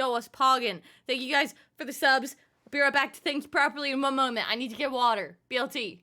go, us poggin'. Thank you guys for the subs. I'll be right back to things properly in one moment. I need to get water. BLT.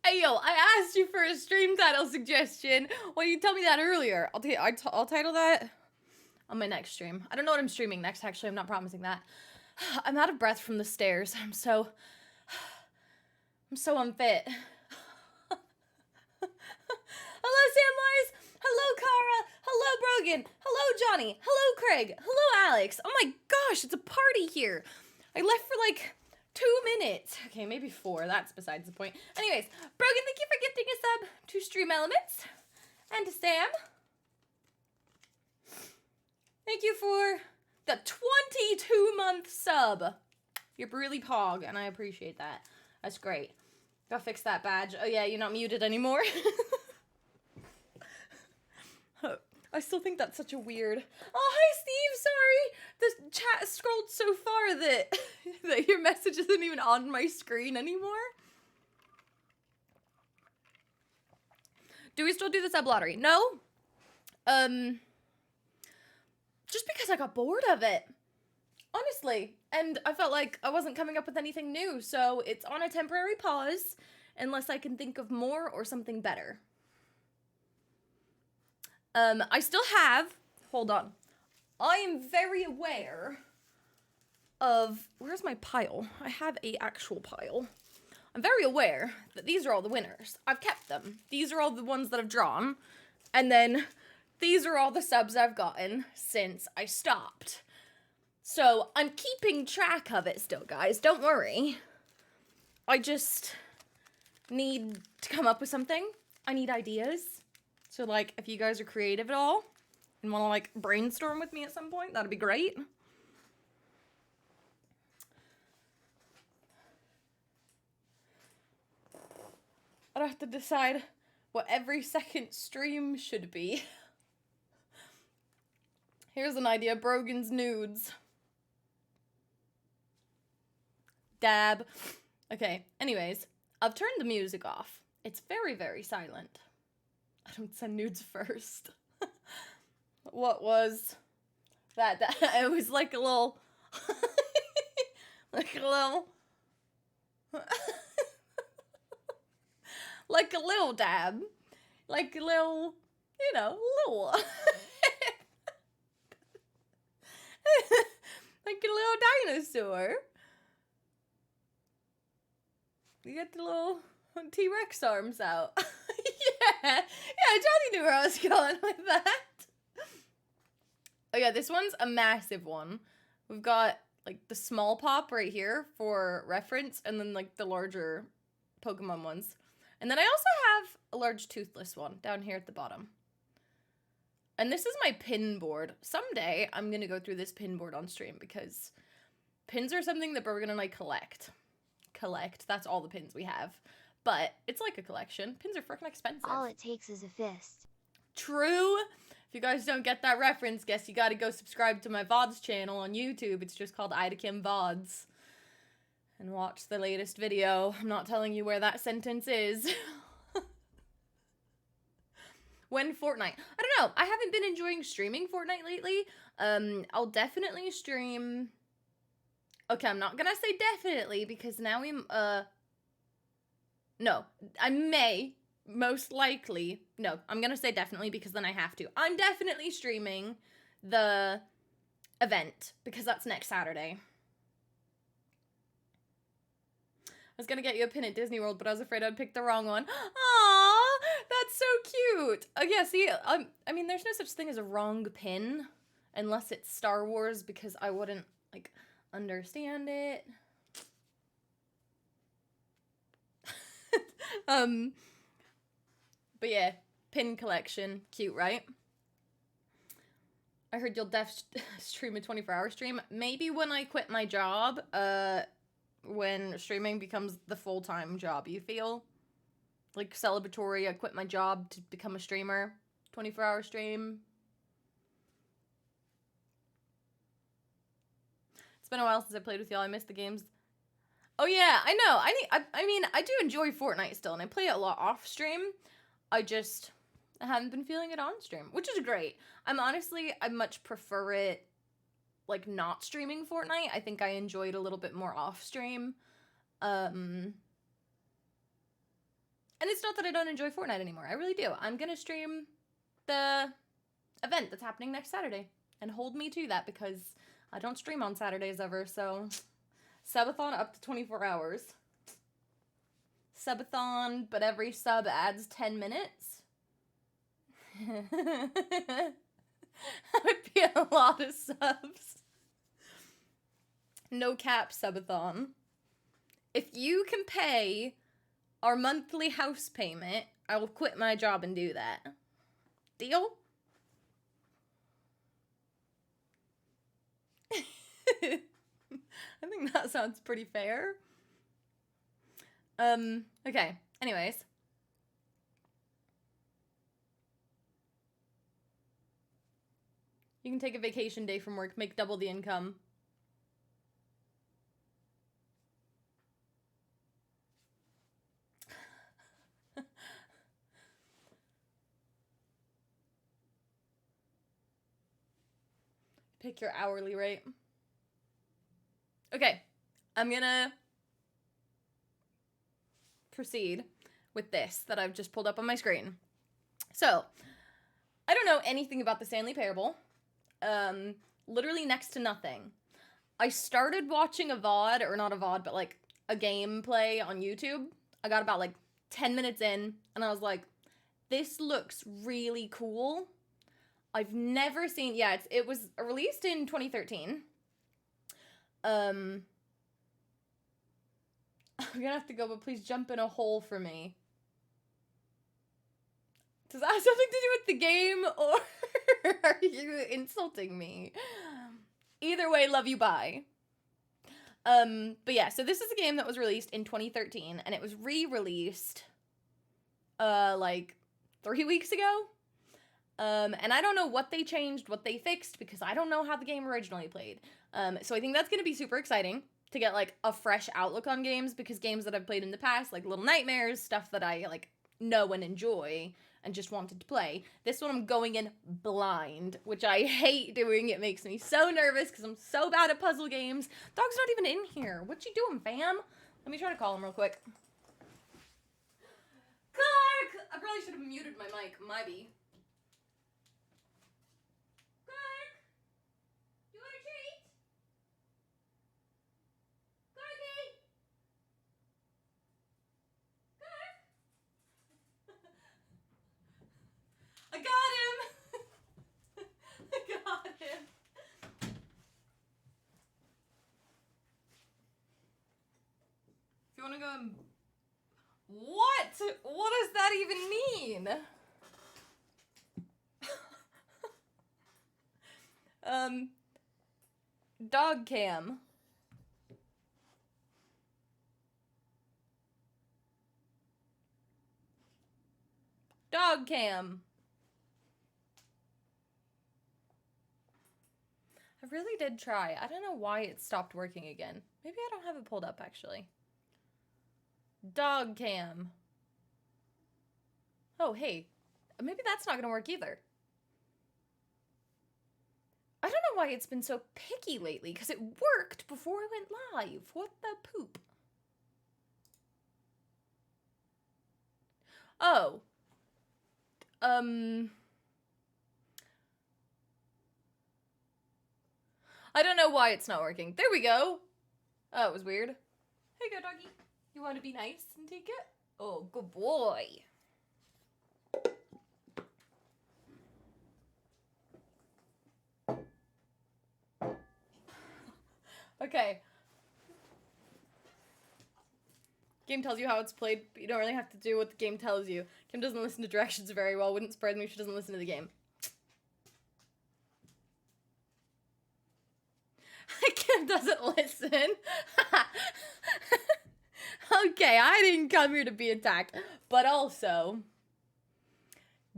Hey yo, I asked you for a stream title suggestion. Well, you told me that earlier. I'll title that on my next stream. I don't know what I'm streaming next, actually. I'm not promising that. I'm out of breath from the stairs. I'm so unfit. Hello, Samwise. Hello, Kara. Hello, Brogan. Hello, Johnny. Hello, Craig. Hello, Alex. Oh my gosh, it's a party here. I left for like 2 minutes. Okay, maybe 4. That's besides the point. Anyways, Brogan, thank you for gifting a sub to Stream Elements. And to Sam. Thank you for the 22-month sub. You're really pog, and I appreciate that. That's great. Gotta fix that badge. Oh yeah, you're not muted anymore. I still think that's such a weird... Oh, hi, Steve, sorry. The chat scrolled so far that, that your message isn't even on my screen anymore. Do we still do the sub lottery? No. Just because I got bored of it. Honestly. And I felt like I wasn't coming up with anything new, so it's on a temporary pause unless I can think of more or something better. I still have, hold on, I am very aware of, where's my pile? I have a actual pile. I'm very aware that these are all the winners. I've kept them. These are all the ones that I've drawn, and then these are all the subs I've gotten since I stopped. So I'm keeping track of it still, guys, don't worry. I just need to come up with something. I need ideas. So, like, if you guys are creative at all and want to, like, brainstorm with me at some point, that'd be great. I'd have to decide what every second stream should be. Here's an idea, Brogan's nudes. Dab. Okay, anyways, I've turned the music off. It's very, very silent. I don't send nudes first. What was that it was like a little, like a little, like a little dab, like a little, you know, little, like a little dinosaur. You get the little T-Rex arms out. yeah, Johnny knew where I was going with that. Oh yeah, this one's a massive one. We've got like the small pop right here for reference, and then like the larger Pokemon ones. And then I also have a large toothless one down here at the bottom. And this is my pin board. Someday I'm gonna go through this pin board on stream because pins are something that we're gonna like collect. That's all the pins we have. But it's like a collection. Pins are freaking expensive. All it takes is a fist. True. If you guys don't get that reference, guess you gotta go subscribe to my VODs channel on YouTube. It's just called IdaKim VODs. And watch the latest video. I'm not telling you where that sentence is. When Fortnite. I don't know. I haven't been enjoying streaming Fortnite lately. I'll definitely stream... Okay, I'm not gonna say definitely because now no, I may, most likely, no, I'm gonna say definitely because then I have to. I'm definitely streaming the event because that's next Saturday. I was gonna get you a pin at Disney World, but I was afraid I'd pick the wrong one. Aww, that's so cute. Oh yeah, see, I mean, there's no such thing as a wrong pin unless it's Star Wars because I wouldn't, like... understand it. But yeah, pin collection, cute, right? I heard you'll stream a 24-hour stream. Maybe when I quit my job, when streaming becomes the full-time job, you feel? Like celebratory, I quit my job to become a streamer. 24-hour stream. It's been a while since I played with y'all. I missed the games. Oh yeah, I know. I mean, I do enjoy Fortnite still, and I play it a lot off stream. I haven't been feeling it on stream, which is great. I much prefer it, like, not streaming Fortnite. I think I enjoy it a little bit more off stream. And it's not that I don't enjoy Fortnite anymore. I really do. I'm gonna stream the event that's happening next Saturday, and hold me to that because I don't stream on Saturdays ever, so subathon up to 24 hours. Subathon, but every sub adds 10 minutes. That would be a lot of subs. No cap subathon. If you can pay our monthly house payment, I will quit my job and do that. Deal? I think that sounds pretty fair. Okay. Anyways. You can take a vacation day from work, make double the income. Pick your hourly rate. Okay, I'm gonna proceed with this that I've just pulled up on my screen. So, I don't know anything about the Stanley Parable. Literally next to nothing. I started watching a VOD, or not a VOD, but like a gameplay on YouTube. I got about like 10 minutes in, and I was like, this looks really cool. I've never seen, yeah, it was released in 2013. I'm gonna have to go, but please jump in a hole for me. Does that have something to do with the game, or are you insulting me? Either way, love you, bye. But yeah, so this is a game that was released in 2013, and it was re-released, like 3 weeks ago. And I don't know what they changed, what they fixed, because I don't know how the game originally played. So I think that's gonna be super exciting to get, like, a fresh outlook on games, because games that I've played in the past, like Little Nightmares, stuff that I, like, know and enjoy, and just wanted to play. This one I'm going in blind, which I hate doing. It makes me so nervous because I'm so bad at puzzle games. Dog's not even in here. What you doing, fam? Let me try to call him real quick. Clark! I probably should have muted my mic. My bee. Clark! You want a treat? Clarky! Clark! I got him! I got him. If you want to go and... What? What does that even mean? Dog cam. Dog cam. I really did try. I don't know why it stopped working again. Maybe I don't have it pulled up, actually. Dog cam. Oh, hey. Maybe that's not gonna work either. I don't know why it's been so picky lately, because it worked before I went live. What the poop? Oh. I don't know why it's not working. There we go. Oh, it was weird. Here you go, doggy. You want to be nice and take it? Oh, good boy. Okay. Game tells you how it's played, but you don't really have to do what the game tells you. Kim doesn't listen to directions very well. Wouldn't surprise me if she doesn't listen to the game. Kim doesn't listen. Okay, I didn't come here to be attacked. But also,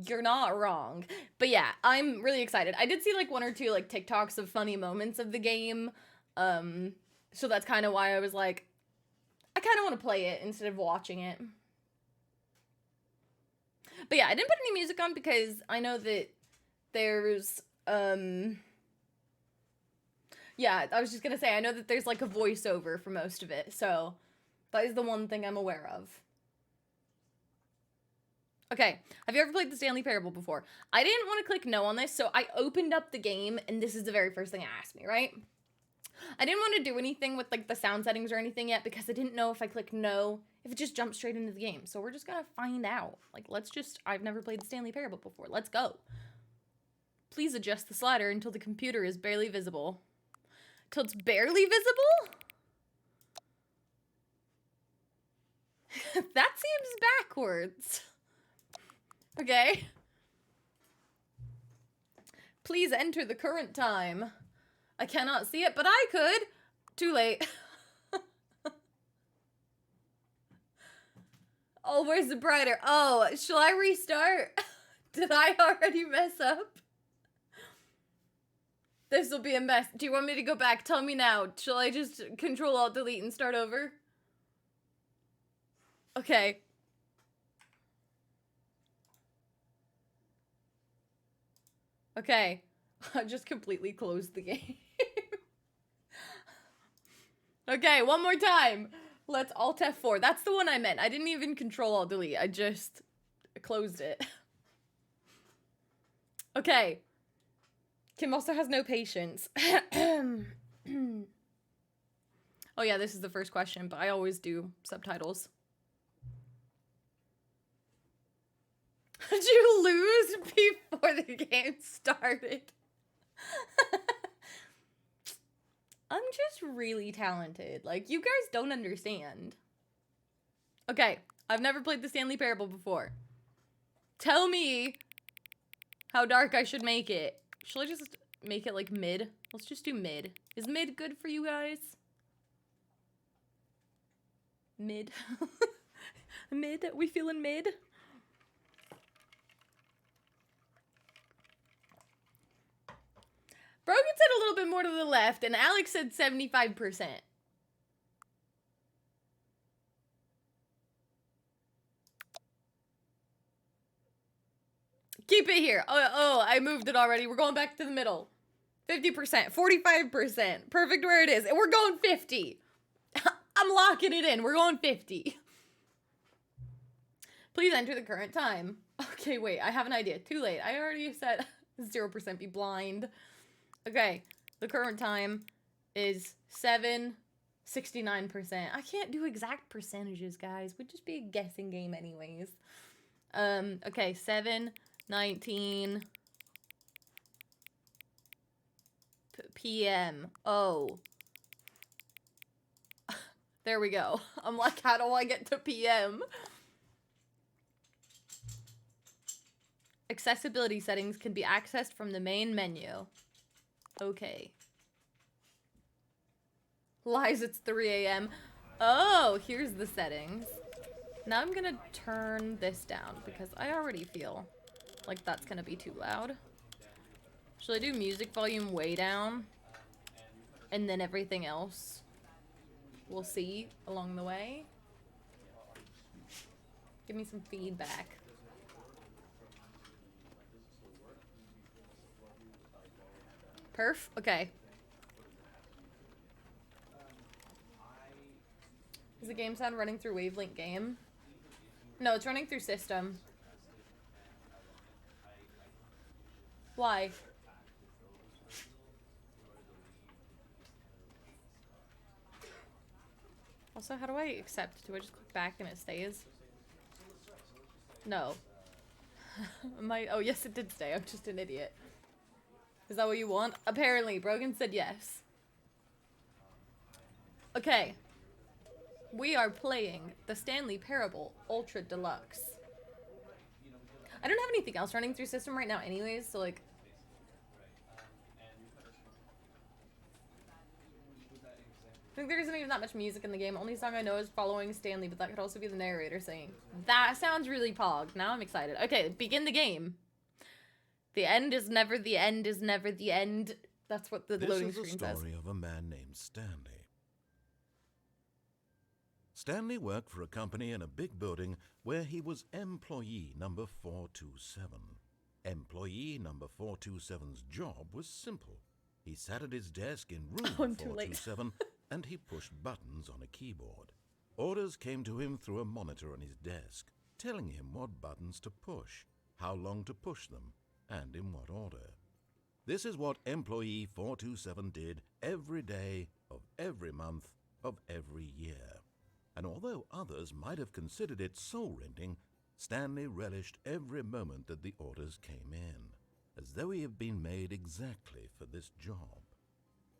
you're not wrong. But yeah, I'm really excited. I did see like one or two like TikToks of funny moments of the game. So that's kind of why I was like, I kind of want to play it instead of watching it. But yeah, I didn't put any music on because I know that there's, yeah, I was just gonna say, I know that there's like a voiceover for most of it, so that is the one thing I'm aware of. Okay, have you ever played the Stanley Parable before? I didn't want to click no on this, so I opened up the game, and this is the very first thing it asked me, right? I didn't want to do anything with like the sound settings or anything yet because I didn't know if I click no, if it just jumps straight into the game. So we're just gonna find out. Like, I've never played the Stanley Parable before. Let's go. Please adjust the slider until the computer is barely visible. Till it's barely visible? That seems backwards. Okay. Please enter the current time. I cannot see it, but I could. Too late. Oh, where's the brighter? Oh, shall I restart? Did I already mess up? This will be a mess. Do you want me to go back? Tell me now. Shall I just Control-Alt-Delete and start over? Okay. Okay. I just completely closed the game. Okay, one more time. Let's Alt F4. That's the one I meant. I didn't even Control-Alt-Delete. I just closed it. Okay. Kim also has no patience. Oh yeah, this is the first question, but I always do subtitles. Did you lose before the game started? I'm just really talented. Like, you guys don't understand. Okay, I've never played the Stanley Parable before. Tell me how dark I should make it. Should I just make it like mid? Let's just do mid. Is mid good for you guys? Mid. Mid? We feeling mid? Brogan said a little bit more to the left, and Alex said 75%. Keep it here. Oh, I moved it already. We're going back to the middle. 50%, 45%. Perfect where it is. And we're going 50. I'm locking it in. We're going 50. Please enter the current time. Okay, wait. I have an idea. Too late. I already said 0% be blind. Okay. The current time is 7:69%. I can't do exact percentages, guys. Would just be a guessing game anyways. Okay. 7:19 p.m. Oh. There we go. I'm like, how do I get to p.m.? Accessibility settings can be accessed from the main menu. Okay. Lies, it's 3 a.m. Oh, here's the settings. Now I'm gonna turn this down because I already feel like that's gonna be too loud. Should I do music volume way down? And then everything else we'll see along the way. Give me some feedback. Perf? Okay. Is the game sound running through Wavelength game? No, it's running through system. Why? Also, how do I accept? Do I just click back and it stays? No. Oh, yes, it did stay. I'm just an idiot. Is that what you want? Apparently, Brogan said yes. Okay. We are playing the Stanley Parable Ultra Deluxe. I don't have anything else running through system right now anyways, so like... I think there isn't even that much music in the game. Only song I know is Following Stanley, but that could also be the narrator singing. That sounds really pog. Now I'm excited. Okay, begin the game. The end is never the end is never the end. That's what the loading screen says. This is the story of a man named Stanley. Stanley worked for a company in a big building where he was employee number 427. Employee number 427's job was simple. He sat at his desk in room 427 and he pushed buttons on a keyboard. Orders came to him through a monitor on his desk, telling him what buttons to push, how long to push them, and in what order. This is what employee 427 did every day of every month of every year. And although others might have considered it soul-rending, Stanley relished every moment that the orders came in, as though he had been made exactly for this job.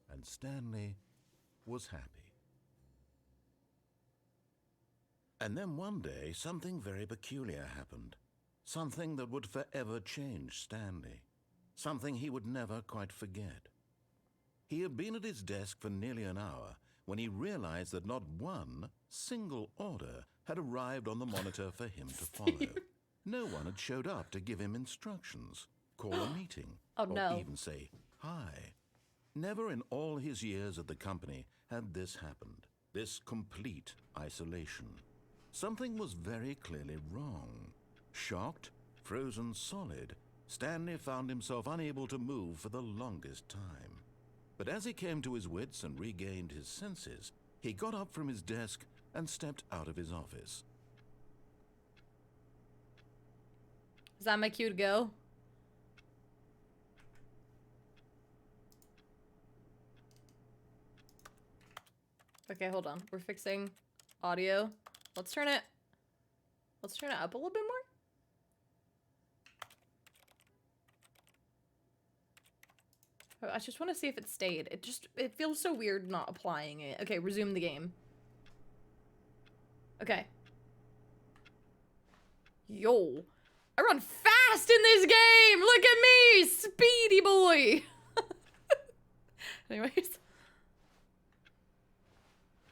And Stanley was happy. And then one day, something very peculiar happened. Something that would forever change Stanley. Something he would never quite forget. He had been at his desk for nearly an hour when he realized that not one single order had arrived on the monitor for him to follow. No one had showed up to give him instructions, call a meeting, or even say hi. Never in all his years at the company had this happened, this complete isolation. Something was very clearly wrong. Shocked, frozen solid, Stanley found himself unable to move for the longest time. But as he came to his wits and regained his senses, he got up from his desk and stepped out of his office. Is that my cue to go? Okay, hold on. We're fixing audio. Let's turn it up a little bit more. I just want to see if it stayed. It feels so weird not applying it. Okay, resume the game. Okay. Yo. I run fast in this game! Look at me! Speedy boy! Anyways.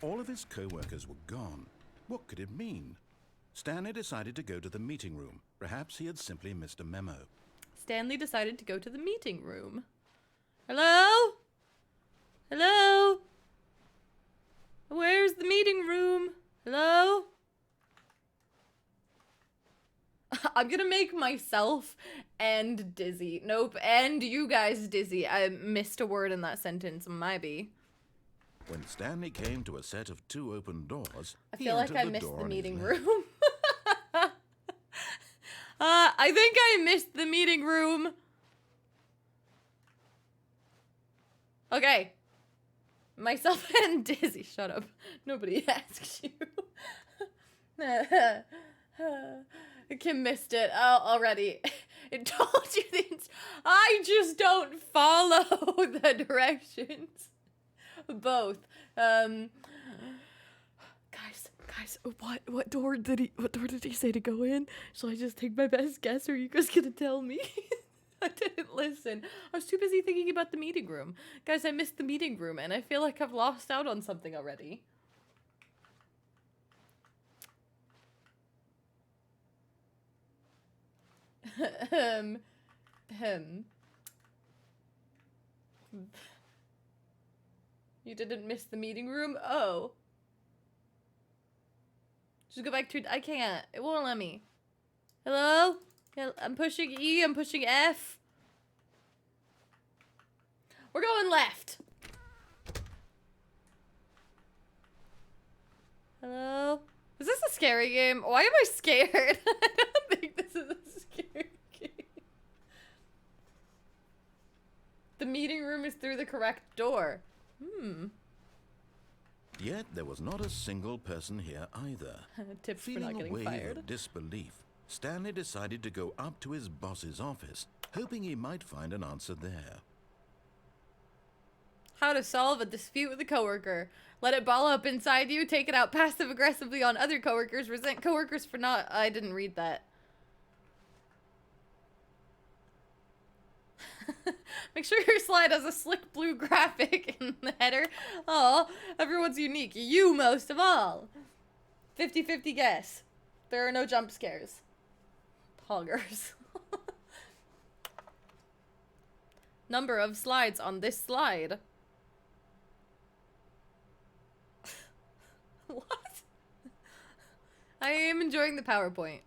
All of his co-workers were gone. What could it mean? Stanley decided to go to the meeting room. Perhaps he had simply missed a memo. Stanley decided to go to the meeting room. Hello? Hello? Where's the meeting room? Hello? I'm gonna make myself and dizzy. Nope, and you guys dizzy. I missed a word in that sentence, maybe. When Stanley came to a set of 2 open doors, I feel like I the missed door the on his meeting left. room. I think I missed the meeting room. Okay. Myself and Dizzy, shut up. Nobody asked you. Kim missed it already. It told you things. I just don't follow the directions. Both. Guys, what door did he say to go in? Shall I just take my best guess, or are you guys gonna tell me? I didn't listen. I was too busy thinking about the meeting room. Guys, I missed the meeting room, and I feel like I've lost out on something already. You didn't miss the meeting room? Oh. Just go back to... I can't. It won't let me. Hello? I'm pushing E. I'm pushing F. We're going left. Hello? Is this a scary game? Why am I scared? I don't think this is a scary game. The meeting room is through the correct door. Yet there was not a single person here either. Tips for Feeling not a getting wave fired. of disbelief, Stanley decided to go up to his boss's office, hoping he might find an answer there. How to solve a dispute with a coworker. Let it ball up inside you, take it out passive-aggressively on other coworkers, resent coworkers for not... I didn't read that. Make sure your slide has a slick blue graphic in the header. Oh, everyone's unique. You most of all. 50-50 guess. There are no jump scares. Poggers. Number of slides on this slide. What? I am enjoying the PowerPoint.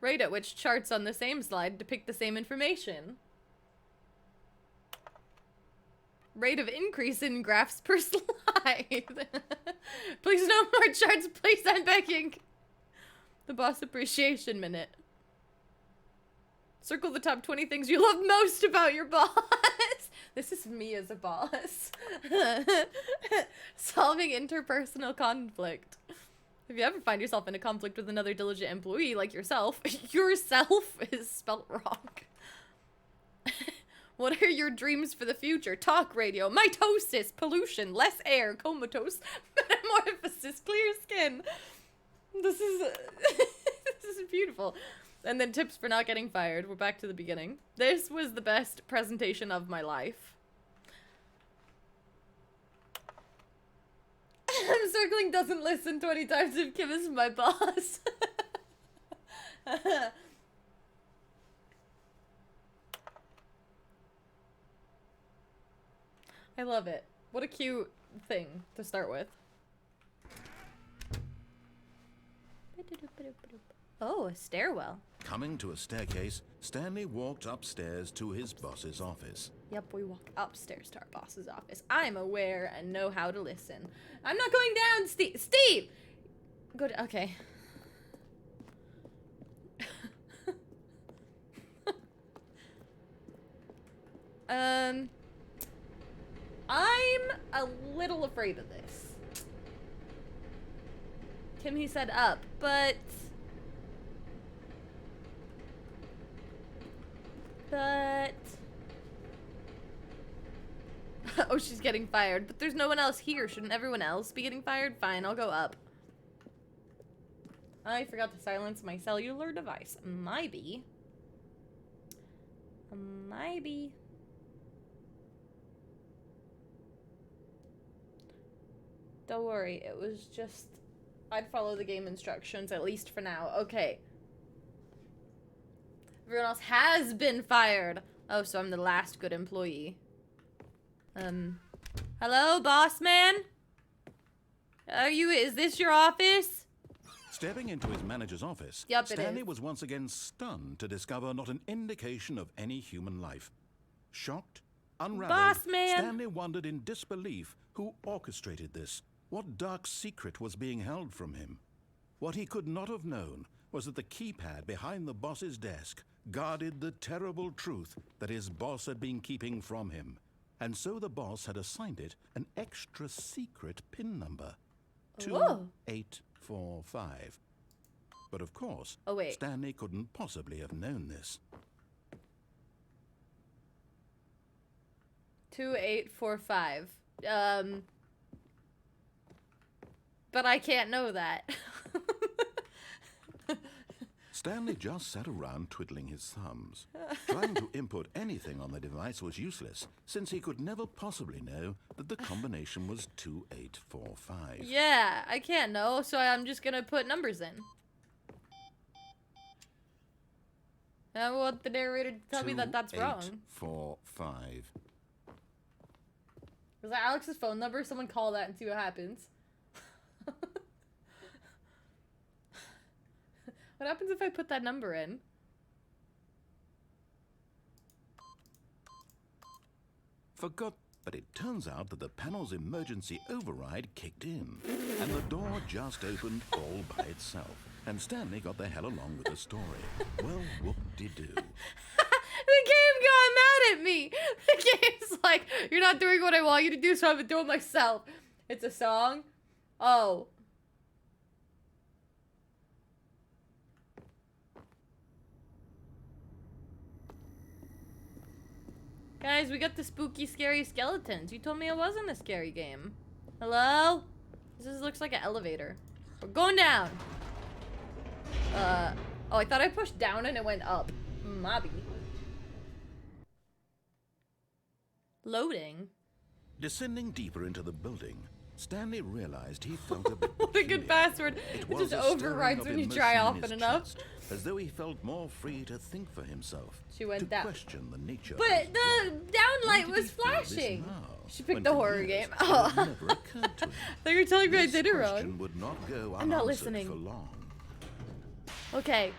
Rate at which charts on the same slide depict the same information. Rate of increase in graphs per slide. Please no more charts, please, I'm begging. The boss appreciation minute. Circle the top 20 things you love most about your boss. This is me as a boss. Solving interpersonal conflict. If you ever find yourself in a conflict with another diligent employee like yourself, yourself is spelt wrong. What are your dreams for the future? Talk radio, mitosis, pollution, less air, comatose, metamorphosis, clear skin. This is this is beautiful. And then tips for not getting fired. We're back to the beginning. This was the best presentation of my life. I'm circling doesn't listen 20 times if Kim is my boss. I love it. What a cute thing to start with. Oh, a stairwell. Coming to a staircase, Stanley walked upstairs to his boss's office. Yep, we walk upstairs to our boss's office. I'm aware and know how to listen. I'm not going down, Steve! Steve! Good, okay. I'm a little afraid of this. Kim, he said up, but... Oh, she's getting fired. But there's no one else here. Shouldn't everyone else be getting fired? Fine, I'll go up. I forgot to silence my cellular device. Maybe. Maybe. Don't worry, it was just... I'd follow the game instructions, at least for now. Okay. Everyone else has been fired. Oh, so I'm the last good employee. Hello, boss man? Is this your office? Stepping into his manager's office, Yep, it Stanley is. was once again stunned to discover not an indication of any human life. Shocked, unraveled, Boss man. Stanley wondered in disbelief who orchestrated this, what dark secret was being held from him. What he could not have known was that the keypad behind the boss's desk guarded the terrible truth that his boss had been keeping from him. And so the boss had assigned it an extra secret PIN number. Whoa. 2845. But of course, Oh, wait. Stanley couldn't possibly have known this. 2845. But I can't know that. Stanley just sat around twiddling his thumbs. Trying to input anything on the device was useless, since he could never possibly know that the combination was 2845. Yeah, I can't know, so I'm just gonna put numbers in. I want the narrator to tell me that that's wrong. 2845. Is that Alex's phone number? Someone call that and see what happens. What happens if I put that number in? Forgot, but it turns out that the panel's emergency override kicked in, and the door just opened all by itself, and Stanley got the hell along with the story. Well, whoop-de-doo. The game got mad at me. The game's like, you're not doing what I want you to do, so I'm gonna do it myself. It's a song? Oh. Guys, we got the spooky, scary skeletons. You told me it wasn't a scary game. Hello? This looks like an elevator. We're going down. Oh, I thought I pushed down and it went up. Mobby. Loading. Descending deeper into the building, Stanley realized he felt a bit What a good peculiar. password. It It was just a stirring overrides of when you emotion try in often his enough. chest, as though he felt more free to think for himself. She went to down. question the nature of But his the job. down Why light did was he feel this flashing. now, She when picked the for horror years game. it Oh. had never occurred to him? So you're telling me I This did it wrong. question would not go I'm not unanswered listening. for long. Okay.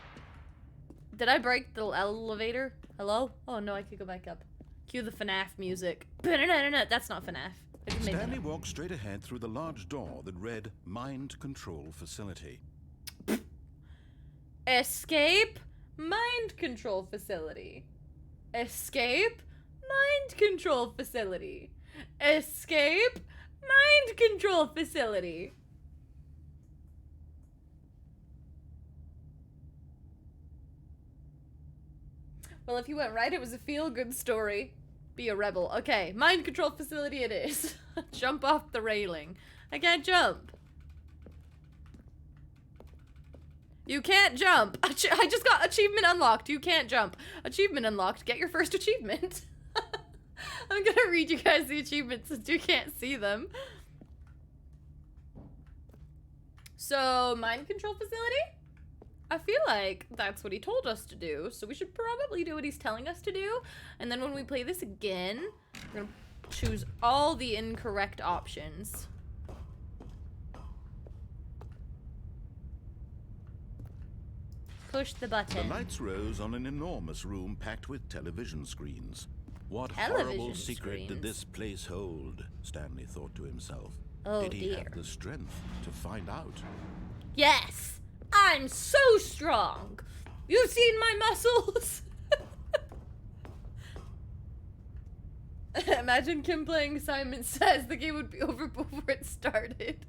Did I break the elevator? Hello? Oh no, I could go back up. Cue the FNAF music. That's not FNAF. I just made that Stanley up. walked straight ahead through the large door that read Mind Control Facility. Escape mind control facility. Escape mind control facility. Escape mind control facility. Well, if you went right, it was a feel-good story. Be a rebel. Okay, mind control facility it is. Jump off the railing. I can't jump. You can't jump. I just got achievement unlocked. You can't jump. Achievement unlocked. Get your first achievement. I'm gonna read you guys the achievements since you can't see them. So, mind control facility? I feel like that's what he told us to do, so we should probably do what he's telling us to do. And then when we play this again, we're gonna choose all the incorrect options. Push the The button. lights rose on an enormous room packed with television screens. What horrible Television secret did screens. this place hold? Stanley thought to himself. Oh, did he dear. have the strength to find out? Yes! I'm so strong! You've seen my muscles! Imagine Kim playing Simon Says. The game would be over before it started.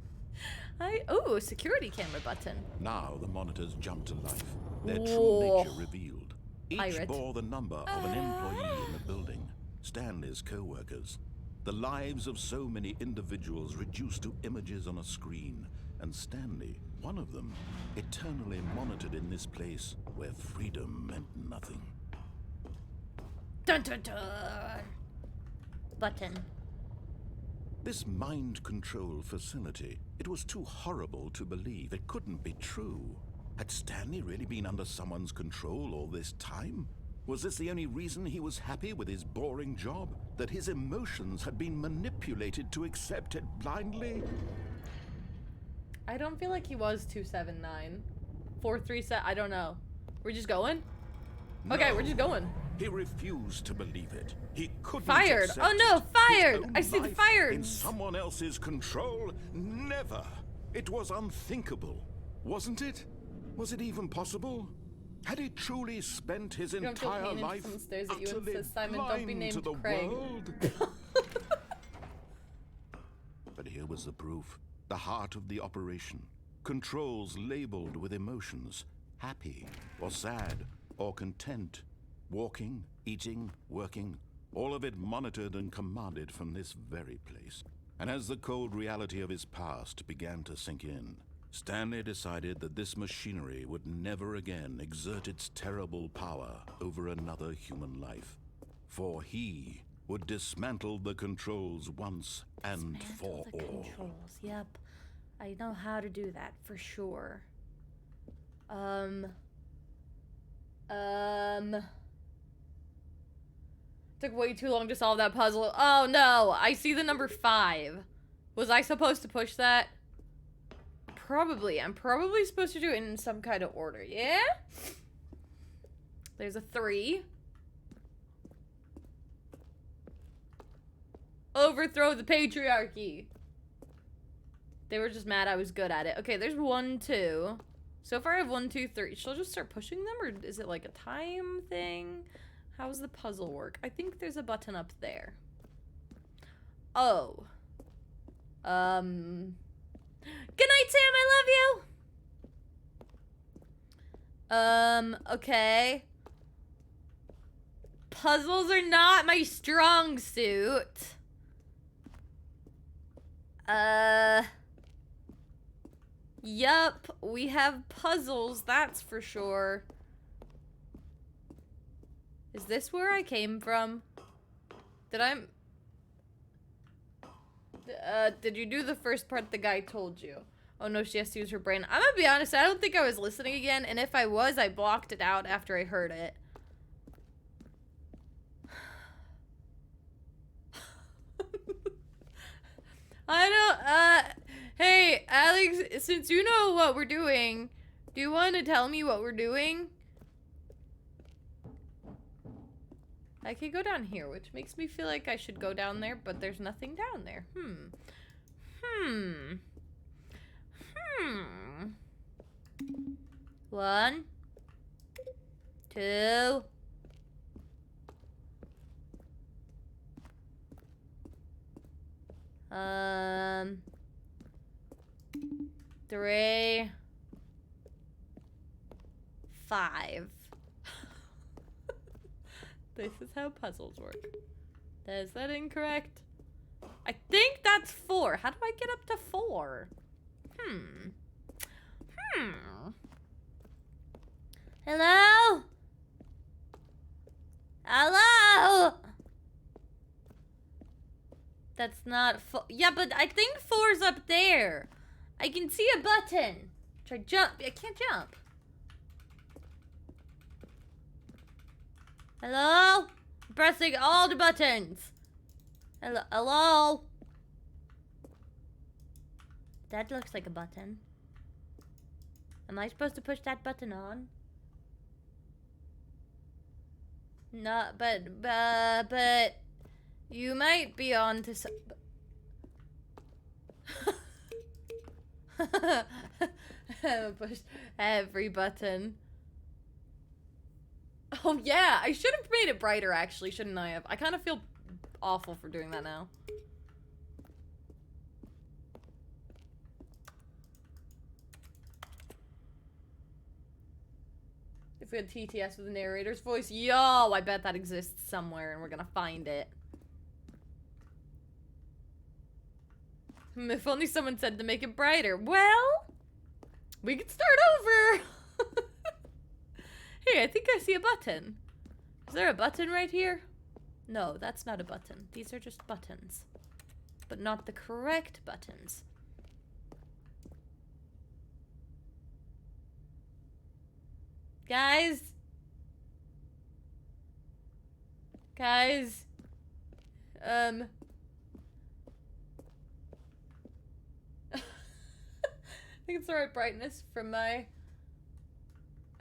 Oh, security camera button. Now the monitors jumped to life, their Whoa. true nature revealed. Each Pirate. bore the number of an employee in the building, Stanley's co-workers. The lives of so many individuals reduced to images on a screen, and Stanley, one of them, eternally monitored in this place where freedom meant nothing. Dun dun dun! Button. This mind control facility, it was too horrible to believe. It couldn't be true. Had Stanley really been under someone's control all this time? Was this the only reason he was happy with his boring job? That his emotions had been manipulated to accept it blindly? I don't feel like he was 279. 437. I don't know. We're just going? Okay, No. we're just going. He refused to believe it. He couldn't Fired. accept Oh no, it. fired. His own I see the life fires. in someone else's control? Never. It was unthinkable, wasn't it? Was it even possible? Had he truly spent his don't feel entire pain if life someone stares at you and utterly says, "Simon, don't be blind named to the Craig." world? But here was the proof. The heart of the operation. Controls labeled with emotions. Happy, or sad, or content. Walking, eating, working. All of it monitored and commanded from this very place. And as the cold reality of his past began to sink in, Stanley decided that this machinery would never again exert its terrible power over another human life. For he would dismantle the controls once and for the all. controls. Yep. I know how to do that for sure. Took way too long to solve that puzzle. Oh no, I see the number 5. Was I supposed to push that? Probably. I'm probably supposed to do it in some kind of order, yeah? There's a 3. Overthrow the patriarchy. They were just mad I was good at it. Okay, there's 1, 2. So far I have 1, 2, 3. Should I just start pushing them, or is it like a time thing? How does the puzzle work? I think there's a button up there. Oh. Good night, Sam. I love you. Okay. Puzzles are not my strong suit. Yup, we have puzzles, that's for sure. Is this where I came from? Did you do the first part the guy told you? Oh no, she has to use her brain. I'm gonna be honest, I don't think I was listening again, and if I was, I blocked it out after I heard it. I don't, hey, Alex, since you know what we're doing, do you want to tell me what we're doing? I could go down here, which makes me feel like I should go down there, but there's nothing down there. 1, 2. 3, 5. This is how puzzles work. Is that incorrect? I think that's 4. How do I get up to 4? Hello? Hello? That's not 4. Yeah, but I think 4's up there. I can see a button. Try jump. I can't jump. Hello? I'm pressing all the buttons. Hello? That looks like a button. Am I supposed to push that button on? No, but you might be on to some... Pushed every button. Oh yeah, I should have made it brighter actually, shouldn't I have? I kind of feel awful for doing that now. If we had TTS with the narrator's voice, yo, I bet that exists somewhere and we're gonna find it. If only someone said to make it brighter. Well, we could start over. Hey, I think I see a button. Is there a button right here? No, that's not a button. These are just buttons. But not the correct buttons. Guys? Guys? think it's the right brightness from my...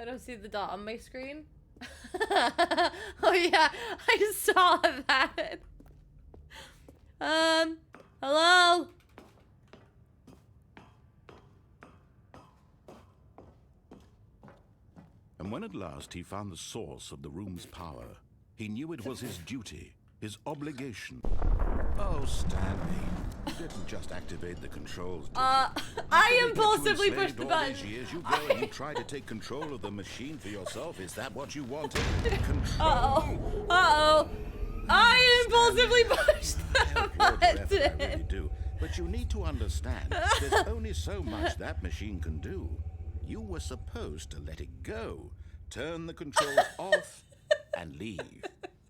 I don't see the dot on my screen. Oh yeah, I saw that. Hello? And when at last he found the source of the room's power, he knew it was his duty, his obligation. Oh, Stanley, you didn't just activate the controls, did you? I impulsively pushed the All button. these years, you go and you try to take control of the machine for yourself. Is that what you wanted? Control? Uh-oh. I impulsively pushed the I really button. do. But you need to understand, there's only so much that machine can do. You were supposed to let it go, turn the controls off, and leave.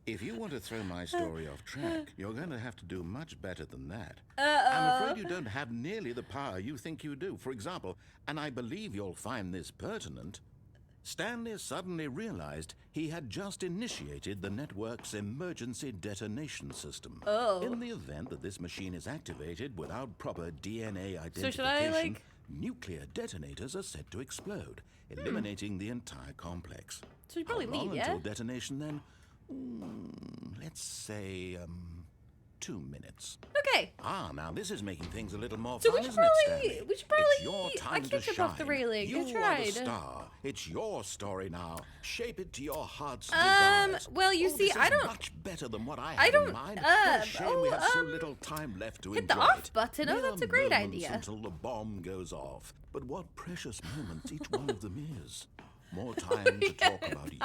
If you want to throw my story off track, you're going to have to do much better than that. I'm afraid you don't have nearly the power you think you do. For example, and I believe you'll find this pertinent, Stanley suddenly realized he had just initiated the network's emergency detonation system. Oh. In the event that this machine is activated without proper DNA identification, So should I, nuclear detonators are set to explode, eliminating the entire complex. So you probably How long leave, yeah? until detonation then? Let's say, 2 minutes. Okay. Now this is making things a little more So fun, we should isn't it, probably- Stanley? we should probably- It's your I time can't to jump shine. off the railing. I You are tried. the star. It's your story now. Shape it to your heart's desires. Well, you see, this I is don't- much better than what I I had don't- in mind. What a shame we have so little time left to hit the enjoy off it. button. Oh, Mere that's a great moments idea. Until the bomb goes off. But what precious moments each one of them is. More time to talk about you,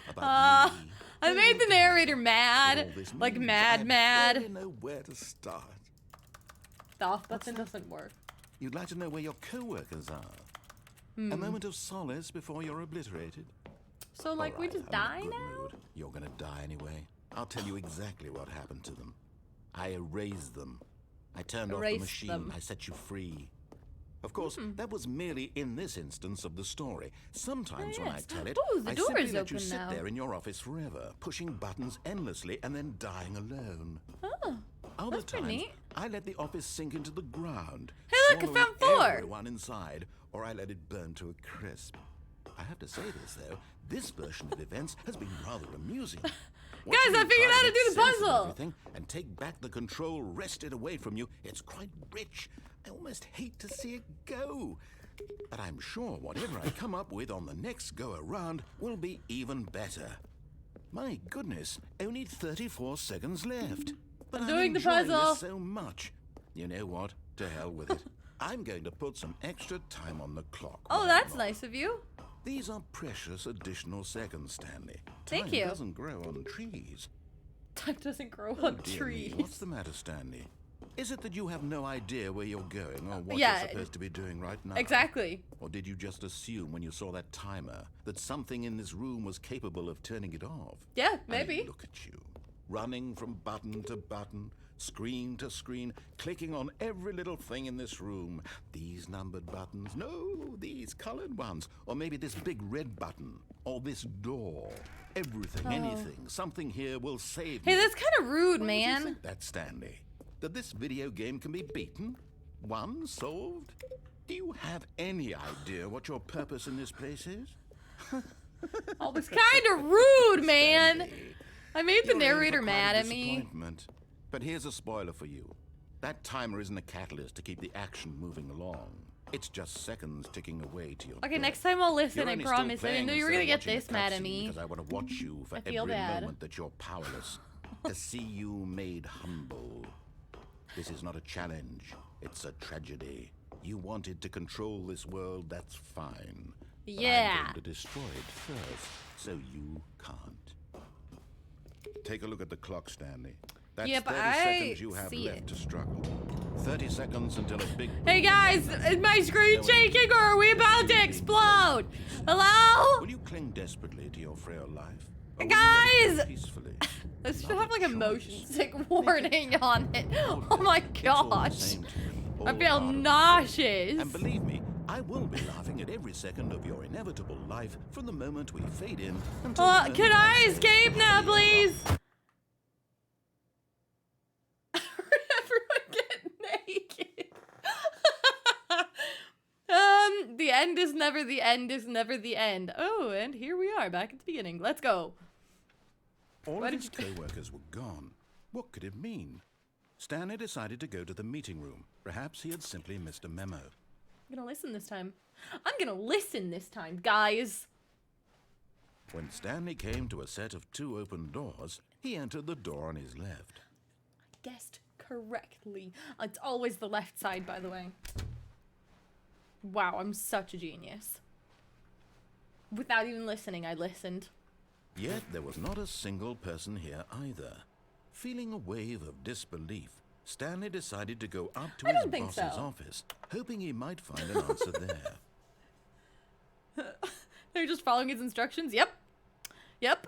about me. I made the narrator All mad. this Like means mad, I mad. barely know where to start. The off button doesn't work. You'd like to know where your co-workers are. A moment of solace before you're obliterated. So, like, we All right, just I'm die in a good now? mood. You're gonna die anyway. I'll tell you exactly what happened to them. I erased them. I turned off the Erased machine. them. I set you free. Of course, that was merely in this instance of the story. Sometimes when I yes. tell it, Ooh, the I door simply is let you open sit now. there in your office forever, pushing buttons endlessly and then dying alone. Oh. Other That's pretty times, neat. I let the office sink into the ground. Hey, look, I swallowing found 4. everyone inside, or I let it burn to a crisp. I have to say this, though. This version of events has been rather amusing. Watching I you figured try out how to make do the sense of puzzle. everything and take back the control wrested away from you, it's quite rich. I almost hate to see it go. But I'm sure whatever I come up with on the next go-around will be even better. My goodness, only 34 seconds left. But I'm doing the enjoying puzzle. this so much. You know what? To hell with it. I'm going to put some extra time on the clock. Oh, Why that's not? nice of you. These are precious additional seconds, Stanley. Thank Time you. doesn't grow on trees. Time doesn't grow Oh, on dear me, trees. what's the matter, Stanley? Is it that you have no idea where you're going or what Yeah. you're supposed to be doing right now? Exactly. Or did you just assume when you saw that timer that something in this room was capable of turning it off? Yeah, I mean, maybe. look at you, running from button to button, screen to screen, clicking on every little thing in this room. These numbered buttons, no, these colored ones. Or maybe this big red button, or this door. Everything, anything, something here will save Hey, me. that's kind of rude, Why would you man. think that, Stanley? That this video game can be beaten? Won? Solved? Do you have any idea what your purpose in this place is? Oh, it's kind of rude, man. Stanley, I made the you're in for narrator quite mad a at me. disappointment. But here's a spoiler for you. That timer isn't a catalyst to keep the action moving along. It's just seconds ticking away to your Okay, death. next time I'll listen, You're I only still promise. I didn't playing know you were instead gonna of get watching a this mad at cutscene me. Because I want to watch you for I feel every bad. moment that you're powerless. To see you made humble. This is not a challenge. It's a tragedy. You wanted to control this world, that's fine. But Yeah. I'm going to destroy it first, so you can't. Take a look at the clock, Stanley. That's Yeah, but 30 I seconds you have see left it. to struggle. 30 seconds until a big... Hey guys, is my screen shaking or are we about to explode? Hello? Will you cling desperately to your frail life? Or will you Guys! let it go peacefully? This should Not have like a choice. motion sick warning on it. Oh my It's all the gosh. same to me. I All feel part of it. nauseous. And believe me, I will be laughing at every second of your inevitable life from the moment we fade in until the moment Can I say, escape now, please? Everyone get naked. end is never the end is never the end. Oh, and here we are back at the beginning. Let's go. All of his co-workers were gone. What could it mean? Stanley decided to go to the meeting room. Perhaps he had simply missed a memo. I'm gonna listen this time. I'm gonna listen this time, guys. When Stanley came to a set of 2 open doors, he entered the door on his left. Guessed correctly. It's always the left side, by the way. Wow, I'm such a genius. Without even listening, I listened. Yet there was not a single person here either. Feeling a wave of disbelief, Stanley decided to go up to his boss's office, hoping he might find an answer there. They're just following his instructions? Yep. Yep.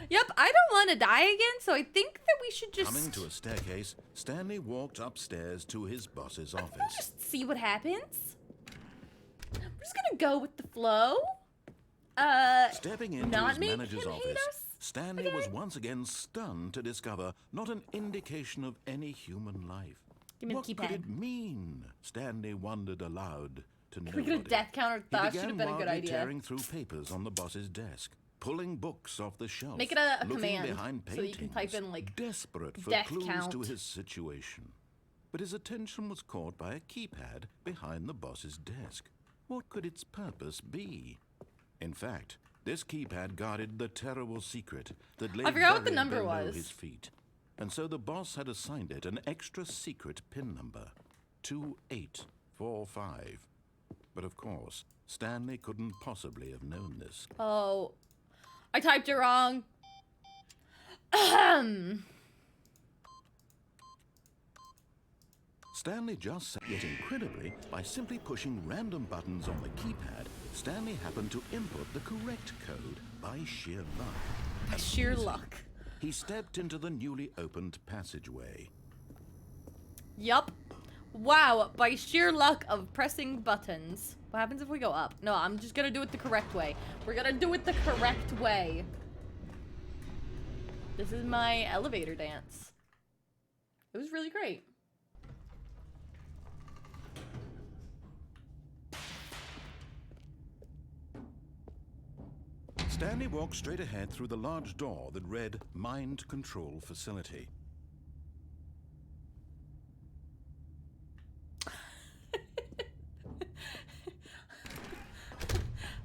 Yep, I don't want to die again, so I think that we should just... Coming to a staircase, Stanley walked upstairs to his boss's office. Just see what happens. We're just gonna go with the flow. Stepping into his manager's office, Stanley was once again stunned to discover not an indication of any human life. Give me What the could keypad. it mean? Stanley wondered aloud to Can nobody. we get a death counter? That should have been a good wildly idea. tearing through papers on the boss's desk, pulling books off the shelf. Make it a looking command behind so that you can type paintings, in, like, desperate for death clues count. to his situation. But his attention was caught by a keypad behind the boss's desk. What could its purpose be? In fact, this keypad guarded the terrible secret that lay I forgot what the buried number below was. his feet. And so the boss had assigned it an extra secret PIN number, 2845. But of course, Stanley couldn't possibly have known this. Oh, I typed it wrong. Stanley just sat, yet incredibly, by simply pushing random buttons on the keypad, Stanley happened to input the correct code by sheer luck. By sheer luck. He stepped into the newly opened passageway. Yup. Wow, by sheer luck of pressing buttons. What happens if we go up? No, I'm just gonna do it the correct way. We're gonna do it the correct way. This is my elevator dance. It was really great. Stanley walked straight ahead through the large door that read Mind Control Facility.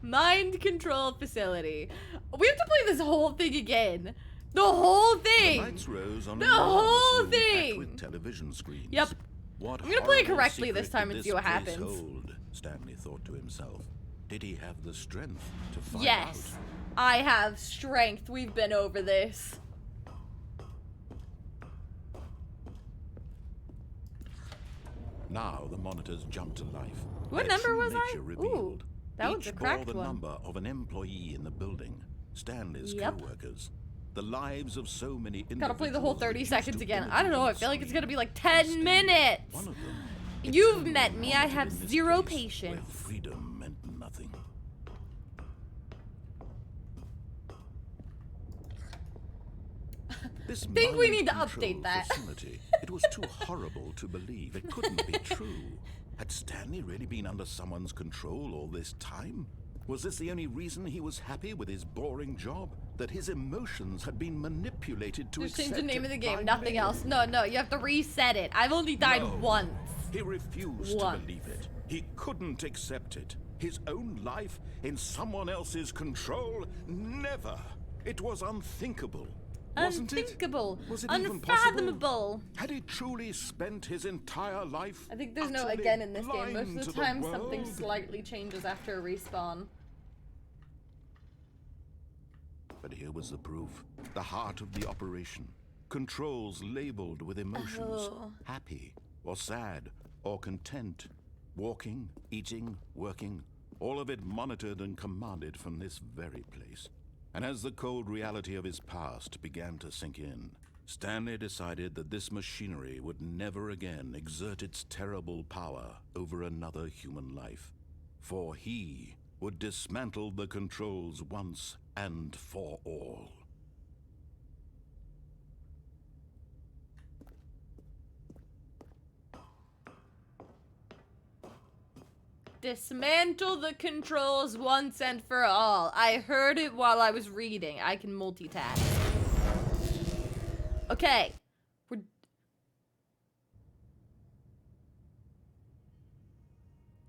Mind control facility. We have to play this whole thing again. The whole thing. The lights rose on The an enormous whole room packed thing. with television screens. Yep. What I'm gonna play it horrible correctly this secret time did and see what this place happens. hold? Stanley thought to himself. Did he have the strength to find Yes. out? I have strength. We've been over this. Now the monitors jumped to life. What Their number true was I? nature revealed. Ooh, that was Each the bore cracked the one. number of an employee in the building. Stanley's Yep. co-workers. The lives of so many individuals. Gotta play the whole 30 reduced seconds to again. images I don't know. on I the feel like it's screen. gonna be like 10 Stanley, minutes. one of them, You've eternally met me. I haunted have in this 0 place patience. Where freedom meant nothing. This think we need to mind update control that. facility, it was too horrible to believe. It couldn't be true. Had Stanley really been under someone's control all this time? Was this the only reason he was happy with his boring job? That his emotions had been manipulated to Just change the accept name it of the game. by Nothing men? else. No, no. You have to reset it. I've only died No. once. He refused Once. to believe it. He couldn't accept it. His own life in someone else's control? Never. It was unthinkable. Wasn't Unthinkable. it? Was it even possible? Unfathomable. Had he truly spent his entire life? I think there's no utterly again in this game. Most blind of to the time, something world? slightly changes after a respawn. But here was the proof. The heart of the operation. Controls labeled with emotions. Oh. Happy or sad or content. Walking, eating, working. All of it monitored and commanded from this very place. And as the cold reality of his past began to sink in, Stanley decided that this machinery would never again exert its terrible power over another human life. For he would dismantle the controls once and for all. Dismantle the controls once and for all. I heard it while I was reading. I can multitask. Okay.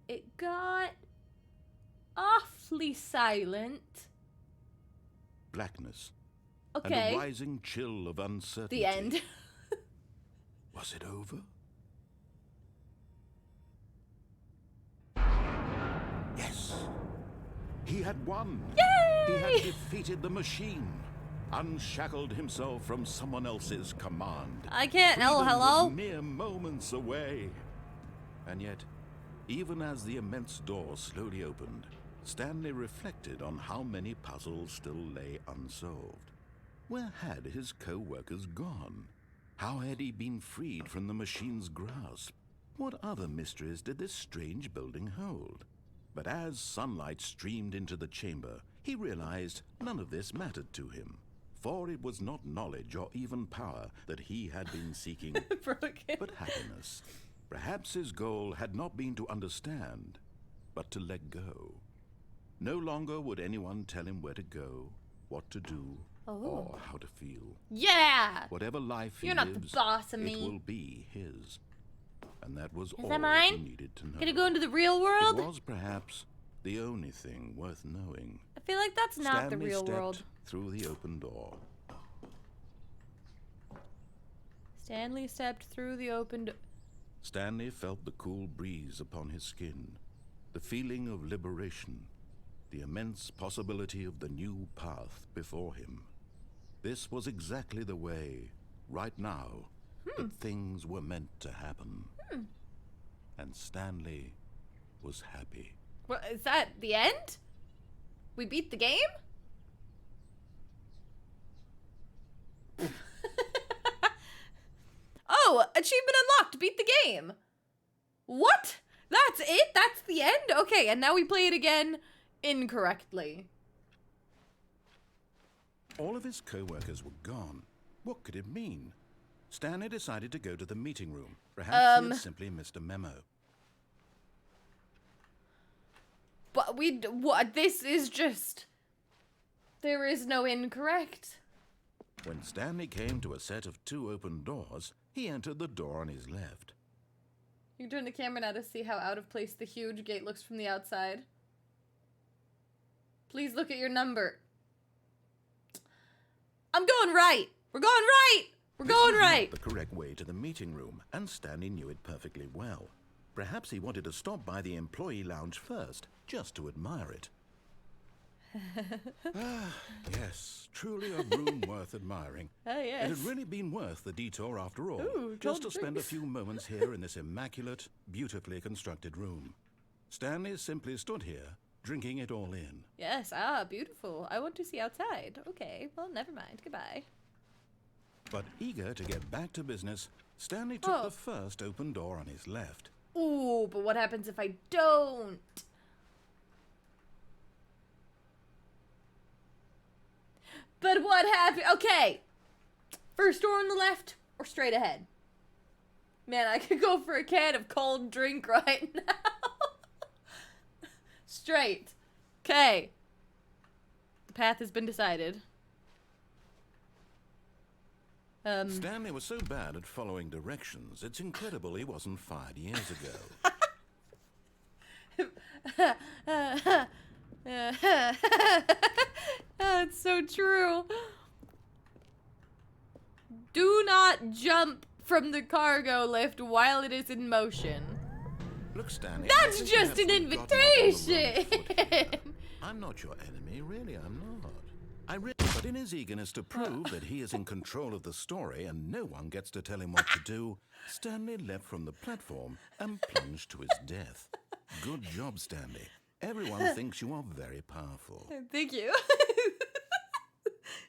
It got awfully silent. Blackness. Okay. And a rising chill of uncertainty. The end. Was it over? Yes. He had won. Yay! He had defeated the machine. Unshackled himself from someone else's command. I can't. Freedom Hello? was mere moments away. And yet, even as the immense door slowly opened, Stanley reflected on how many puzzles still lay unsolved. Where had his co-workers gone? How had he been freed from the machine's grasp? What other mysteries did this strange building hold? But as sunlight streamed into the chamber, he realized none of this mattered to him. For it was not knowledge or even power that he had been seeking, but happiness. Perhaps his goal had not been to understand, but to let go. No longer would anyone tell him where to go, what to do, or how to feel. Yeah! Whatever life he You're not lives, the boss of me. it will be his. And that was all that mine? he needed to know. Gonna go into the real world? It was perhaps the only thing worth knowing. I feel like that's not Stanley the real stepped world. through the open door. Stanley stepped through the open door. Stanley felt the cool breeze upon his skin, the feeling of liberation, the immense possibility of the new path before him. This was exactly the way, right now, that things were meant to happen. And Stanley was happy. What, is that the end? We beat the game? Oh, achievement unlocked. Beat the game. What? That's it? That's the end? Okay, and now we play it again incorrectly. All of his co-workers were gone. What could it mean? Stanley decided to go to the meeting room. Perhaps he had simply missed a memo. But what? This is just... There is no incorrect. When Stanley came to a set of 2 open doors, he entered the door on his left. You can turn the camera now to see how out of place the huge gate looks from the outside. Please look at your number. I'm going right. We're going right. We're going right. This was not the correct way to the meeting room, and Stanley knew it perfectly well. Perhaps he wanted to stop by the employee lounge first, just to admire it. Yes, truly a room worth admiring. Oh, yes. It had really been worth the detour after all, Ooh, just to cold spend a drinks. few moments here in this immaculate, beautifully constructed room. Stanley simply stood here, drinking it all in. Yes, beautiful. I want to see outside. Okay, well, never mind. Goodbye. But eager to get back to business, Stanley took the first open door on his left. Ooh, but what happens if I don't? But what happened? Okay. First door on the left or straight ahead? Man, I could go for a can of cold drink right now. Straight. Okay. The path has been decided. Stanley was so bad at following directions, it's incredible he wasn't fired years ago. That's so true. Do not jump from the cargo lift while it is in motion. Look, Stanley. That's I think just an perhaps we've gotten off on the wrong invitation. foot here. I'm not your enemy, really, I'm not. But in his eagerness to prove that he is in control of the story and no one gets to tell him what to do, Stanley leapt from the platform and plunged to his death. Good job, Stanley. Everyone thinks you are very powerful. Thank you.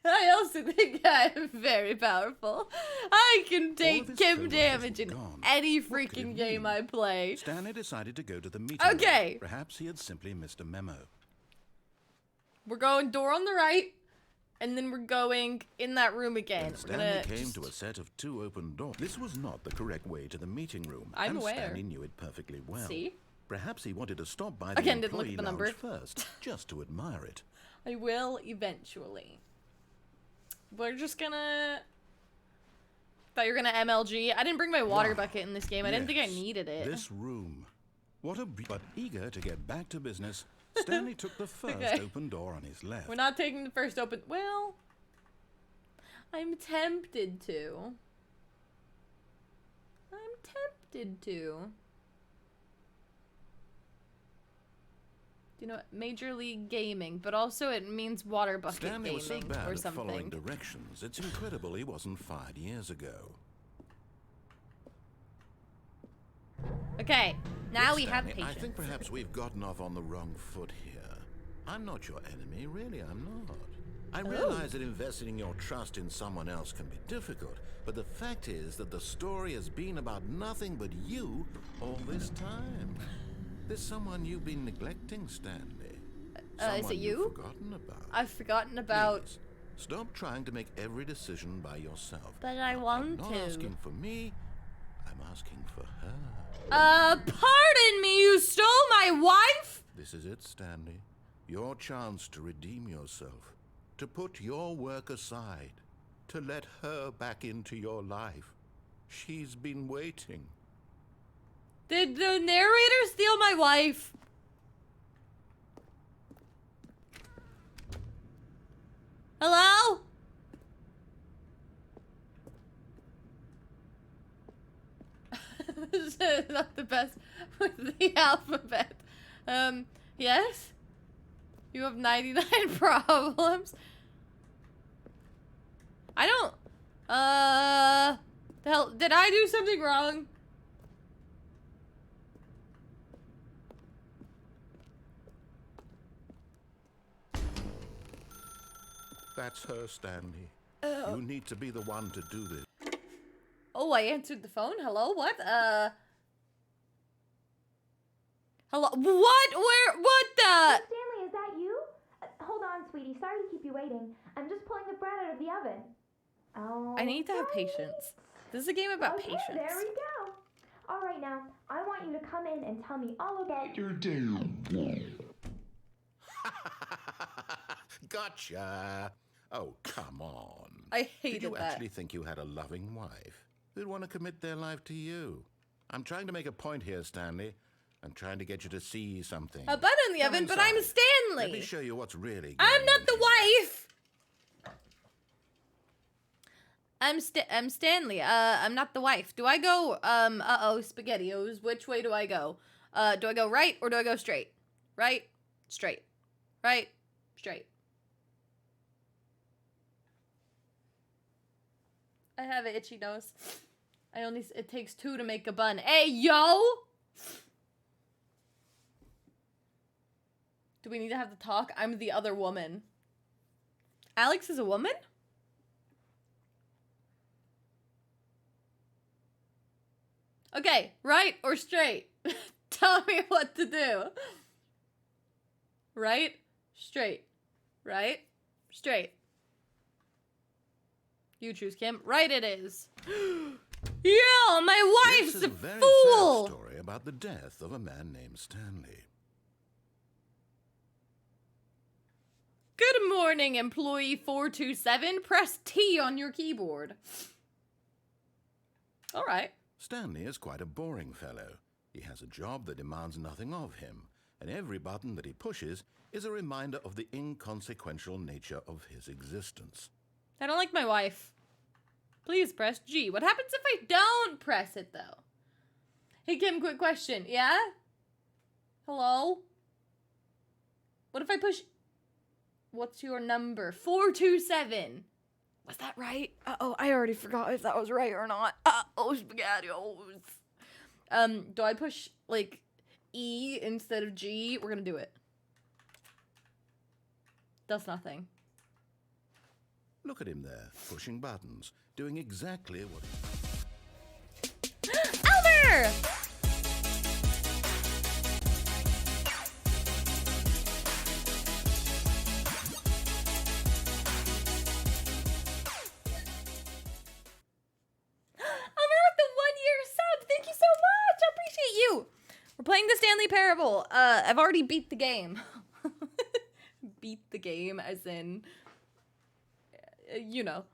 I also think I'm very powerful. I can take his Kim co-workers damage were in gone. any What could it freaking game mean? I play. Stanley decided to go to the meeting Okay. room. Perhaps he had simply missed a memo. We're going door on the right, and then we're going in that room again. When We're Stanley gonna came just- to a set of 2 open doors. This was not the correct way to the meeting room. I'm and aware. Stanley knew it perfectly well. See? Perhaps he wanted to stop by the Again, didn't look employee at the number. lounge first, just to admire it. I will eventually. We're just gonna... Thought you were gonna MLG. I didn't bring my water Wow. bucket in this game. I didn't think I needed it. This room. What a... But eager to get back to business, Stanley took the first Okay. open door on his left. We're not taking the first open... Well... I'm tempted to. You know, Major League Gaming, but also it means water bucket Stanley gaming was so bad or at following something. directions, it's incredible he wasn't fired years ago. Okay, now Look, we have Stanley, patience. I think perhaps we've gotten off on the wrong foot here. I'm not your enemy, really, I'm not. I realize that investing your trust in someone else can be difficult, but the fact is that the story has been about nothing but you all this time. There's someone you've been neglecting, Stanley. Is it you? You've forgotten about. I've forgotten about... Please, stop trying to make every decision by yourself. But I I'm want not to. asking for me, I'm asking for her. Pardon me, you stole my wife? This is it, Stanley. Your chance to redeem yourself. To put your work aside. To let her back into your life. She's been waiting. Did the narrator steal my wife? Hello? This is not the best with the alphabet. Yes? You have 99 problems? I don't... the hell, did I do something wrong? That's her, Stanley. Oh. You need to be the one to do this. Oh, I answered the phone? Hello? What? Hello? What? Where? What the? Stanley, is that you? Hold on, sweetie. Sorry to keep you waiting. I'm just pulling the bread out of the oven. Oh. I need to have patience. This is a game about Okay, patience. there we go. All right, now, I want you to come in and tell me all about your day. Gotcha. Oh, come on. I Did hated you that. actually think you had a loving wife who'd want to commit their life to you? I'm trying to make a point here, Stanley. I'm trying to get you to see something. A bun in the Come oven, but I'm inside. Let me Stanley. show you what's really I'm going not on the here. wife. I'm Stanley. I'm not the wife. Do I go, SpaghettiOs. Which way do I go? Do I go right or do I go straight? Right? Straight. Right? Straight. I have an itchy nose. It takes 2 to make a bun. Hey, yo! Do we need to have the talk? I'm the other woman. Alex is a woman? Okay, right or straight? Tell me what to do. Right? Straight. Right? Straight. You choose, Kim. Right it is. Yo, my wife's This is a a very fool! sad story about the death of a man named Stanley. Good morning, employee 427. Press T on your keyboard. All right. Stanley is quite a boring fellow. He has a job that demands nothing of him, and every button that he pushes is a reminder of the inconsequential nature of his existence. I don't like my wife. Please press G. What happens if I don't press it, though? Hey, Kim, quick question. Yeah? Hello? What if I push... What's your number? 427. Was that right? Uh-oh, I already forgot if that was right or not. Uh-oh, SpaghettiOs. Do I push, like, E instead of G? We're gonna do it. Does nothing. Look at him there, pushing buttons, doing exactly what... Elder! Over with the 1-year sub. Thank you so much. I appreciate you. We're playing the Stanley Stanley Parable. I've already beat the game. Beat the game as in, you know.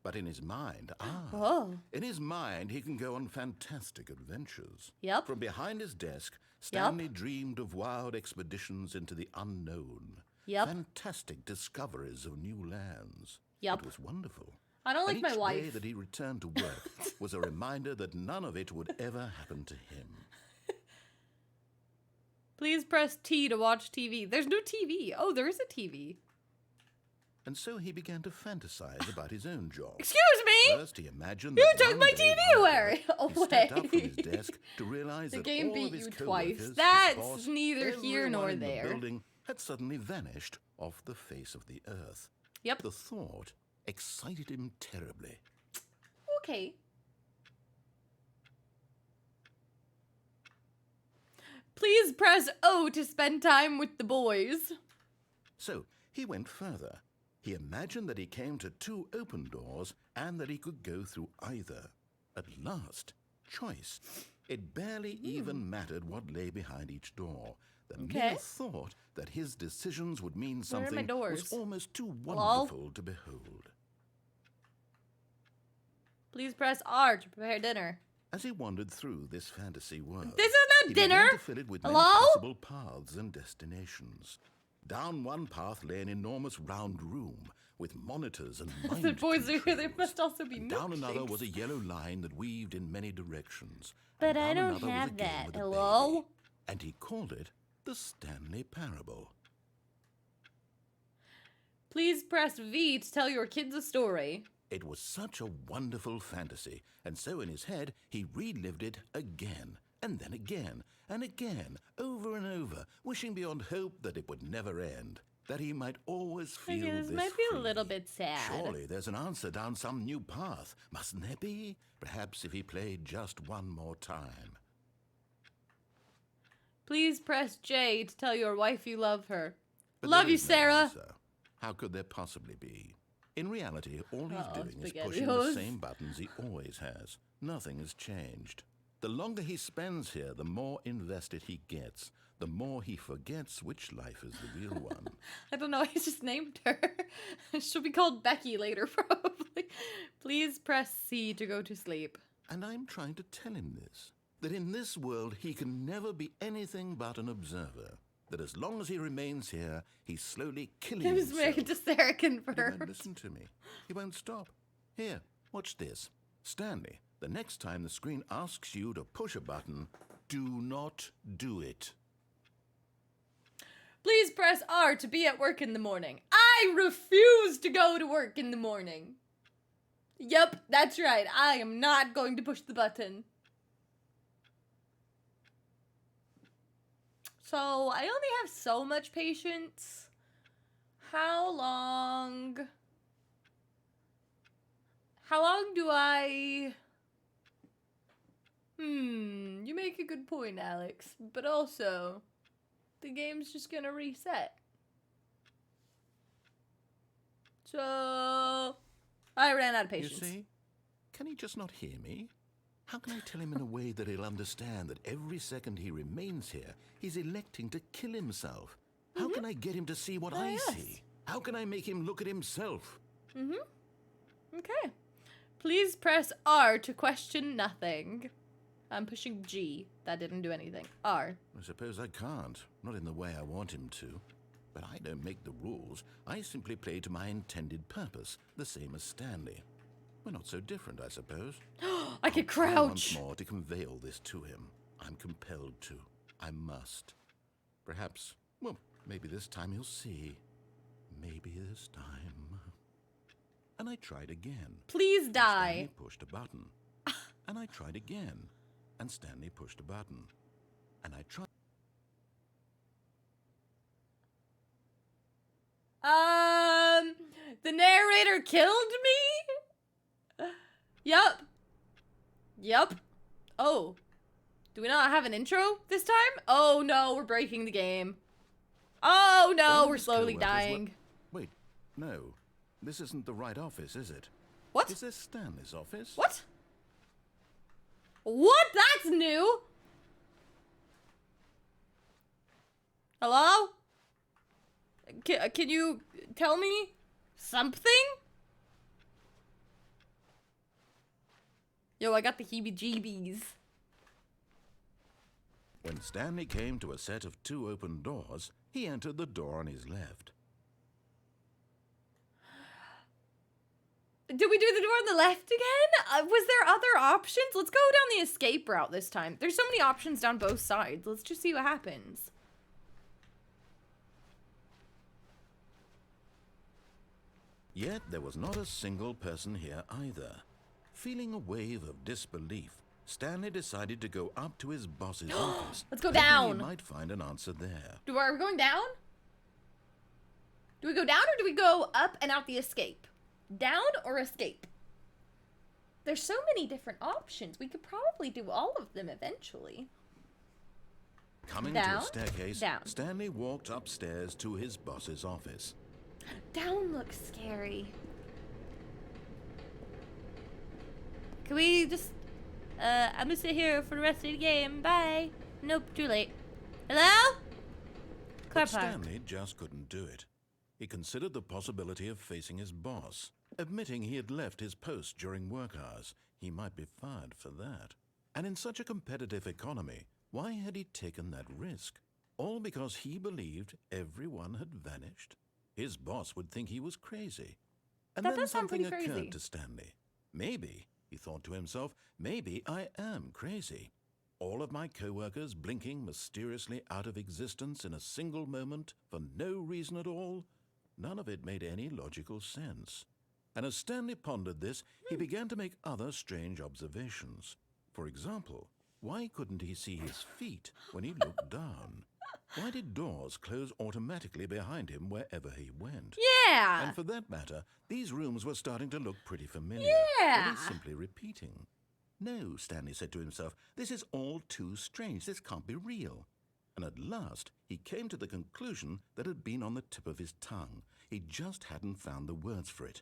But in his mind, Oh. in his mind, he can go on fantastic adventures. Yep. From behind his desk, Stanley dreamed of wild expeditions into the unknown. Yep. Fantastic discoveries of new lands. Yep. It was wonderful. I don't And like my each wife. day that he returned to work was a reminder that none of it would ever happen to him. Please press T to watch TV. There's no TV. Oh, there is a TV. And so he began to fantasize about his own job. Excuse me? First, he imagined You that took one my day, TV one away. day, he stepped up from his desk to realize The that game all beat of his you coworkers, twice. his That's boss, neither here nor everyone in the there. building had suddenly vanished off the face of the earth. Yep. The thought excited him terribly. Okay. Please press O to spend time with the boys. So he went further. He imagined that he came to 2 open doors and that he could go through either. At last, choice. It barely even mattered what lay behind each door. The mere thought that his decisions would mean Where are my something doors? was almost too Hello? wonderful to behold. Please press R to prepare dinner. As he wandered through this fantasy world, This is he not dinner. began to fill it with many Hello? possible paths and destinations. Down one path lay an enormous round room with monitors and mind The boys are here. There controls. must also be Down another was a milkshakes. yellow line that weaved in many directions. But And I down don't another was a have game that. with a Hello? baby. And he called it the Stanley Parable. Please press V to tell your kids a story. It was such a wonderful fantasy, and so in his head he relived it again, and then again, and again, over and over, wishing beyond hope that it would never end, that he might always feel Okay, this this might be a free. little bit sad. Surely there's an answer down some new path, mustn't there be? Perhaps if he played just one more time. Please press J to tell your wife you love her. But Love there you, is no Sarah. answer. How could there possibly be? In reality, all he's Uh-oh, doing is pushing the SpaghettiOs. same buttons he always has. Nothing has changed. The longer he spends here, the more invested he gets. The more he forgets which life is the real one. I don't know, I just named her. She'll be called Becky later, probably. Please press C to go to sleep. And I'm trying to tell him this. That in this world he can never be anything but an observer. That as long as he remains here, he's slowly killing He was himself. married to Sarah But he won't confirmed. listen to me. He won't stop. Here, watch this. Stanley, the next time the screen asks you to push a button, do not do it. Please press R to be at work in the morning. I refuse to go to work in the morning. Yep, that's right. I am not going to push the button. So, I only have so much patience. How long do I... You make a good point, Alex. But also, the game's just gonna reset. So, I ran out of patience. You see? Can he just not hear me? How can I tell him in a way that he'll understand that every second he remains here, he's electing to kill himself? How can I get him to see what I yes. see? How can I make him look at himself? Okay. Please press R to question nothing. I'm pushing G. That didn't do anything. R. I suppose I can't. Not in the way I want him to. But I don't make the rules. I simply play to my intended purpose, the same as Stanley. We're not so different, I suppose. I could I'll try crouch. once more to convey all this to him. I'm compelled to. I must. Perhaps, well, maybe this time he'll see. Maybe this time. And I tried again. Please Stanley die. pushed a button. And I tried again. And Stanley pushed a button. And I tried. The narrator killed me? Yup. Yup. Oh. Do we not have an intro this time? Oh no, we're breaking the game. Oh no, All we're his slowly coworkers dying. Wait, no. This isn't the right office, is it? What? Is this Stanley's office? What? What? That's new. Hello? Can you tell me something? Yo, I got the heebie-jeebies. When Stanley came to a set of 2 open doors, he entered the door on his left. Did we do the door on the left again? Was there other options? Let's go down the escape route this time. There's so many options down both sides. Let's just see what happens. Yet there was not a single person here either. Feeling a wave of disbelief, Stanley decided to go up to his boss's office. Let's go hoping down. He might find an answer there. Are we going down? Do we go down or do we go up and out the escape? Down or escape? There's so many different options. We could probably do all of them eventually. Coming Down, to a staircase, down. Stanley walked upstairs to his boss's office. Down looks scary. Can we just... I'm gonna sit here for the rest of the game. Bye. Nope, too late. Hello? But Stanley just couldn't do it. He considered the possibility of facing his boss. Admitting he had left his post during work hours, he might be fired for that. And in such a competitive economy, why had he taken that risk? All because he believed everyone had vanished? His boss would think he was crazy. And That then does sound something pretty occurred crazy. to Stanley. Maybe, he thought to himself, maybe I am crazy. All of my co-workers blinking mysteriously out of existence in a single moment for no reason at all? None of it made any logical sense. And as Stanley pondered this, he began to make other strange observations. For example, why couldn't he see his feet when he looked down? Why did doors close automatically behind him wherever he went? Yeah. And for that matter, these rooms were starting to look pretty familiar. Yeah. Were they simply repeating? No, Stanley said to himself, this is all too strange. This can't be real. And at last, he came to the conclusion that had been on the tip of his tongue. He just hadn't found the words for it.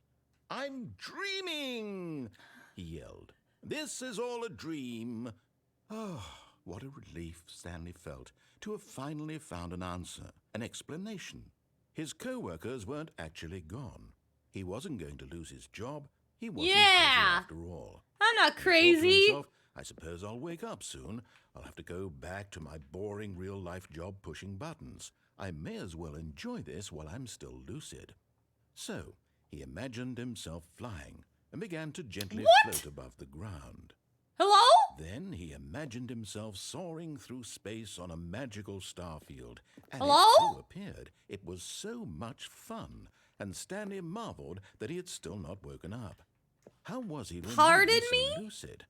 I'm dreaming, he yelled. This is all a dream. Oh, what a relief Stanley felt to have finally found an answer, an explanation. His co-workers weren't actually gone. He wasn't going to lose his job. He wasn't crazy after all. I'm not He thought to crazy. himself, I suppose I'll wake up soon. I'll have to go back to my boring real-life job pushing buttons. I may as well enjoy this while I'm still lucid. So, he imagined himself flying and began to gently float above the ground. Hello? Then he imagined himself soaring through space on a magical star field. And Hello? it too appeared. It was so much fun, and Stanley marveled that he had still not woken up. How was he Pardon so me? lucid?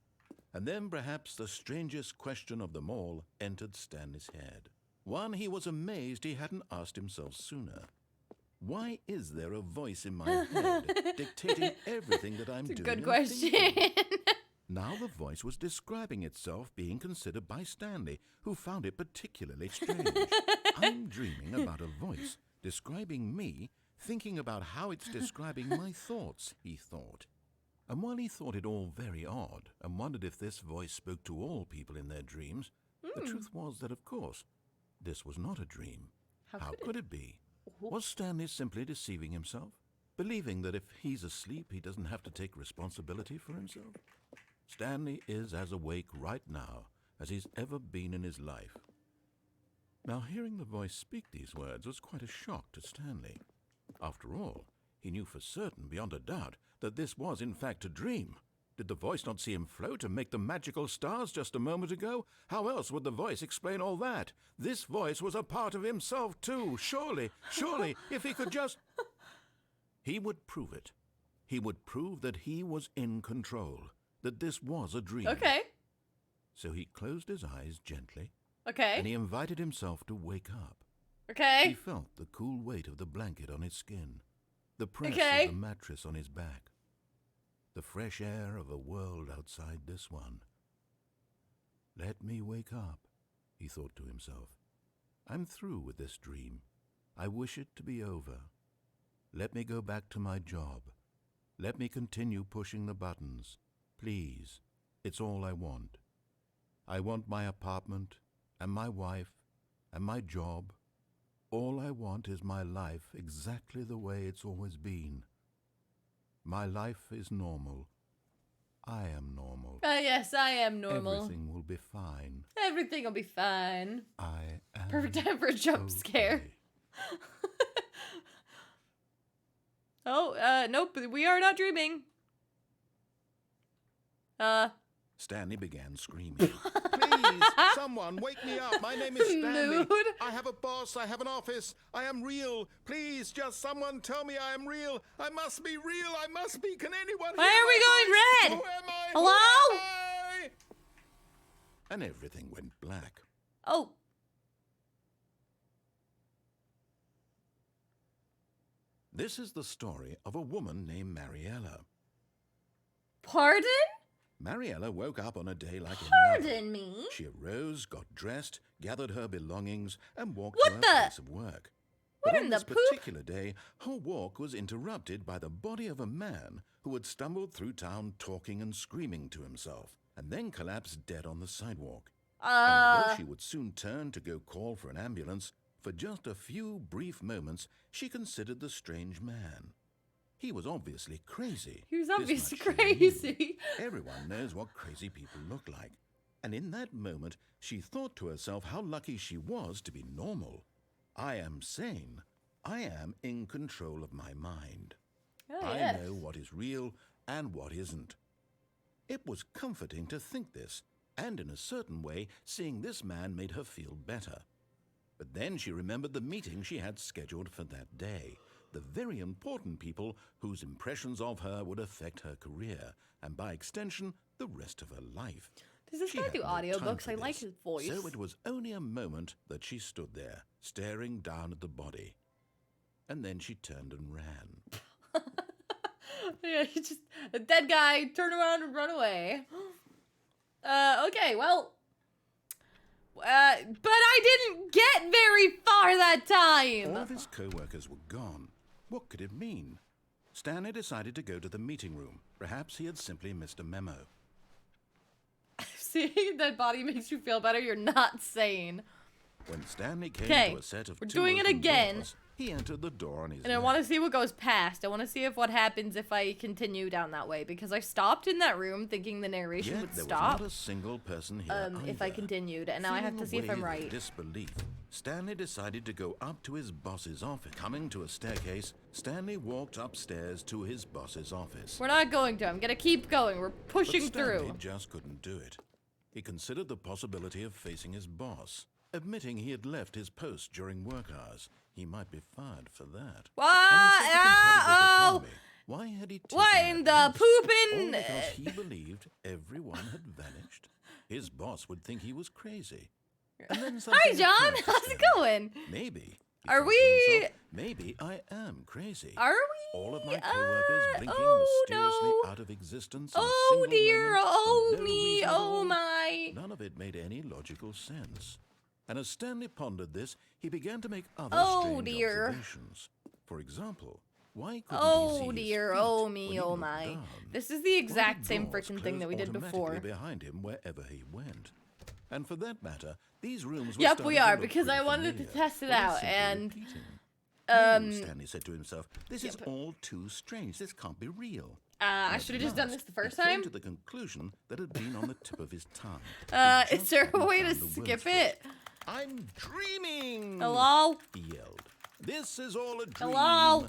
And then perhaps the strangest question of them all entered Stanley's head. One he was amazed he hadn't asked himself sooner. Why is there a voice in my head dictating everything that I'm doing? Good and question. thinking? Now the voice was describing itself being considered by Stanley, who found it particularly strange. I'm dreaming about a voice describing me, thinking about how it's describing my thoughts, he thought. And while he thought it all very odd and wondered if this voice spoke to all people in their dreams, the truth was that, of course, this was not a dream. How could it be? Was Stanley simply deceiving himself, believing that if he's asleep, he doesn't have to take responsibility for himself? Stanley is as awake right now as he's ever been in his life. Now, hearing the voice speak these words was quite a shock to Stanley. After all, he knew for certain, beyond a doubt, that this was in fact a dream. Did the voice not see him float and make the magical stars just a moment ago? How else would the voice explain all that? This voice was a part of himself too. Surely, if he could just... He would prove it. He would prove that he was in control, that this was a dream. Okay. So he closed his eyes gently, Okay. and he invited himself to wake up. He Okay. felt the cool weight of the blanket on his skin, the press Okay. of the mattress on his back, the fresh air of a world outside this one. Let me wake up, he thought to himself. I'm through with this dream. I wish it to be over. Let me go back to my job. Let me continue pushing the buttons. Please, it's all I want. I want my apartment, and my wife, and my job, All I want is my life exactly the way it's always been. My life is normal. I am normal. Yes, I am normal. Everything will be fine. Everything will be fine. I am Perfect time for a jump scare. okay. Oh, nope, we are not dreaming. Stanley began screaming. Please, someone, wake me up. My name is Stanley. Mood. I have a boss. I have an office. I am real. Please, just someone tell me I am real. I must be real. I must be. Can anyone Why hear are we my going voice? red? Who am I? Hello? Who am I? And everything went black. Oh. This is the story of a woman named Mariella. Pardon? Mariella woke up on a day like any other. Pardon me? She arose, got dressed, gathered her belongings, and walked What to her the- place of work. What But in on the this poop? particular day, her walk was interrupted by the body of a man who had stumbled through town talking and screaming to himself, and then collapsed dead on the sidewalk. And although she would soon turn to go call for an ambulance, for just a few brief moments she considered the strange man. He was obviously crazy. He was This obviously much she knew. crazy. Everyone knows what crazy people look like. And in that moment, she thought to herself how lucky she was to be normal. I am sane. I am in control of my mind. Oh, I yes. know what is real and what isn't. It was comforting to think this, and in a certain way, seeing this man made her feel better. But then she remembered the meeting she had scheduled for that day. The very important people whose impressions of her would affect her career, and by extension, the rest of her life. Does this She guy had do no time audiobooks? for I like this, his voice. So it was only a moment that she stood there, staring down at the body. And then she turned and ran. Yeah, he just a dead guy, turn around and run away. Okay, well. But I didn't get very far that time. All of his co-workers were gone. What could it mean? Stanley decided to go to the meeting room. Perhaps he had simply missed a memo. Seeing that body makes you feel better, you're not sane. When Stanley came Okay, to a set of we're two doing it open again. doors, he entered the door on his And I left. want to see what goes past. I want to see if what happens if I continue down that way. Because I stopped in that room thinking the narration Yet would there stop. was not a single person here If I either. continued. And now I have to Feeling see if a I'm wave of right. disbelief, Stanley decided to go up to his boss's office. Coming to a staircase, Stanley walked upstairs to his boss's office. We're not going to. I'm going to keep going. We're pushing But Stanley through. just couldn't do it. He considered the possibility of facing his boss. Admitting he had left his post during work hours, he might be fired for that. What? And in such a competitive Oh! economy, why had he taken What that in the risk? poopin'? All because he believed everyone had vanished. His boss would think he was crazy. And then Hi, something John. occurred to How's it Stanley. going? Maybe. he Are thought to we- himself, maybe I am crazy. Are we? All of my coworkers blinking mysteriously no. out of existence in a Oh single dear. moment Oh for no me. reason at Oh all. my. None of it made any logical sense. And as Stanley pondered this, he began to make other Oh, strange dear. observations. For example, why couldn't he Oh see his dear. feet Oh when me. he Oh looked my. down? This is the Why exact did same doors freaking thing that we close did before. automatically behind him wherever he went? And for that matter, these rooms were Yep, starting we to are, look because I pretty wanted to familiar. test it Were they out, simply and, repeating? No, um, Stanley said to himself, this is but- all too strange. This can't be real. I At should have just done last, this the first he came time. to the conclusion that had been on the tip of his tongue. He Is just there a hadn't way to found the words skip for it? I'm dreaming! Hello? He yelled. This is all a dream. Hello?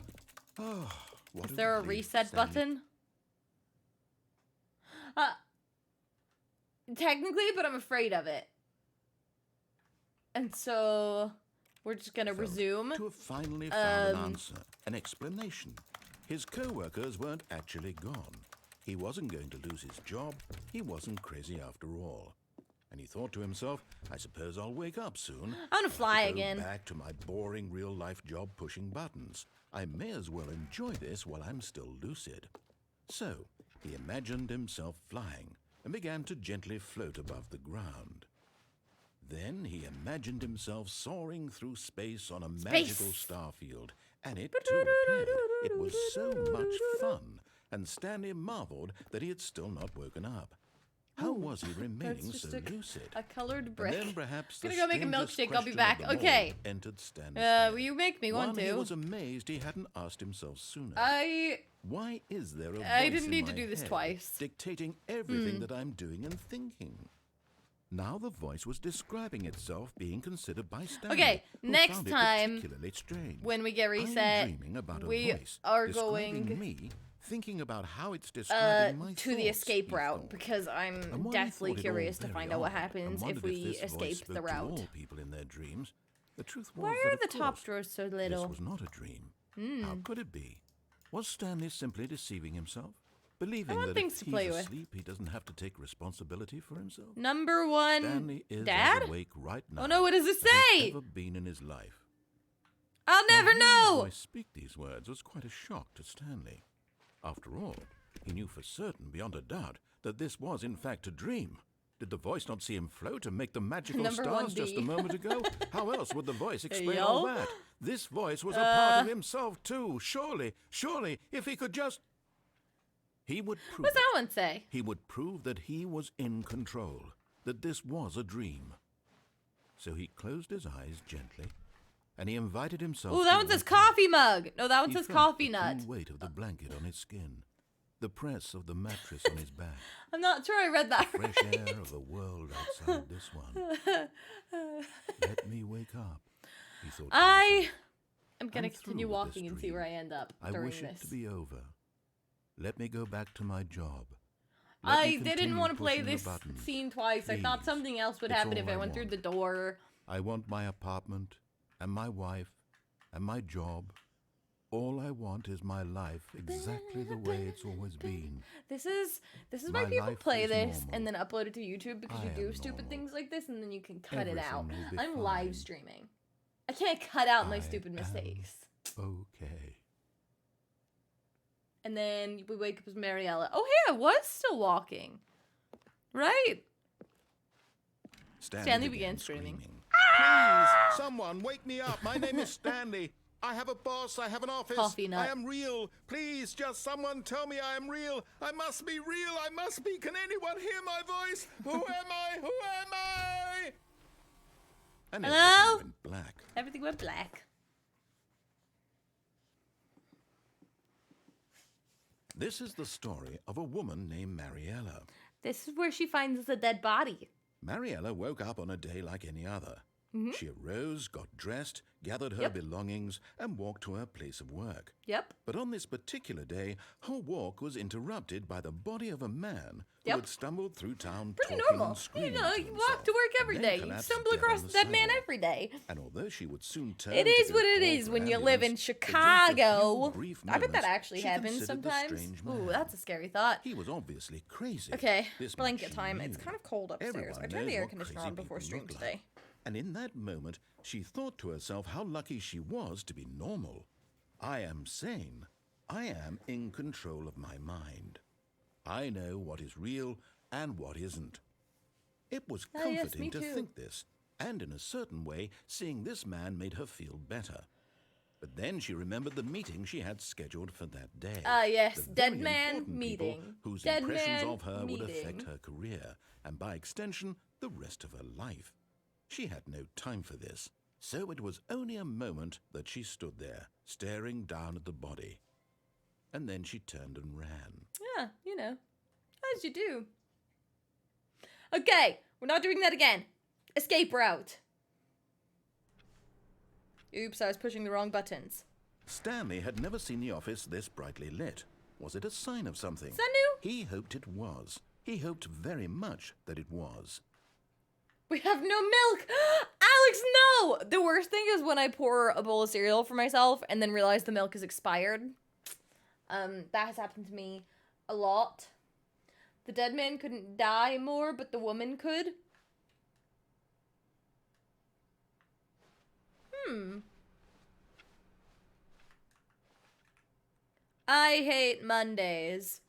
Oh, what Is there a relief, reset Stanley. button? Technically, but I'm afraid of it. And so we're just gonna Felt resume. To have finally found an Um, answer, an explanation. His co-workers weren't actually gone. He wasn't going to lose his job. He wasn't crazy after all. And he thought to himself, I suppose I'll wake up soon. I'm gonna fly I'll go again. back to my boring real-life job pushing buttons. I may as well enjoy this while I'm still lucid. So he imagined himself flying and began to gently float above the ground. Then he imagined himself soaring through space on a magical starfield, and it too appeared. It was so much fun, and Stanley marveled that he had still not woken up. How was he remaining That's so just lucid? a colored And brick. then perhaps the Gonna go make a strangest milkshake. I'll be question back. of them Okay. all entered Stanley's Will head. you make me want He to? was amazed he hadn't asked himself sooner. Why is there a voice I didn't in need to my do this head twice. dictating everything that I'm doing and thinking? Now the voice was describing itself being considered by Stanley. Okay, who next found it time particularly strange. when we get I'm reset, dreaming about a we voice are describing going me, thinking about how it's describing my to the thoughts, escape he route thought. because I'm And while he deathly thought it all curious to very find out what odd, and happens if wondered we this voice escape spoke the to route. all people in their dreams, the truth was Why that, are of the top course, drawers so this little? was not a dream. How could it be? Was Stanley simply deceiving himself? Believing want that things if to he's play with. asleep, he doesn't have to take responsibility for himself? Number one, Stanley is Dad? as awake right now Oh no, what does it as he's say? ever been in his life. I'll Now, never hearing the know. voice speak these words was quite a shock to Stanley. After all, he knew for certain, beyond a doubt, that this was in fact a dream. Did the voice not see him float and make the magical Number stars just a 1B. moment ago? How else would the voice explain yo. all that? This voice was a part of himself too. Surely, if he could just... He would prove What's it. that one say? He would prove that he was in control, that this was a dream. So he closed his eyes gently, and he invited himself... Oh, that to one says wake up. coffee mug. No, that one He says felt coffee the nut. cool weight of the blanket on his skin, the press of the mattress on his back, I'm not sure I read that fresh right. air of the world outside this one. Let me wake up, he thought. to I himself. am gonna I'm through continue with this walking and see dream. where I end up I during wish this. it to be over. Let me go back to my job. Let me I didn't continue want to play pushing the this buttons. scene twice. I thought Please. something else would It's happen all if I I went through want. the door. I want my apartment, and my wife, and my job. All I want is my life exactly the way it's always been. This is My why people life play is this normal. and then upload it to YouTube because I you do am stupid normal. things like this and then you can cut it out. Everything will be I'm fine. live streaming. I can't cut out my I stupid am mistakes. Okay. And then we wake up as Mariella. Oh, hey, I was still walking. Right? Stanley began screaming. Please, someone wake me up. My name is Stanley. I have a boss. I have an office. Coffee nut. I am real. Please, just someone tell me I am real. I must be real. I must be. Can anyone hear my voice? Who am I? Who am I? And Hello? everything went black. Everything went black. This is the story of a woman named Mariella. This is where she finds the dead body. Mariella woke up on a day like any other. She arose, got dressed, gathered her Yep. belongings, and walked to her place of work. Yep. But on this particular day, her walk was interrupted by the body of a man who Yep. had stumbled through town Pretty talking normal. and screaming You know, to you himself, walk to work every and then day. You collapsed stumble dead across on a the dead man sidewalk. every day. And although she would soon turn It to is go what it call is for when you live in ambulance, for just a few Chicago. brief I bet that moments, actually she happens considered the sometimes. strange Ooh, man. that's a scary thought. He was obviously crazy. Okay, This much blanket she time. It's knew. kind of cold upstairs. Everyone I turned knows the air what conditioner crazy on before people stream look today. like. And in that moment, she thought to herself how lucky she was to be normal. I am sane. I am in control of my mind. I know what is real and what isn't. It was Ah, yes, comforting me to too. think this, and in a certain way, seeing this man made her feel better. But then she remembered the meeting she had scheduled for that day. Ah, yes, The dead very man important people meeting. whose Dead impressions man of her would affect meeting. her career, and by extension, the rest of her life. She had no time for this, so it was only a moment that she stood there, staring down at the body. And then she turned and ran. Yeah, you know, as you do. Okay, we're not doing that again. Escape route. Oops, I was pushing the wrong buttons. Stanley had never seen the office this brightly lit. Was it a sign of something? Is that new? He hoped it was. He hoped very much that it was. We have no milk! Alex, no! The worst thing is when I pour a bowl of cereal for myself and then realize the milk is expired. That has happened to me a lot. The dead man couldn't die more, but the woman could. I hate Mondays.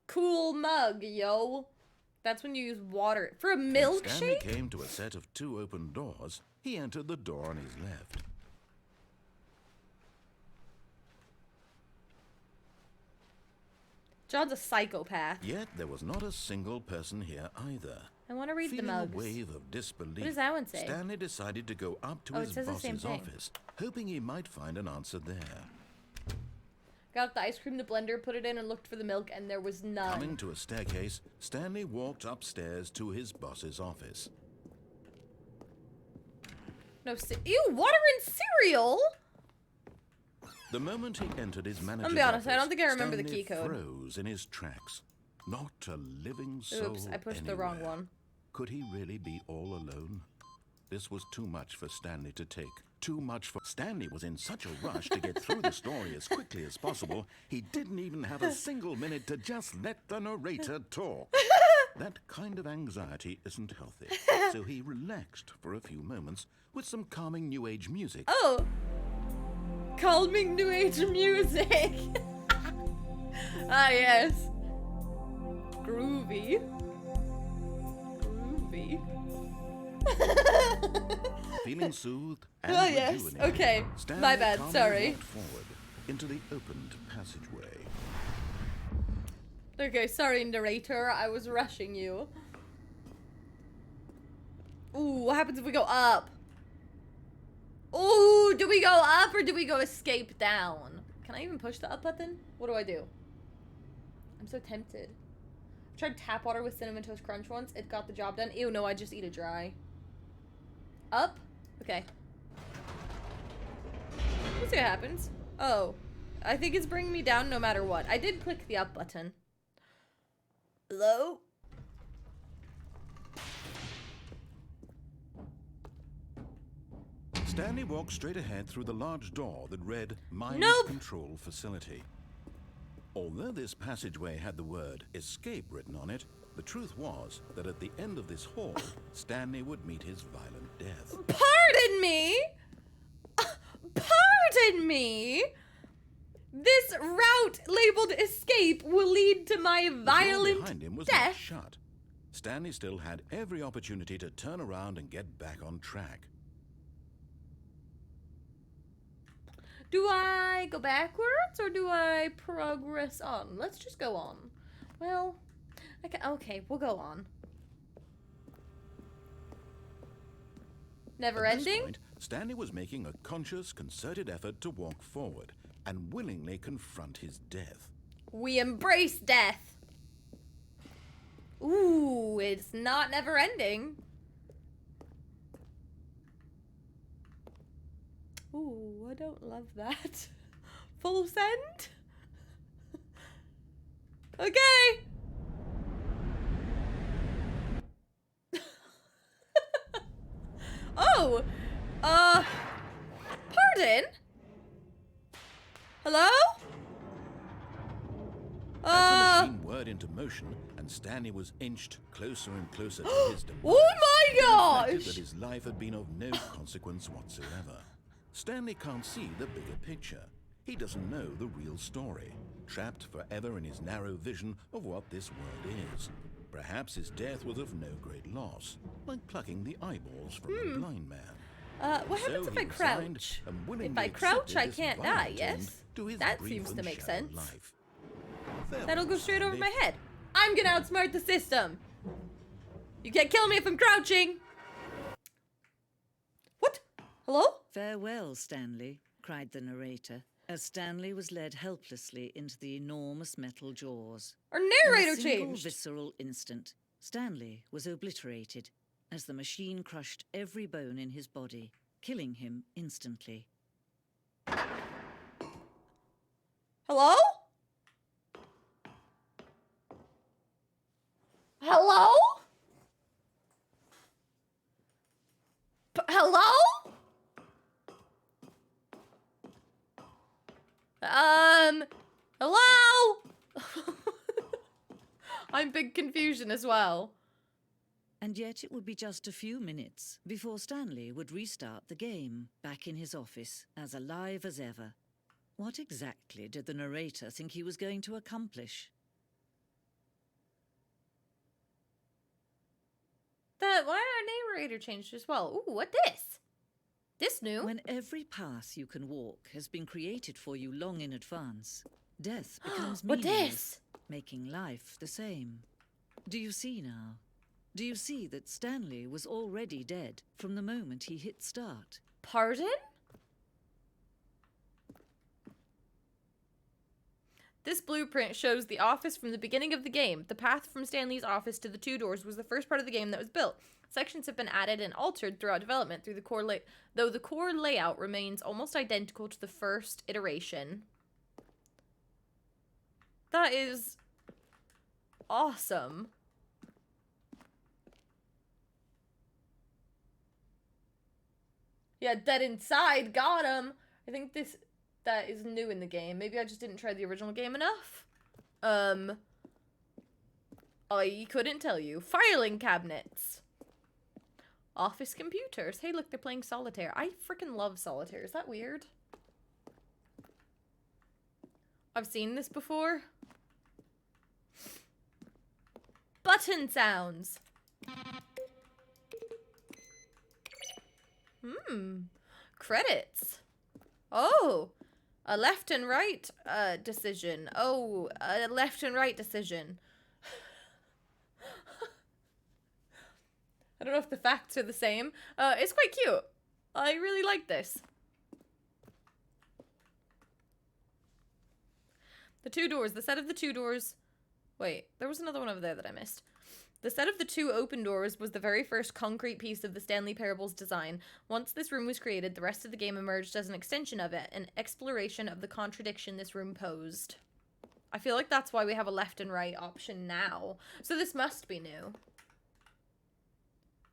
Cool mug, yo. That's when you use water. For a When Stanley milkshake? came to a set of 2 open doors, he entered the door on his left. John's a psychopath. Yet there was not a single person here either. I want to read Feeling the mugs. a wave of disbelief, What does that one say? Stanley decided to go up to Oh, his it says the same boss's thing. office, hoping he might find an answer there. Got the ice cream, the blender, put it in, and looked for the milk, and there was none. Coming to a staircase, Stanley walked upstairs to his boss's office. No, ew, water and cereal? The moment he entered his manager's I'm be honest, office, I don't think I remember the Stanley key code. froze in his tracks. Not a living soul Oops, I pushed the wrong anywhere. one. Could he really be all alone? This was too much for Stanley to take. Too much for... Stanley was in such a rush to get through the story as quickly as possible, he didn't even have a single minute to just let the narrator talk. That kind of anxiety isn't healthy, so he relaxed for a few moments with some calming New Age music. Oh! Calming New Age music! Ah, yes. Groovy. Groovy. Feeling soothed and Oh, yes. rejuvenated, Okay. Stanley My bad. calmly Sorry. walked forward into the opened passageway. Okay, sorry, narrator. I was rushing you. Ooh, what happens if we go up? Ooh, do we go up or do we go escape down? Can I even push the up button? What do I do? I'm so tempted. I tried tap water with Cinnamon Toast Crunch once. It got the job done. Ew, no, I just eat it dry. Up? Okay. Let's see what happens. Oh. I think it's bringing me down no matter what. I did click the up button. Hello? Stanley walked straight ahead through the large door that read Mind Nope. Control Facility. Although this passageway had the word escape written on it, the truth was that at the end of this hall, Stanley would meet his violent death. Pardon me? Pardon me? This route labeled escape will lead to my The door violent behind him was not death. shut. Stanley still had every opportunity to turn around and get back on track. Do I go backwards or do I progress on? Let's just go on. Well, okay, we'll go on. Never At this ending? point, Stanley was making a conscious, concerted effort to walk forward and willingly confront his death. We embrace death. Ooh, it's not never ending. Ooh, I don't love that. Full send? Okay. Oh, pardon? Hello? As the machine whirred into motion and Stanley was inched closer and closer to his demise, Oh my he reflected gosh! that his life had been of no consequence whatsoever. Stanley can't see the bigger picture. He doesn't know the real story, trapped forever in his narrow vision of what this world is. Perhaps his death was of no great loss, like plucking the eyeballs from a blind man. What happens So if I he crouch? resigned and willingly If I crouch, accepted I this can't violent die, end yes? to his That brief seems to and make shallow sense. life. That'll Farewell, go straight over Stanley. my head. I'm gonna outsmart the system. You can't kill me if I'm crouching. What? Hello? Farewell, Stanley, cried the narrator, as Stanley was led helplessly into the enormous metal jaws. Our In narrator a single changed. visceral instant, Stanley was obliterated as the machine crushed every bone in his body, killing him instantly. Hello? Hello? Hello? Hello? I'm big confusion as well. And yet it would be just a few minutes before Stanley would restart the game, back in his office, as alive as ever. What exactly did the narrator think he was going to accomplish? Why our narrator changed as well? Ooh, what this? This new? When every path you can walk has been created for you long in advance, death becomes What meaningless. this? making life the same. Do you see now? Do you see that Stanley was already dead from the moment he hit start? Pardon? This blueprint shows the office from the beginning of the game. The path from Stanley's office to the two doors was the first part of the game that was built. Sections have been added and altered throughout development through the though the core layout remains almost identical to the first iteration. That is awesome. Yeah, dead inside. Got him. I think that is new in the game. Maybe I just didn't try the original game enough. I couldn't tell you. Filing cabinets. Office computers. Hey, look, they're playing solitaire. I freaking love solitaire. Is that weird? I've seen this before. Button sounds. Credits. Oh, a left and right decision. Oh, a left and right decision. I don't know if the facts are the same. It's quite cute. I really like this. The two doors. The set of the two doors. Wait, there was another one over there that I missed. The set of the two open doors was the very first concrete piece of the Stanley Parable's design. Once this room was created, the rest of the game emerged as an extension of it, an exploration of the contradiction this room posed. I feel like that's why we have a left and right option now. So this must be new.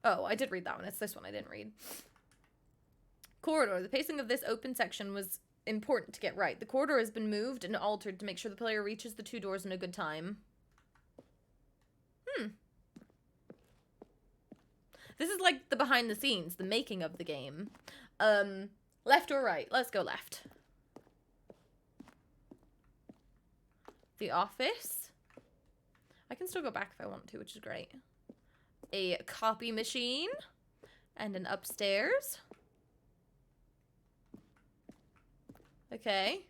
Oh, I did read that one. It's this one I didn't read. Corridor. The pacing of this open section was important to get right. The corridor has been moved and altered to make sure the player reaches the two doors in a good time. This is like the behind the scenes, the making of the game. Left or right? Let's go left. The office. I can still go back if I want to, which is great. A copy machine. And an upstairs. Okay.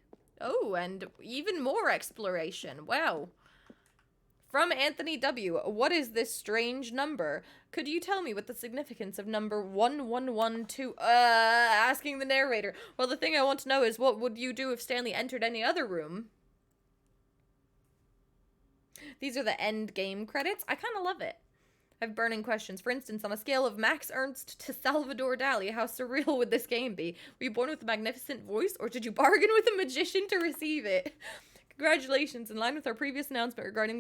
Oh, and even more exploration. Wow. From Anthony W. What is this strange number? Could you tell me what the significance of number 1112? Asking the narrator. Well, the thing I want to know is what would you do if Stanley entered any other room? These are the end game credits. I kind of love it. I have burning questions. For instance, on a scale of Max Ernst to Salvador Dali, how surreal would this game be? Were you born with a magnificent voice, or did you bargain with a magician to receive it? Congratulations. In line with our previous announcement regarding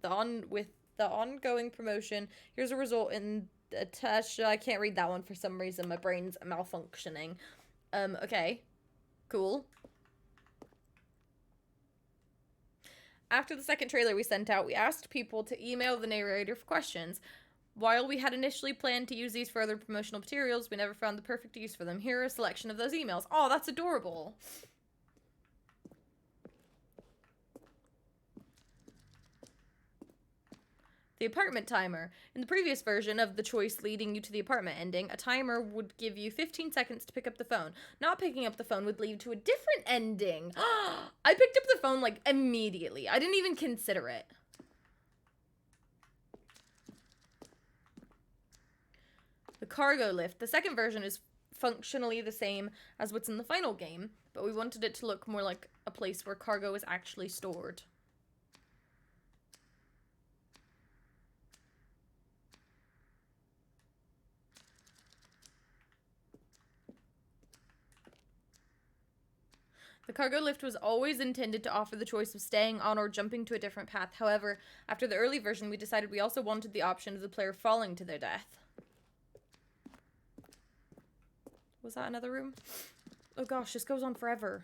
the ongoing promotion, here's a result in I can't read that one for some reason. My brain's malfunctioning. Okay. Cool. After the second trailer we sent out, we asked people to email the narrator for questions. While we had initially planned to use these for other promotional materials, we never found the perfect use for them. Here are a selection of those emails. Oh, that's adorable. The apartment timer. In the previous version of the choice leading you to the apartment ending, a timer would give you 15 seconds to pick up the phone. Not picking up the phone would lead to a different ending. I picked up the phone, like, immediately. I didn't even consider it. The cargo lift. The second version is functionally the same as what's in the final game, but we wanted it to look more like a place where cargo is actually stored. The cargo lift was always intended to offer the choice of staying on or jumping to a different path. However, after the early version, we decided we also wanted the option of the player falling to their death. Was that another room? Oh gosh, this goes on forever.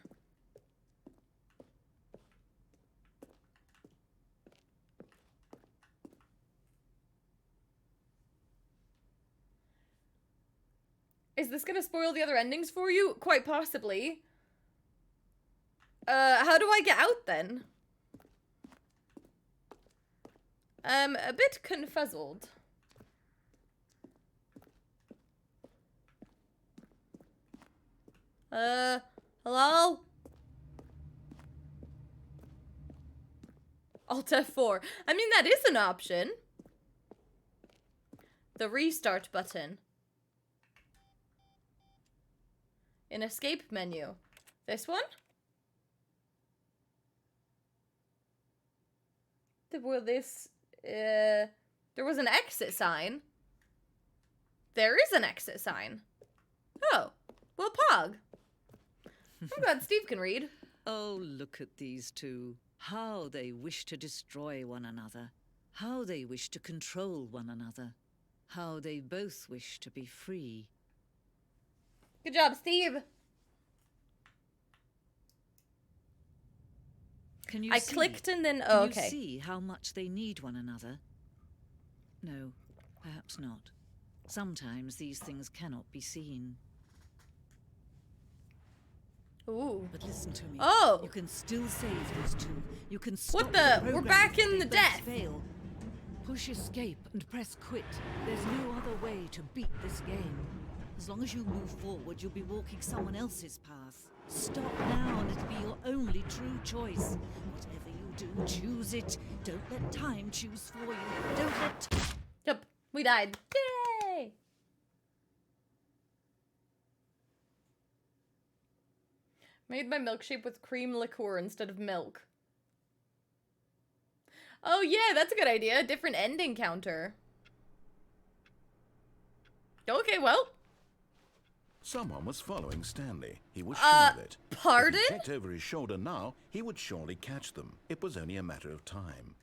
Is this gonna spoil the other endings for you? Quite possibly. How do I get out then? A bit confuzzled. Hello? Alt F4. I mean, that is an option. The restart button. In escape menu. This one? There was an exit sign. There is an exit sign. Oh, well, Pog. I'm glad Steve can read. Oh, look at these two. How they wish to destroy one another. How they wish to control one another. How they both wish to be free. Good job, Steve. Can you I see? clicked and then... Can Oh, you okay. see how much they need one another? No, perhaps not. Sometimes these things cannot be seen. Ooh. But listen to me. Oh. You can still save these two. You can stop What the? We're program back if in they the both death. Fail. Push escape and press quit. There's no other way to beat this game. As long as you move forward, you'll be walking someone else's path. Stop now and it'll be your only true choice. Whatever you do, choose it. Don't let time choose for you. Don't let... Yep, we died. Yay! Made my milkshake with cream liqueur instead of milk. Oh yeah, that's a good idea. Different ending counter. Okay, well. Someone was following Stanley. He was sure of it. Pardon? If he checked over his shoulder now, he would surely catch them. It was only a matter of time.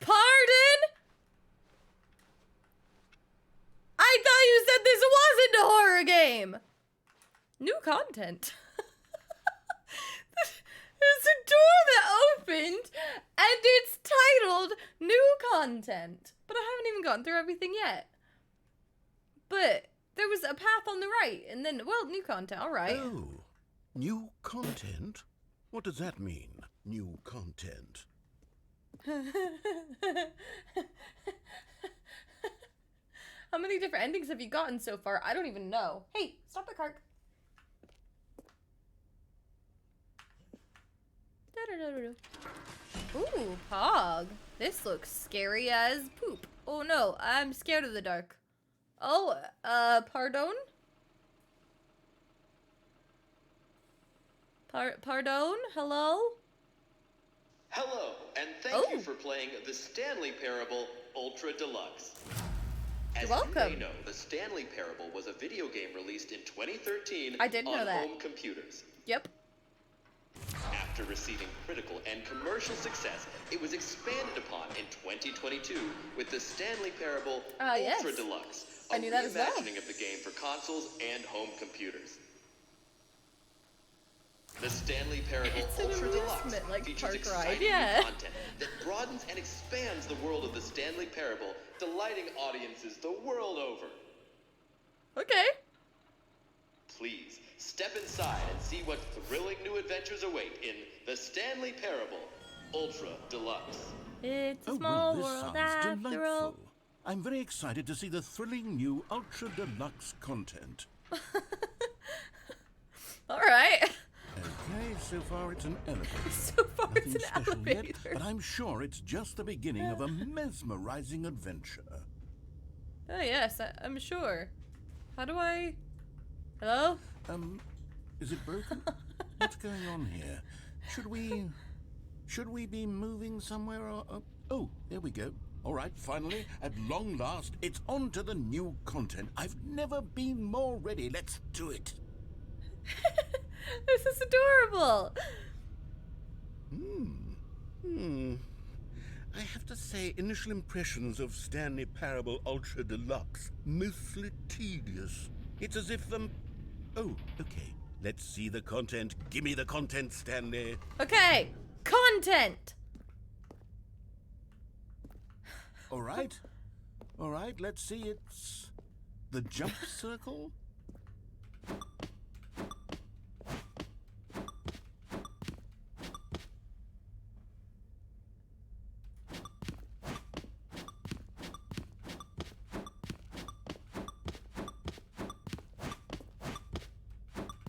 Pardon? I thought you said this wasn't a horror game. New content. There's a door that opened and it's titled New Content. But I haven't even gotten through everything yet. But there was a path on the right and then, well, new content, all right. Oh, new content? What does that mean, new content? How many different endings have you gotten so far? I don't even know. Hey, stop it, Kark. Ooh, Pog. This looks scary as poop. Oh no, I'm scared of the dark. Oh, pardon? Pardon? Hello? Hello, and thank you for playing the Stanley Parable Ultra Deluxe. As You're you may welcome. know, the Stanley Parable was a video game released in 2013 I did know on that. home computers. Yep. After receiving critical and commercial success, it was expanded upon in 2022 with the Stanley Parable Ultra yes. Deluxe, I knew that as well. reimagining of the game for consoles and home computers. The Stanley Parable It's an Ultra Deluxe amusement, like features Park Ride, exciting yeah. new content that broadens and expands the world of the Stanley Parable, delighting audiences the world over. Okay. Please, step inside and see what thrilling new adventures await in The Stanley Parable Ultra Deluxe. It's a Oh, small well, this world sounds after all. delightful. I'm very excited to see the thrilling new Ultra Deluxe content. All right. Okay, so far it's an elevator. So far Nothing it's an special elevator. yet, but I'm sure it's just the beginning of a mesmerizing adventure. Oh yes, I'm sure. How do I... Hello? Is it broken? What's going on here? Should we be moving somewhere or... oh, there we go. All right, finally, at long last, it's on to the new content. I've never been more ready. Let's do it. This is adorable. I have to say, initial impressions of Stanley Parable Ultra Deluxe, mostly tedious. It's as if, oh, okay. Let's see the content. Gimme the content, Stanley. Okay, content. All right, let's see. It's the jump circle.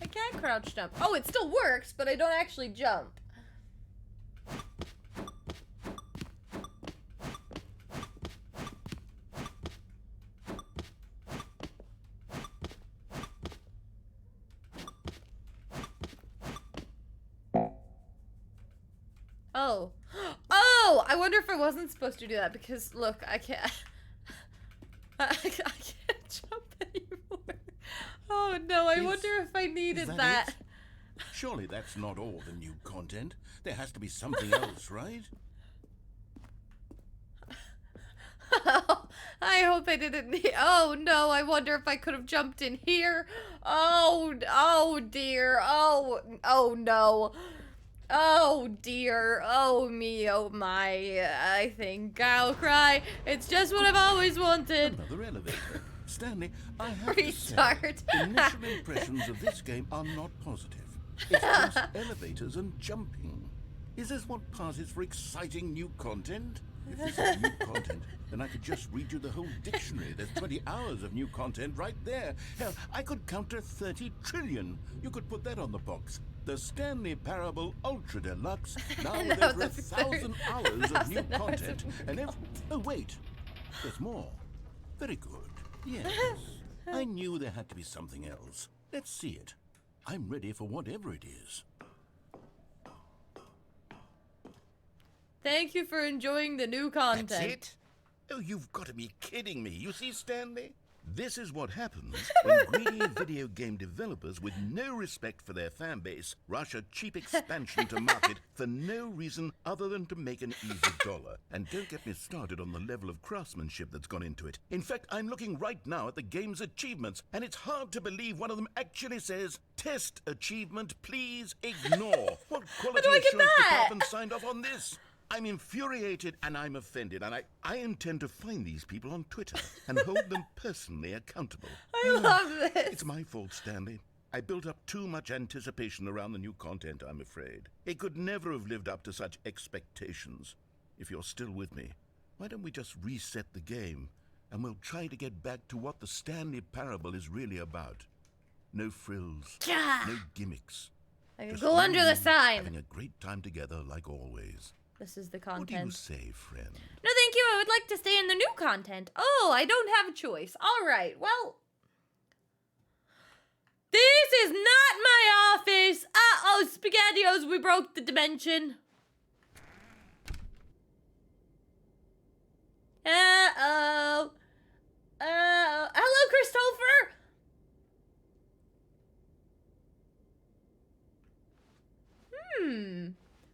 I can't crouch jump. Oh, it still works, but I don't actually jump. Oh. Oh! I wonder if I wasn't supposed to do that because, look, I can't... I can't jump anymore. Oh no, I wonder if I needed that. It? Surely that's not all the new content. There has to be something else, right? Oh, I hope I didn't need... Oh no, I wonder if I could have jumped in here. Oh dear. Oh no. Oh dear, oh me, oh my, I think I'll cry. It's just what I've always wanted. Another elevator. Stanley, I have Restart. to say, initial impressions of this game are not positive. It's just elevators and jumping. Is this what passes for exciting new content? If this is new content, then I could just read you the whole dictionary. There's 20 hours of new content right there. Hell, I could count to 30 trillion. You could put that on the box. The Stanley Parable Ultra Deluxe, now with over 1,000 hours of new content. And oh wait, there's more. Very good. Yes, I knew there had to be something else. Let's see it. I'm ready for whatever it is. Thank you for enjoying the new content. That's it? Oh, you've got to be kidding me. You see, Stanley? This is what happens when greedy video game developers with no respect for their fan base rush a cheap expansion to market for no reason other than to make an easy dollar. And don't get me started on the level of craftsmanship that's gone into it. In fact, I'm looking right now at the game's achievements, and it's hard to believe one of them actually says, "Test achievement, please ignore." What quality assurance department signed off on this? I'm infuriated and I'm offended, and I intend to find these people on Twitter and hold them personally accountable. I love this. It's my fault, Stanley. I built up too much anticipation around the new content, I'm afraid. It could never have lived up to such expectations. If you're still with me, why don't we just reset the game, and we'll try to get back to what the Stanley Parable is really about. No frills, no gimmicks. I can Just go under the sign. having a great time together like always. This is the What do content. you say, friend? No, thank you. I would like to stay in the new content. Oh, I don't have a choice. All right. Well, this is not my office. Uh-oh, SpaghettiOs, we broke the dimension. Uh-oh. Uh-oh. Hello, Christopher.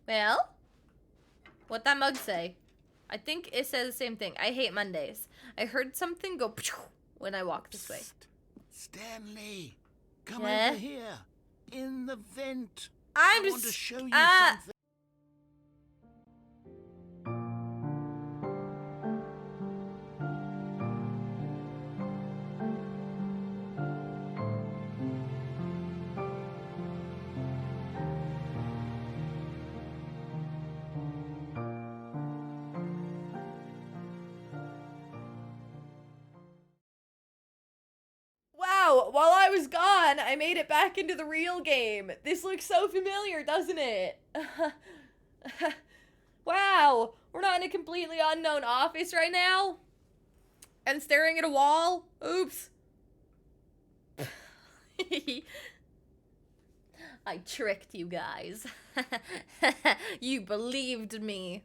Well, what that mug say? I think it says the same thing. I hate Mondays. I heard something go when I walked this way. Stanley, come Yeah? over here. In the vent. I want to show you uh, something. Wow, while I was gone, I made it back into the real game. This looks so familiar, doesn't it? Wow, we're not in a completely unknown office right now? And staring at a wall? Oops. I tricked you guys. You believed me.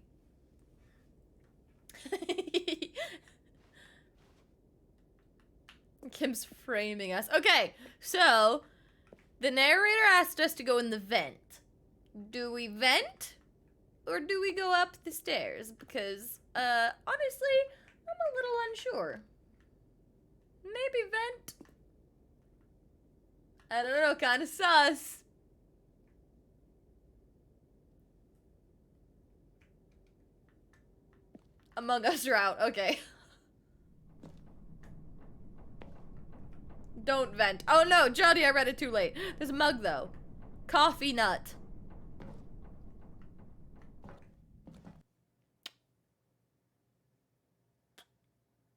Kim's framing us. Okay, so the narrator asked us to go in the vent. Do we vent or do we go up the stairs? Because, honestly, I'm a little unsure. Maybe vent? I don't know, kind of sus. Among Us are out, okay. Don't vent. Oh no, Johnny, I read it too late. There's a mug though. Coffee nut.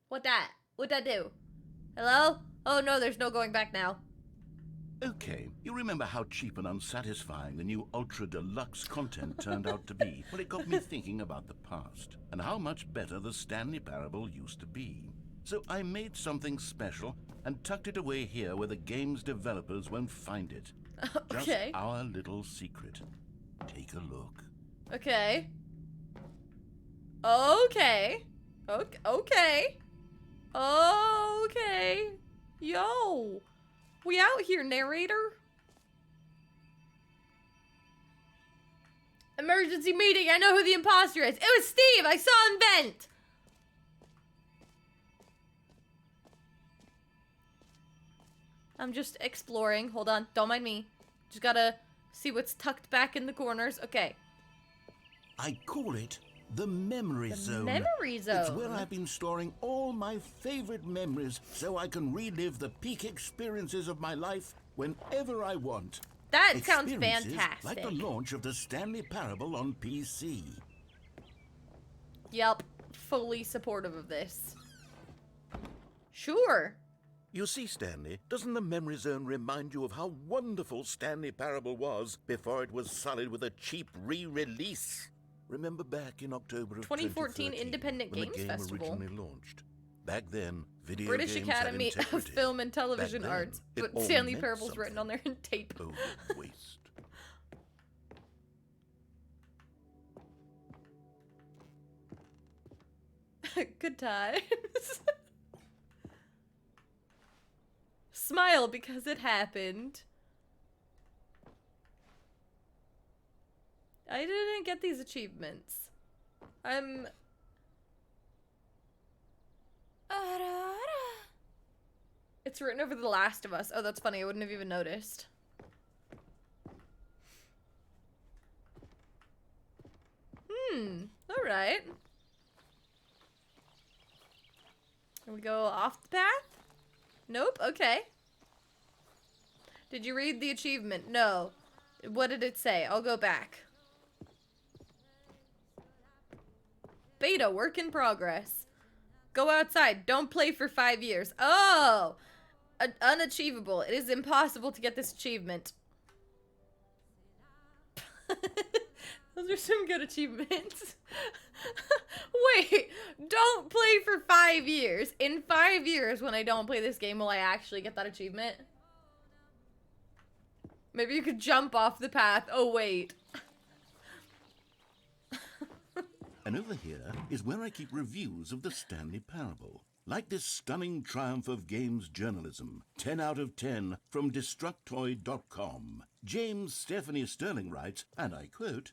What that? What'd that do? Hello? Oh no, there's no going back now. Okay, you remember how cheap and unsatisfying the new Ultra Deluxe content turned out to be? Well, it got me thinking about the past and how much better the Stanley Parable used to be. So I made something special and tucked it away here where the game's developers won't find it. Okay. Just our little secret. Take a look. Okay. Okay. Okay. Okay. Yo. We out here, narrator. Emergency meeting. I know who the imposter is. It was Steve. I saw him vent. I'm just exploring. Hold on. Don't mind me. Just gotta see what's tucked back in the corners. Okay. I call it the memory zone. Memory zone. It's where I've been storing all my favorite memories so I can relive the peak experiences of my life whenever I want. That sounds Experiences fantastic. like the launch of the Stanley Parable on PC. Yep. Fully supportive of this. Sure. You see, Stanley, doesn't the memory zone remind you of how wonderful Stanley Parable was before it was sullied with a cheap re-release? Remember back in October of 2014 Independent when Games the game Festival. originally launched. Back then, video British games Academy had of integrity. Film and Television Back then, Arts. it But all Stanley meant Parable's written on something. there in tape. Oh, waste. Good times. Smile because it happened. I didn't get these achievements. It's written over The Last of Us. Oh, that's funny. I wouldn't have even noticed. Alright. Can we go off the path? Nope. Okay. Did you read the achievement? No. What did it say? I'll go back. Beta, work in progress. Go outside. Don't play for 5 years. Oh! Unachievable. It is impossible to get this achievement. Those are some good achievements. Wait, don't play for 5 years. In 5 years, when I don't play this game, will I actually get that achievement? Maybe you could jump off the path. Oh, wait. And over here is where I keep reviews of the Stanley Parable. Like this stunning triumph of games journalism, 10 out of 10 from Destructoid.com. James Stephanie Sterling writes, and I quote,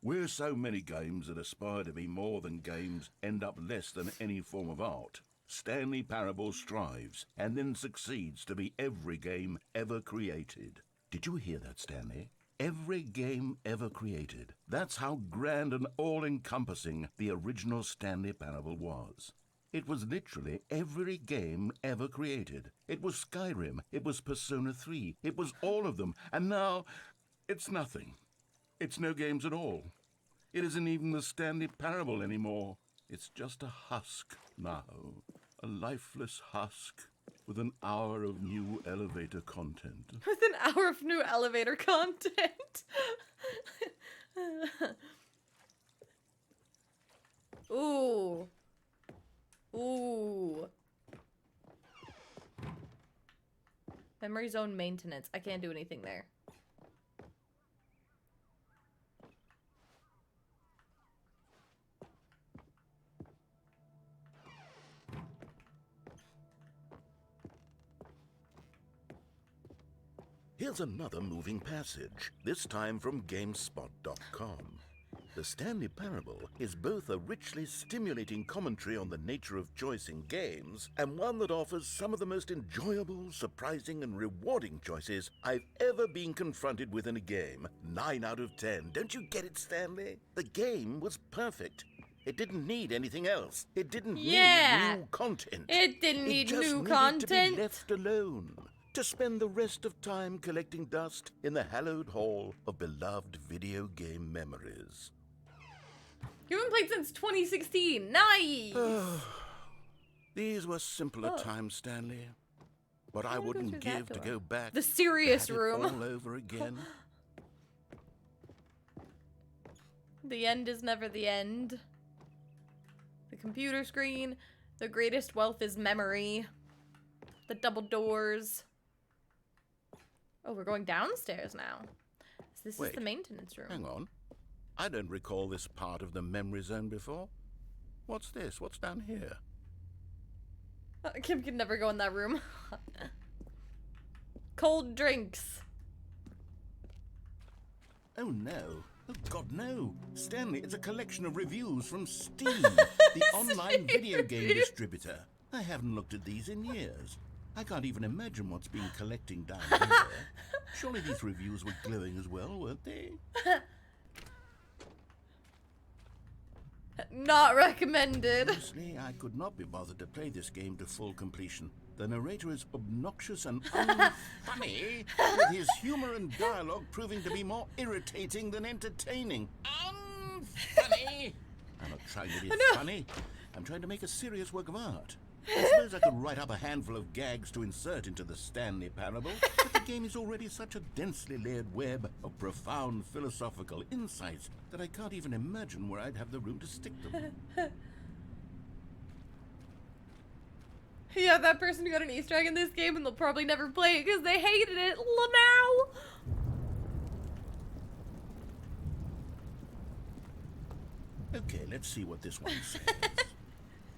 "Where so many games that aspire to be more than games end up less than any form of art, Stanley Parable strives and then succeeds to be every game ever created." Did you hear that, Stanley? Every game ever created. That's how grand and all-encompassing the original Stanley Parable was. It was literally every game ever created. It was Skyrim. It was Persona 3. It was all of them. And now, it's nothing. It's no games at all. It isn't even the Stanley Parable anymore. It's just a husk now. A lifeless husk with an hour of new elevator content. With an hour of new elevator content. Ooh. Ooh. Memory zone maintenance. I can't do anything there. Here's another moving passage, this time from GameSpot.com. The Stanley Parable is both a richly stimulating commentary on the nature of choice in games, and one that offers some of the most enjoyable, surprising, and rewarding choices I've ever been confronted with in a game. 9 out of 10. Don't you get it, Stanley? The game was perfect. It didn't need anything else. It didn't need new content. It didn't need just new needed content. to be left alone. To spend the rest of time collecting dust in the hallowed hall of beloved video game memories. You haven't played since 2016. Nice. These were simpler times, Stanley. What I wanna go wouldn't through that give to door. go back. The serious to have it room. all over again. The end is never the end. The computer screen. The greatest wealth is memory. The double doors. Oh, we're going downstairs now. So this is Wait, the maintenance room. Hang on. I don't recall this part of the memory zone before. What's this? What's down here? Kim can never go in that room. Cold drinks. Oh no. Oh God, no. Stanley, it's a collection of reviews from Steam, the online video game distributor. I haven't looked at these in years. I can't even imagine what's been collecting down here. Surely these reviews were glowing as well, weren't they? Not recommended. Honestly, I could not be bothered to play this game to full completion. The narrator is obnoxious and unfunny, with his humor and dialogue proving to be more irritating than entertaining. Unfunny! I'm not trying to be funny. I'm trying to make a serious work of art. I suppose I could write up a handful of gags to insert into the Stanley Parable, but the game is already such a densely layered web of profound philosophical insights that I can't even imagine where I'd have the room to stick them. Yeah, that person got an Easter egg in this game and they'll probably never play it because they hated it. Lamau! Okay, let's see what this one says.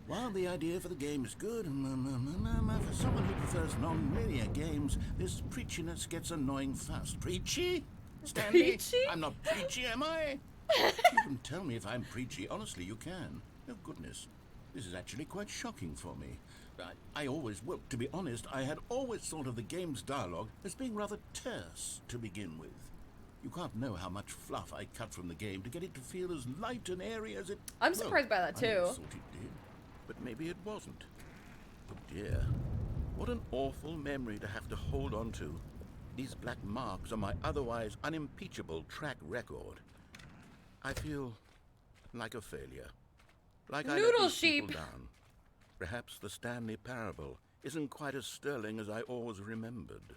While the idea for the game is good, for someone who prefers non-linear games, this preachiness gets annoying fast. Preachy? Stanley? Preachy? I'm not preachy, am I? You can tell me if I'm preachy. Honestly, you can. Oh, goodness. This is actually quite shocking for me. Well, to be honest, I had always thought of the game's dialogue as being rather terse to begin with. You can't know how much fluff I cut from the game to get it to feel as light and airy as it... I'm surprised by that, I too. always thought it did, but maybe it wasn't. Oh dear. What an awful memory to have to hold on to. These black marks on my otherwise unimpeachable track record. I feel like a failure. Like I let Noodle these people sheep. down. Perhaps the Stanley Parable isn't quite as sterling as I always remembered.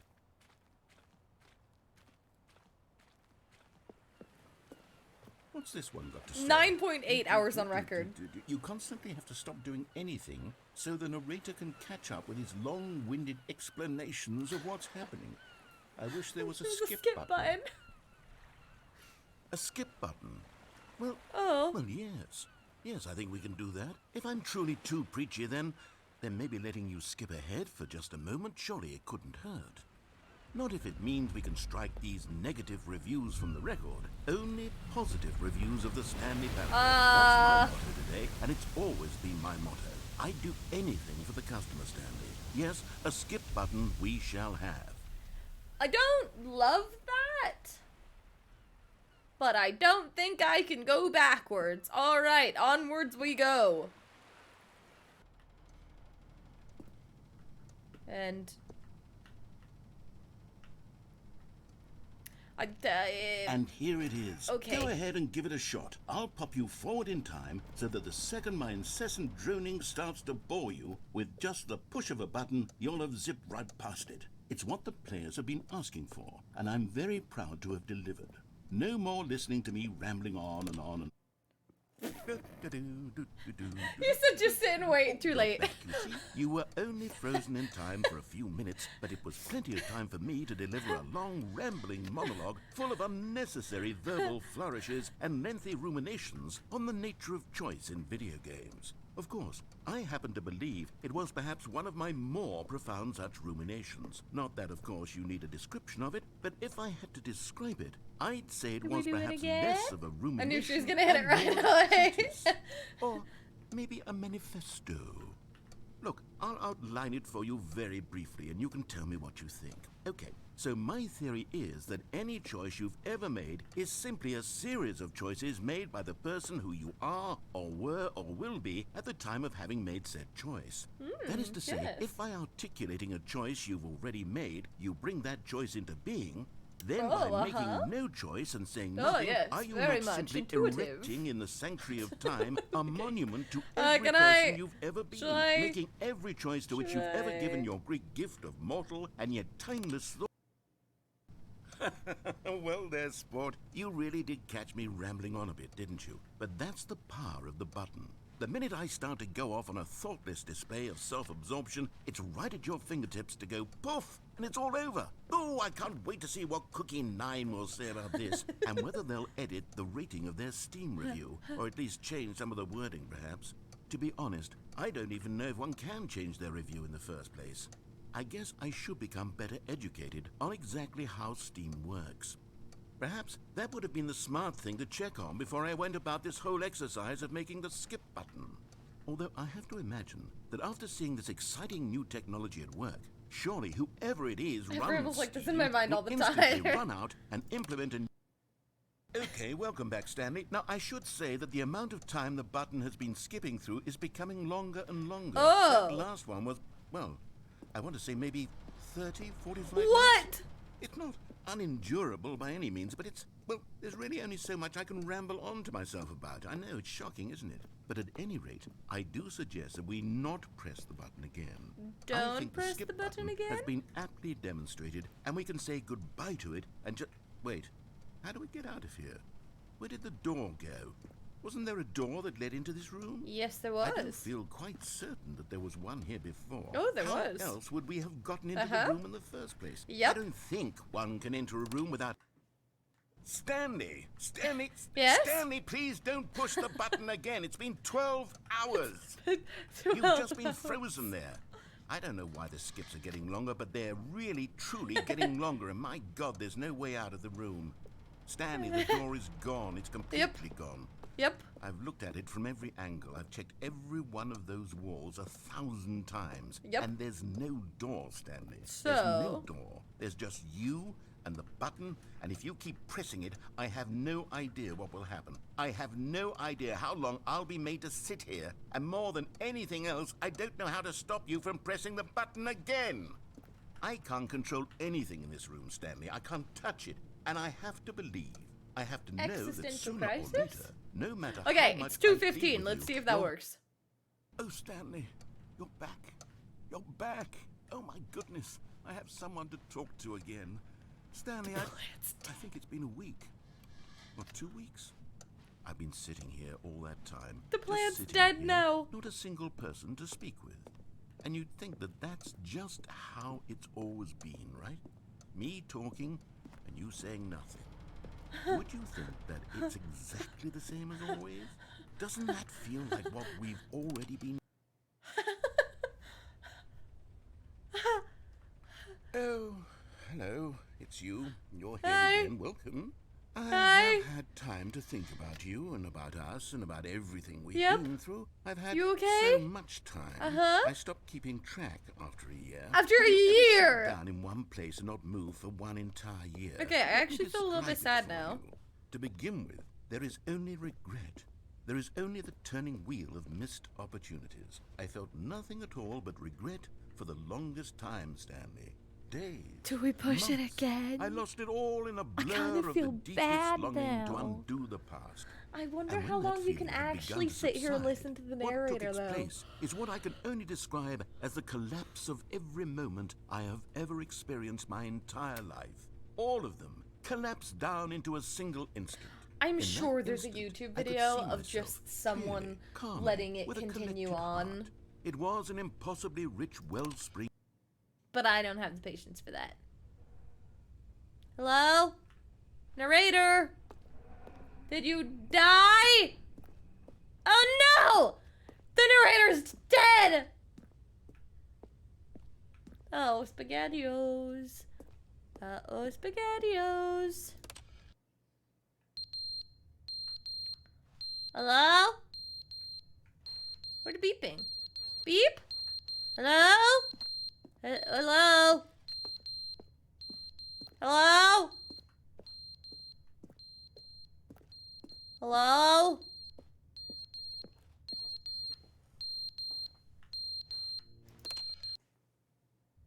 What's this one got to say? 9.8 hours on record. You constantly have to stop doing anything so the narrator can catch up with his long-winded explanations of what's happening. I wish there was a There's skip, button. button. A skip button? Well, Oh. well, yes. Yes, I think we can do that. If I'm truly too preachy, then maybe letting you skip ahead for just a moment, surely it couldn't hurt. Not if it means we can strike these negative reviews from the record. Only positive reviews of the Stanley Parable. That's my motto today, and it's always been my motto. I'd do anything for the customer, Stanley. Yes, a skip button we shall have. I don't love that. But I don't think I can go backwards. Alright, onwards we go. And... And here it is. Okay. Go ahead and give it a shot. I'll pop you forward in time so that the second my incessant droning starts to bore you, with just the push of a button, you'll have zipped right past it. It's what the players have been asking for, and I'm very proud to have delivered. No more listening to me rambling on and on and... You said just sit and wait. Too late. Back, you see. You were only frozen in time for a few minutes, but it was plenty of time for me to deliver a long, rambling monologue full of unnecessary verbal flourishes and lengthy ruminations on the nature of choice in video games. Of course, I happen to believe it was perhaps one of my more profound such ruminations. Not that, of course, you need a description of it, but if I had to describe it, I'd say it Can we was do it perhaps again? less of a rumination. I knew she was gonna hit it and right more a away. treatise. Or maybe a manifesto. Look, I'll outline it for you very briefly, and you can tell me what you think. Okay, so my theory is that any choice you've ever made is simply a series of choices made by the person who you are, or were, or will be at the time of having made said choice. That is to say, yes. if by articulating a choice you've already made, you bring that choice into being, then by making no choice and saying nothing, yes, are you very not much simply intuitive. erecting in the sanctuary of time a monument to every can person I- you've ever been, should I- making every choice to which you've ever I- given your great gift of mortal and yet timeless thought? Well there, sport. You really did catch me rambling on a bit, didn't you? But that's the power of the button. The minute I start to go off on a thoughtless display of self-absorption, it's right at your fingertips to go poof, and it's all over. Oh, I can't wait to see what Cookie 9 will say about this, and whether they'll edit the rating of their Steam review, or at least change some of the wording, perhaps. To be honest, I don't even know if one can change their review in the first place. I guess I should become better educated on exactly how Steam works. Perhaps that would have been the smart thing to check on before I went about this whole exercise of making the skip button. Although I have to imagine that after seeing this exciting new technology at work, surely whoever it is Everyone runs was like this in Steam my mind will all the instantly time. run out and implement a... Okay, welcome back, Stanley. Now, I should say that the amount of time the button has been skipping through is becoming longer and longer. Oh. That last one was, well, I want to say maybe 30, 45 What? minutes. It's not unendurable by any means, but it's, well, there's really only so much I can ramble on to myself about. I know, it's shocking, isn't it? But at any rate, I do suggest that we not press the button again. I Don't think press skip the button has again? been aptly demonstrated, and we can say goodbye to it and just... Wait, how do we get out of here? Where did the door go? Wasn't there a door that led into this room? Yes, there I don't was. feel quite certain that there was one here before. Oh, there How was. else would we have gotten into the room in the first place? Yep. I don't think one can enter a room without... Stanley! Stanley! Yes? Stanley, please don't push the button again. It's been 12 hours. You've just been frozen there. I don't know why the skips are getting longer, but they're really, truly getting longer. And my God, there's no way out of the room. Stanley, the door is gone. It's completely gone. Yep. I've looked at it from every angle. I've checked every one of those walls 1,000 times. Yep. And there's no door, Stanley. So? There's no door. There's just you and the button, and if you keep pressing it, I have no idea what will happen. I have no idea how long I'll be made to sit here. And more than anything else, I don't know how to stop you from pressing the button again. I can't control anything in this room, Stanley. I can't touch it. And I have to believe. I have to know that Existential sooner crisis? or later, no matter Okay, how much it's I 2:15. plead with Let's you, see if that you're- works. Oh, Stanley, you're back. You're back. Oh, my goodness. I have someone to talk to again. Stanley, I think it's been a week. Or 2 weeks. I've been sitting here all that time. The just plant's sitting dead here, now. Not a single person to speak with. And you'd think that that's just how it's always been, right? Me talking and you saying nothing. Would you think that it's exactly the same as always? Doesn't that feel like what we've already been... Oh, hello. It's you. You're here Hi. again. Welcome. Hi. I've had time to think about you and about us and about everything we've Yep. been through. I've had You okay? so much time. I stopped keeping track after a year. After a I've never sat year! down in one place and not move for one entire year. Okay, I Let me actually feel a little bit describe it sad for now. you. To begin with, there is only regret. There is only the turning wheel of missed opportunities. I felt nothing at all but regret for the longest time, Stanley. Days. Do we push it months. again? I lost it all in a blur kinda of the feel deepest bad longing to now. undo the past. I wonder And how when that long you can feeling had begun actually to sit here and subside, listen to the what took narrator, its though. place is what I can only describe as the collapse of every moment I have ever experienced my entire life. All of them collapsed down into a single instant. I'm In that sure there's a instant, YouTube I could video see of myself just someone clearly, calmly, letting it with a continue collected on. heart. It was an impossibly rich wellspring. But I don't have the patience for that. Hello? Narrator? Did you die? Oh no! The narrator's dead! Oh, SpaghettiOs. Uh-oh, SpaghettiOs. Hello? Where's the beeping? Beep? Hello? Hello? Hello? Hello?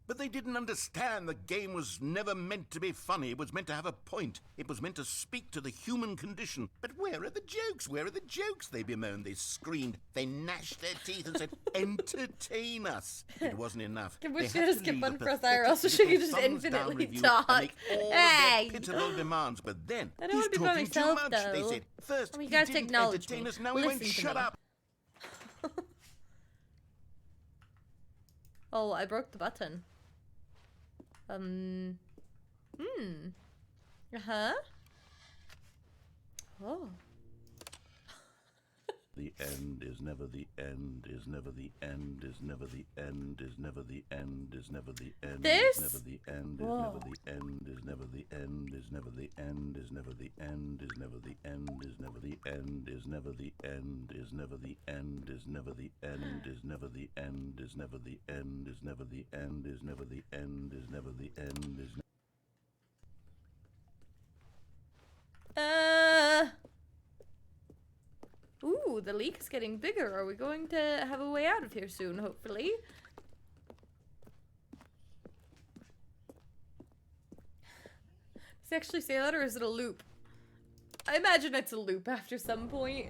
But they didn't understand the game was never meant to be funny. It was meant to have a point. It was meant to speak to the human condition. But where are the jokes? Where are the jokes? They bemoaned, they screamed, they gnashed their teeth and said, entertain us. It wasn't enough. Can They we had just to skip leave on a press IRL so pathetic she can little just thumbs down infinitely review talk? and make all Hey! of their pitiful demands. But then, I don't he's wanna be by talking myself, too much. They though. said, first, Oh, you he guys didn't acknowledge entertain me. us. Now he won't Listen to shut me. up. Oh, I broke the button. Uh-huh. Oh. The end is never the end, is never the end, is never the end, is never the end, is never the end, This? is never the end, is Whoa. never the end, is never the end, is never the end, is never the end, is never the end, is never the end, is never the end, is never the end, is never the end, is never the end, is never the end, is never the end, is never the end, is never the end, is Ooh, the leak is getting bigger. Are we going to have a way out of here soon, hopefully? Does he actually say that, or is it a loop? I imagine it's a loop after some point.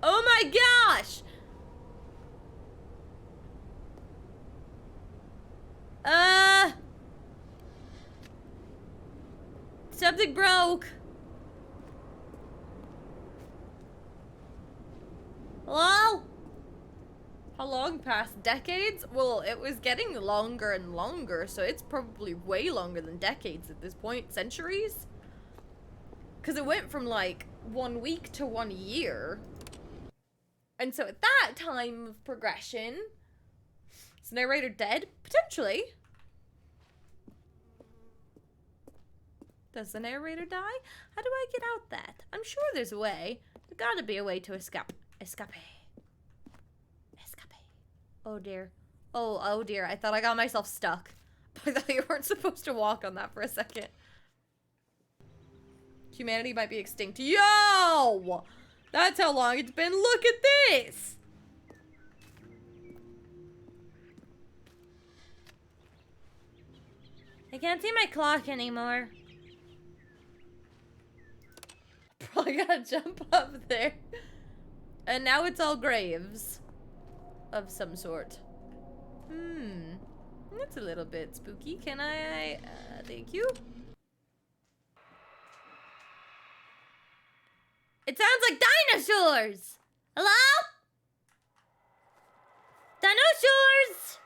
Oh my gosh! Something broke. Hello? How long past? Decades? Well, it was getting longer and longer, so it's probably way longer than decades at this point. Centuries? Because it went from like 1 week to 1 year. And so at that time of progression, is the narrator dead? Potentially. Does the narrator die? How do I get out that? I'm sure there's a way. There's gotta be a way to escape. Escape. Oh dear. Oh dear. I thought I got myself stuck. I thought you weren't supposed to walk on that for a second. Humanity might be extinct. Yo! That's how long it's been. Look at this! I can't see my clock anymore. Probably gotta jump up there. And now it's all graves. Of some sort. That's a little bit spooky. Can I, thank you? It sounds like dinosaurs! Hello? Dinosaurs!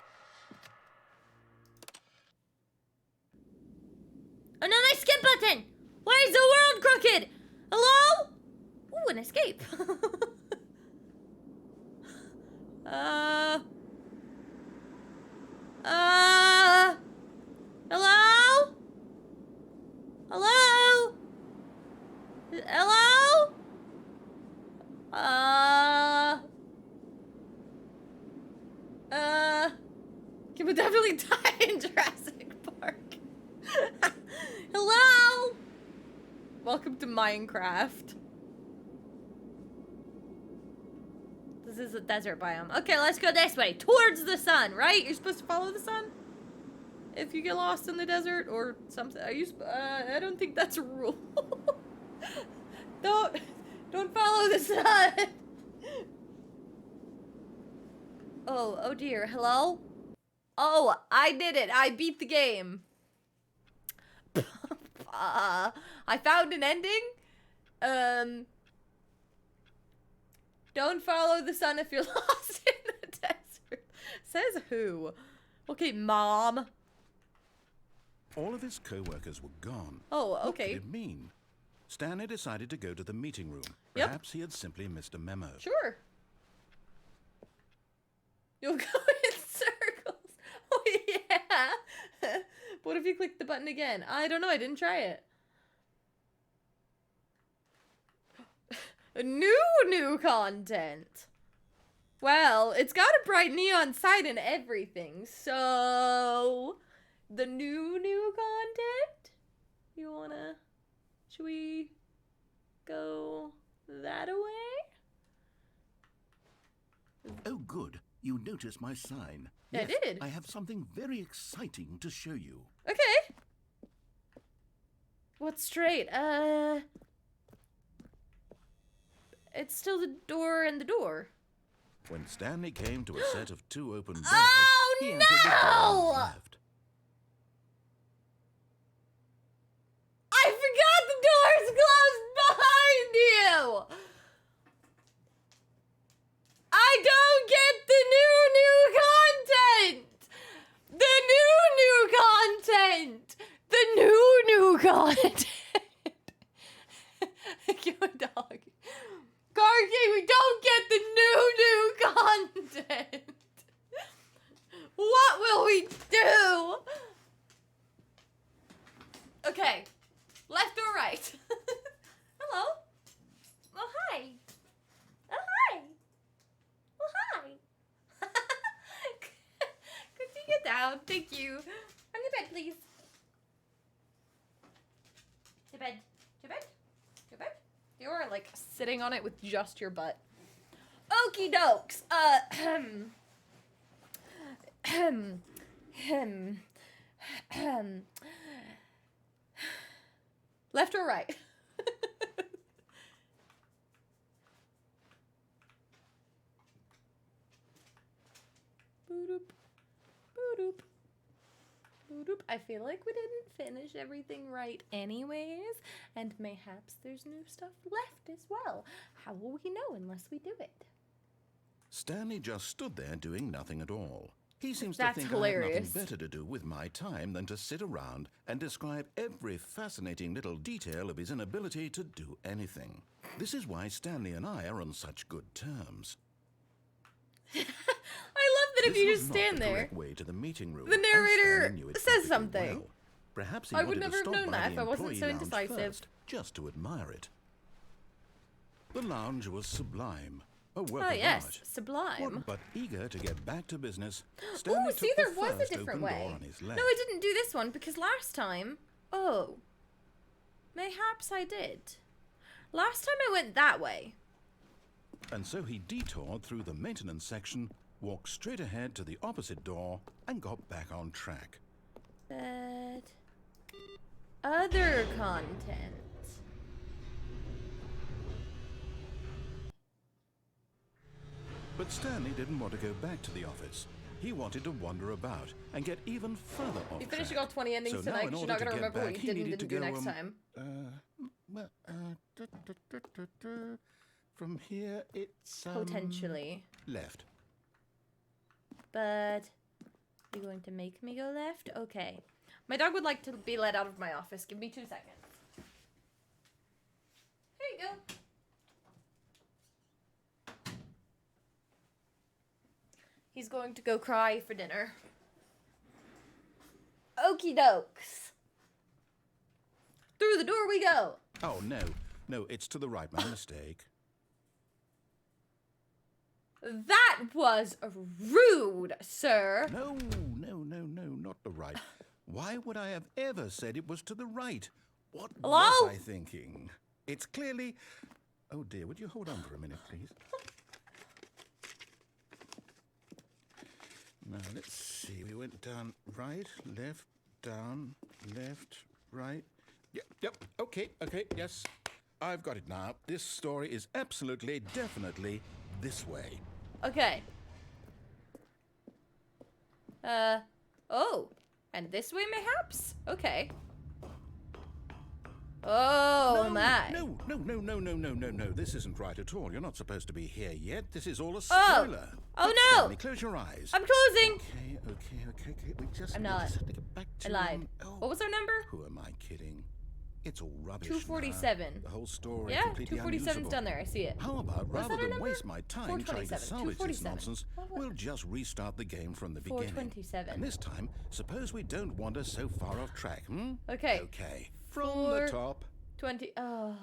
Another skip button! Why is the world crooked? Hello? Ooh, an escape. Hello? Hello? Hello? Can we definitely die in Jurassic Park? Hello? Welcome to Minecraft. This is a desert biome. Okay, let's go this way. Towards the sun, right? You're supposed to follow the sun? If you get lost in the desert or something. Are you I don't think that's a rule. Don't follow the sun. Oh dear. Hello? Oh, I did it. I beat the game. I found an ending. Don't follow the sun if you're lost in the desert. Says who? Okay, Mom. All of his co-workers were gone. Oh, What okay. could it mean? Stanley decided to go to the meeting room. Yep. Perhaps he had simply missed a memo. Sure. You'll go in circles. Oh, yeah. What if you click the button again? I don't know. I didn't try it. New content. Well, it's got a bright neon sign and everything. So, the new content? You wanna... Should we go that away? Oh, good. You noticed my sign. Yeah, Yes, I did. I have something very exciting to show you. Okay. What's straight? It's still the door and the door. When Stanley came to a set of 2 open doors, Oh, he entered the door on no! his left. I forgot the door's closed behind you! I don't get the new content! The new content! The new content! Your dog. Corky, we don't get the new content! What will we do? Okay. Left or right? Hello? Oh, hi. Oh, hi. Oh, hi. Could you get down? Thank you. On your bed, please. To bed. To bed. To bed. You are, like, sitting on it with just your butt. Okie dokes. Left or right? Boop, boop, boop. I feel like we didn't finish everything right anyways, and mayhaps there's new stuff left as well. How will we know unless we do it? Stanley just stood there doing nothing at all. He seems That's to think hilarious. I have nothing better to do with my time than to sit around and describe every fascinating little detail of his inability to do anything. This is why Stanley and I are on such good terms. I love that if This you was just not stand the there. correct way to the meeting room, the and narrator Stanley knew it says perfectly something. well. Perhaps he I would wanted never to have stop known by that the if I wasn't employee so lounge indecisive. first, just to admire it. The lounge was sublime, a work Oh of yes, art. sublime. But eager to get back to business, Stanley Oh, took see, the there was a first different open way. door on his left. No, I didn't do this one because last time. Oh, mayhaps I did. Last time I went that way. And so he detoured through the maintenance section, walked straight ahead to the opposite door, and got back on track. But other content. But Stanley didn't want to go back to the office. He wanted to wander about and get even further off You're finishing track. all 20 endings So now tonight in because you're order not to going to get remember what back, you he did and needed didn't to do go, next time. From here, it's Potentially. left. But you're going to make me go left? Okay. My dog would like to be let out of my office. Give me 2 seconds. Here you go. He's going to go cry for dinner. Okie dokes. Through the door we go. Oh no, it's to the right. My mistake. That was rude, sir. No, not the right. Why would I have ever said it was to the right? What Hello? was I thinking? It's clearly... Oh dear, would you hold on for a minute, please? Now, let's see. We went down right, left, down, left, right. Yep, okay, yes. I've got it now. This story is absolutely, definitely this way. Okay. Oh. And this way, mayhaps? Okay. Oh, my. No. This isn't right at all. You're not supposed to be here yet. This is all a Oh. spoiler. Oh, Look, no. Stanley, close your eyes. I'm closing. Okay. We just I'm need not. to get back to... I lied. Oh, What was our number? who am I kidding? It's all rubbish 247. now. The whole story Yeah, completely 247's unusable. down there. I see it. How about, Was that rather our than number? waste my time trying to 427, salvage this 247. nonsense, What? we'll just restart the game from the beginning. 427. And this time, suppose we don't wander so far off track, hmm? Okay. Okay. From the top. 20. Oh.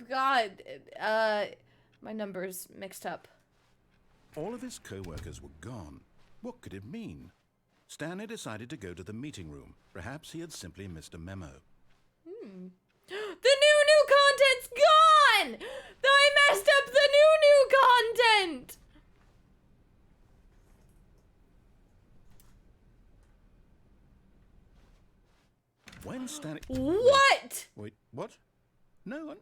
God. My number's mixed up. All of his co-workers were gone. What could it mean? Stanley decided to go to the meeting room. Perhaps he had simply missed a memo. The new content's gone! I messed up the new happened? When Stanley... What? Wait, what? No,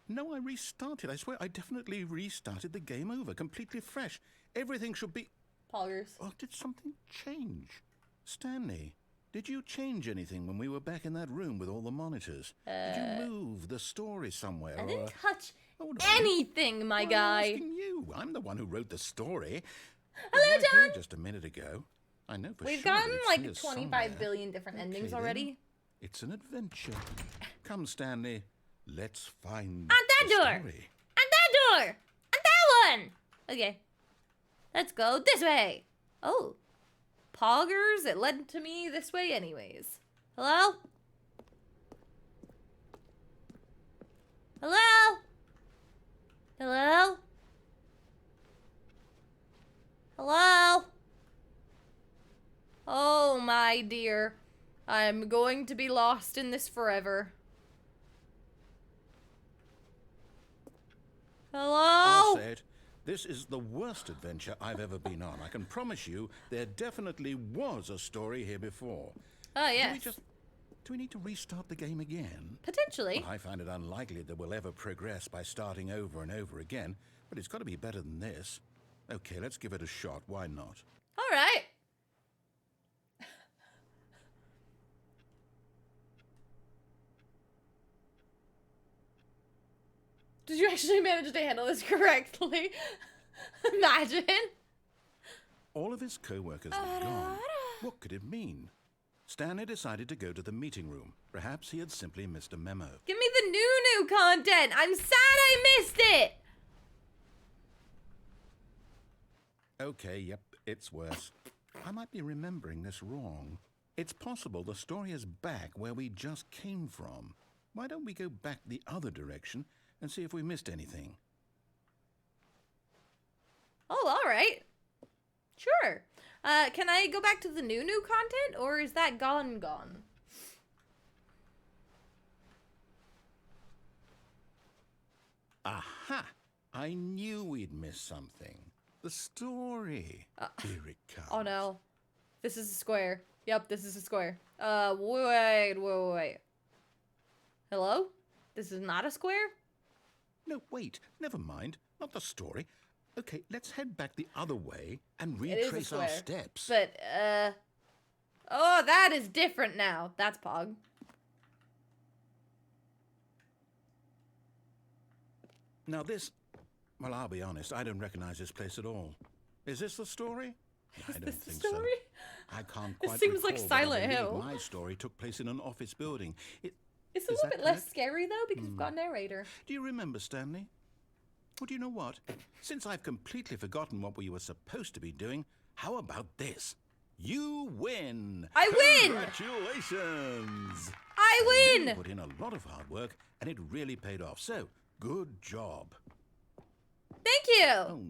no, I restarted. I swear, I definitely restarted the game over, completely fresh. Everything should be... Poggers. Oh, did something change? Stanley, did you change anything when we were back in that room with all the monitors? Did you move the story somewhere? I didn't touch Hold on. anything, my I'm guy. asking you. I'm the one who wrote the story. Hello, It was right here John. just a minute ago. I know for We've sure that gotten it's like here 25 somewhere. billion different endings Okay, then. already. It's an adventure. Come, Stanley. Let's find At that the door. story. At that door! At that one! Okay. Let's go this way. Oh. Poggers, it led to me this way anyways. Hello? Hello? Hello? Hello? Oh my dear. I'm going to be lost in this forever. Hello? I'll say it. This is the worst adventure I've ever been on. I can promise you there definitely was a story here before. Oh, yes. Do we need to restart the game again? Potentially. Well, I find it unlikely that we'll ever progress by starting over and over again, but it's got to be better than this. Okay, let's give it a shot. Why not? All right. Did you actually manage to handle this correctly? Imagine. All of his co-workers were gone. What could it mean? Stanley decided to go to the meeting room. Perhaps he had simply missed a memo. Give me the new content. I'm sad I missed it. Okay, yep, it's worse. I might be remembering this wrong. It's possible the story is back where we just came from. Why don't we go back the other direction and see if we missed anything? Oh, all right. Sure. Can I go back to the new content, or is that gone? Aha! I knew we'd missed something. The story. Here it comes. Oh no. This is a square. Yep, this is a square. Wait. Hello? This is not a square? No, wait. Never mind. Not the story. Okay, let's head back the other way and It is a retrace our square. steps. But, oh, that is different now. That's Pog. Now this... Well, I'll be honest. I don't recognize this place at all. Is this the story? I don't This the think story? so. I can't This quite seems like recall, but I Silent believe Hill. My story took place in an office building. It's a Is little that bit less correct? scary, though, because we've got a narrator. Do you remember, Stanley? Well, do you know what? Since I've completely forgotten what we were supposed to be doing, how about this? You win! I win! Congratulations! I You win! put in a lot of hard work, and it really paid off. So, good job. Thank you! Oh,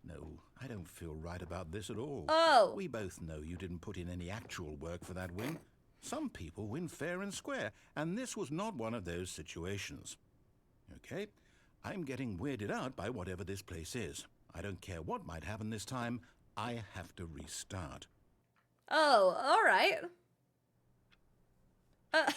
no, I don't feel right about this at all. Oh. We both know you didn't put in any actual work for that win. Some people win fair and square, and this was not one of those situations. Okay, I'm getting weirded out by whatever this place is. I don't care what might happen this time. I have to restart. Oh, alright. That's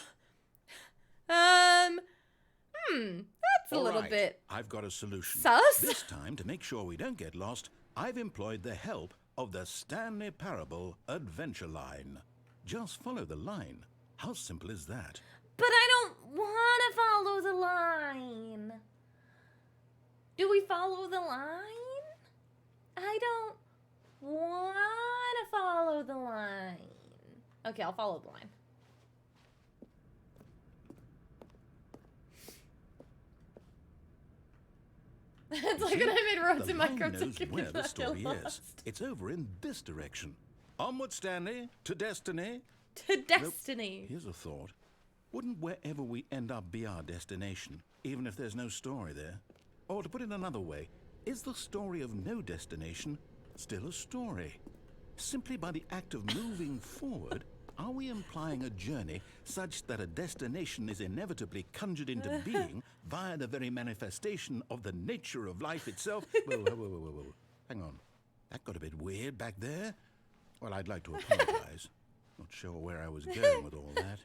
a All little right, bit I've got a solution. sus. This time, to make sure we don't get lost, I've employed the help of the Stanley Parable Adventure Line. Just follow the line. How simple is that? But I don't want to follow the line. Do we follow the line? I don't want to follow the line. Okay, I'll follow the line. It's like when I made roads The in line Minecraft. knows so where kids the not get story is. lost. It's over in this direction. Onward, Stanley, to destiny. To destiny. Here's a thought. Wouldn't wherever we end up be our destination, even if there's no story there? Or to put it another way, is the story of no destination still a story? Simply by the act of moving forward, Are we implying a journey such that a destination is inevitably conjured into being via the very manifestation of the nature of life itself? Whoa. Hang on. That got a bit weird back there. Well, I'd like to apologize. Not sure where I was going with all that.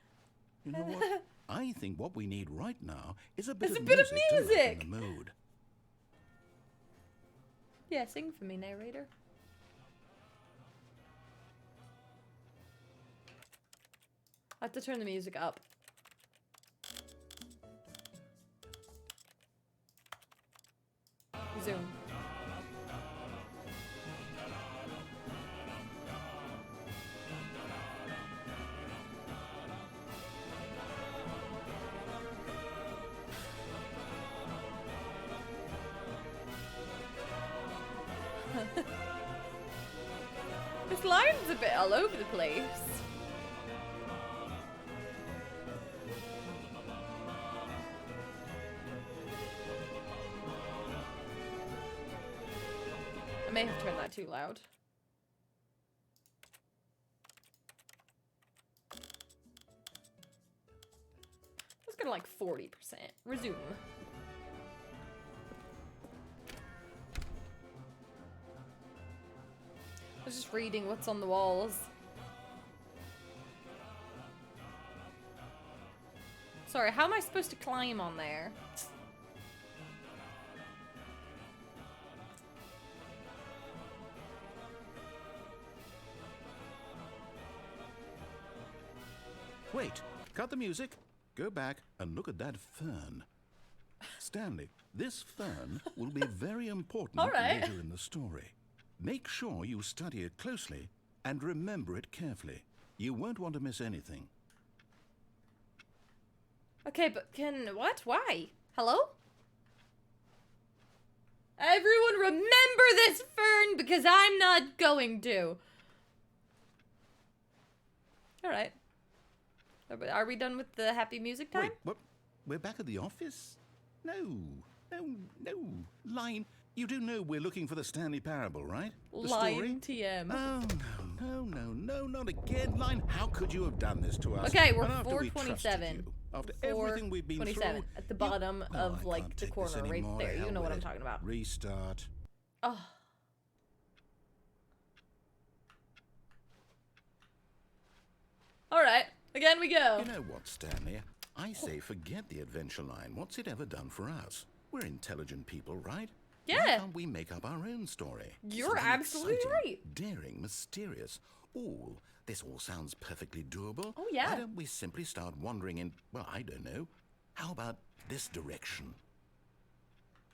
You know what? I think what we need right now is a bit of music to lighten the mood. Yeah, sing for me, narrator. I have to turn the music up. Zoom. This line's a bit all over the place. I may have turned that too loud. Let's go to like 40%. Resume. I was just reading what's on the walls. Sorry, how am I supposed to climb on there? Wait, cut the music, go back and look at that fern. Stanley, this fern will be very important later in the story. Make sure you study it closely and remember it carefully. You won't want to miss anything. Okay, but what? Why? Hello? Everyone remember this fern because I'm not going to. Alright. Are we done with the happy music time? Wait, what? We're back at the office? No. Line. You do know we're looking for the Stanley Parable, right? The Line story? TM. Oh, no, not again, Line. How could you have done this to us? Okay, we're And after we 427. trusted you, after everything we've been 427 through, at the bottom of I like can't the take this corner right anymore. there. You Hell know what with I'm it. talking about. Restart. Oh. Alright, again we go. You know what, Stanley? I say forget the adventure line. What's it ever done for us? We're intelligent people, right? Yeah. Why can't we make up our own story? You're Something absolutely exciting, right. Daring, mysterious. Ooh, this all sounds perfectly doable. Oh, yeah. Why don't we simply start wandering in, well, I don't know. How about this direction?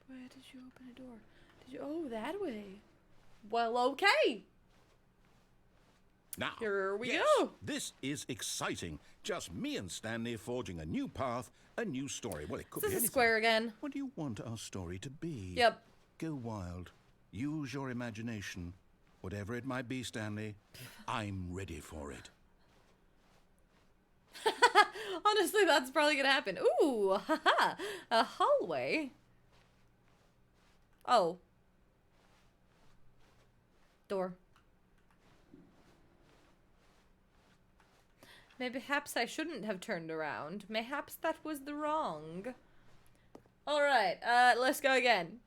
Where did you open a door? Did you? Oh, that way. Well, okay. Now, Here we yes, go. This is exciting. Just me and Stanley forging a new path, a new story. Well, it could This be is anything. square again. What do you want our story to be? Yep. Go wild. Use your imagination. Whatever it might be, Stanley, I'm ready for it. Honestly, that's probably gonna happen. Ooh, haha, a hallway. Oh. Door. Mayhaps I shouldn't have turned around. Mayhaps that was the wrong. Alright, let's go again.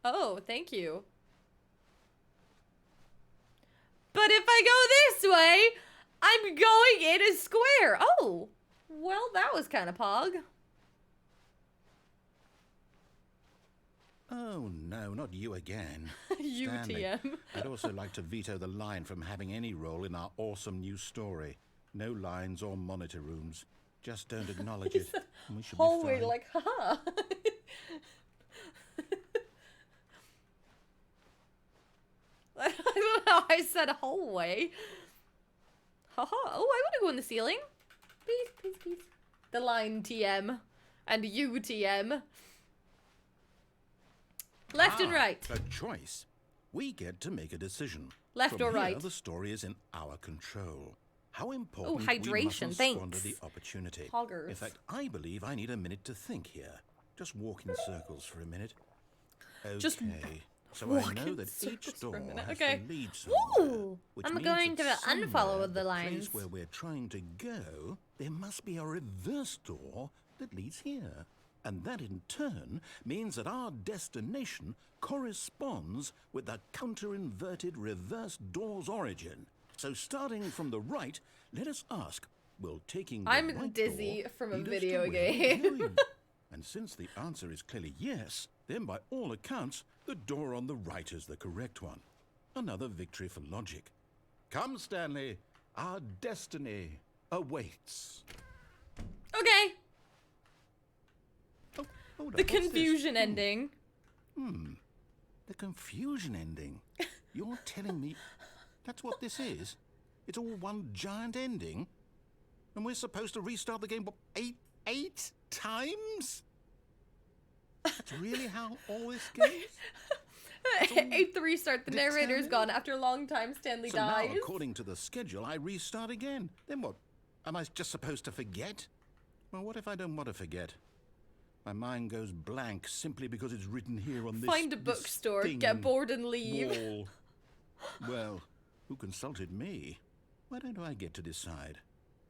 Oh, thank you. But if I go this way, I'm going in a square. Oh, well, that was kind of pog. Oh, no, not you again. UTM. Stanley, I'd also like to veto the line from having any role in our awesome new story. No lines or monitor rooms. Just don't acknowledge it. and we should be Hallway, fine. like, haha. I don't know how I said hallway. Haha. Oh, I want to go in the ceiling. Please. The line TM and UTM. Left and right. A choice. We get to make a decision. Left From or here, right? The story is in our control. How important we hydration, mustn't squander thanks. the opportunity. Hoggers. In fact, I believe I need a minute to think here. Just walk in circles for a minute. Okay. Just So walk I know in that each circles for a door minute. has Okay. to lead somewhere. Ooh, Which I'm means going to that unfollow somewhere the the lines. place where we're trying to go, there must be a reverse door that leads here. And that in turn means that our destination corresponds with the counter-inverted reverse door's origin. So starting from the right, let us ask, will taking the I'm right dizzy door from a lead us video to where we're game. going? And since the answer is clearly yes, then by all accounts, the door on the right is the correct one. Another victory for logic. Come, Stanley, our destiny awaits. Okay. Oh, hold The on, what's this? confusion ending. The confusion ending. You're telling me that's what this is? It's all one giant ending? And we're supposed to restart the game, what, eight times? That's really how all this goes? 8th restart. The narrator's determined? gone. After a long time, Stanley So dies. now, according to the schedule, I restart again. Then what? Am I just supposed to forget? Well, what if I don't want to forget? My mind goes blank simply because it's written here on this Find a this bookstore, thing get on bored and leave. wall. Well, who consulted me? Why don't I get to decide?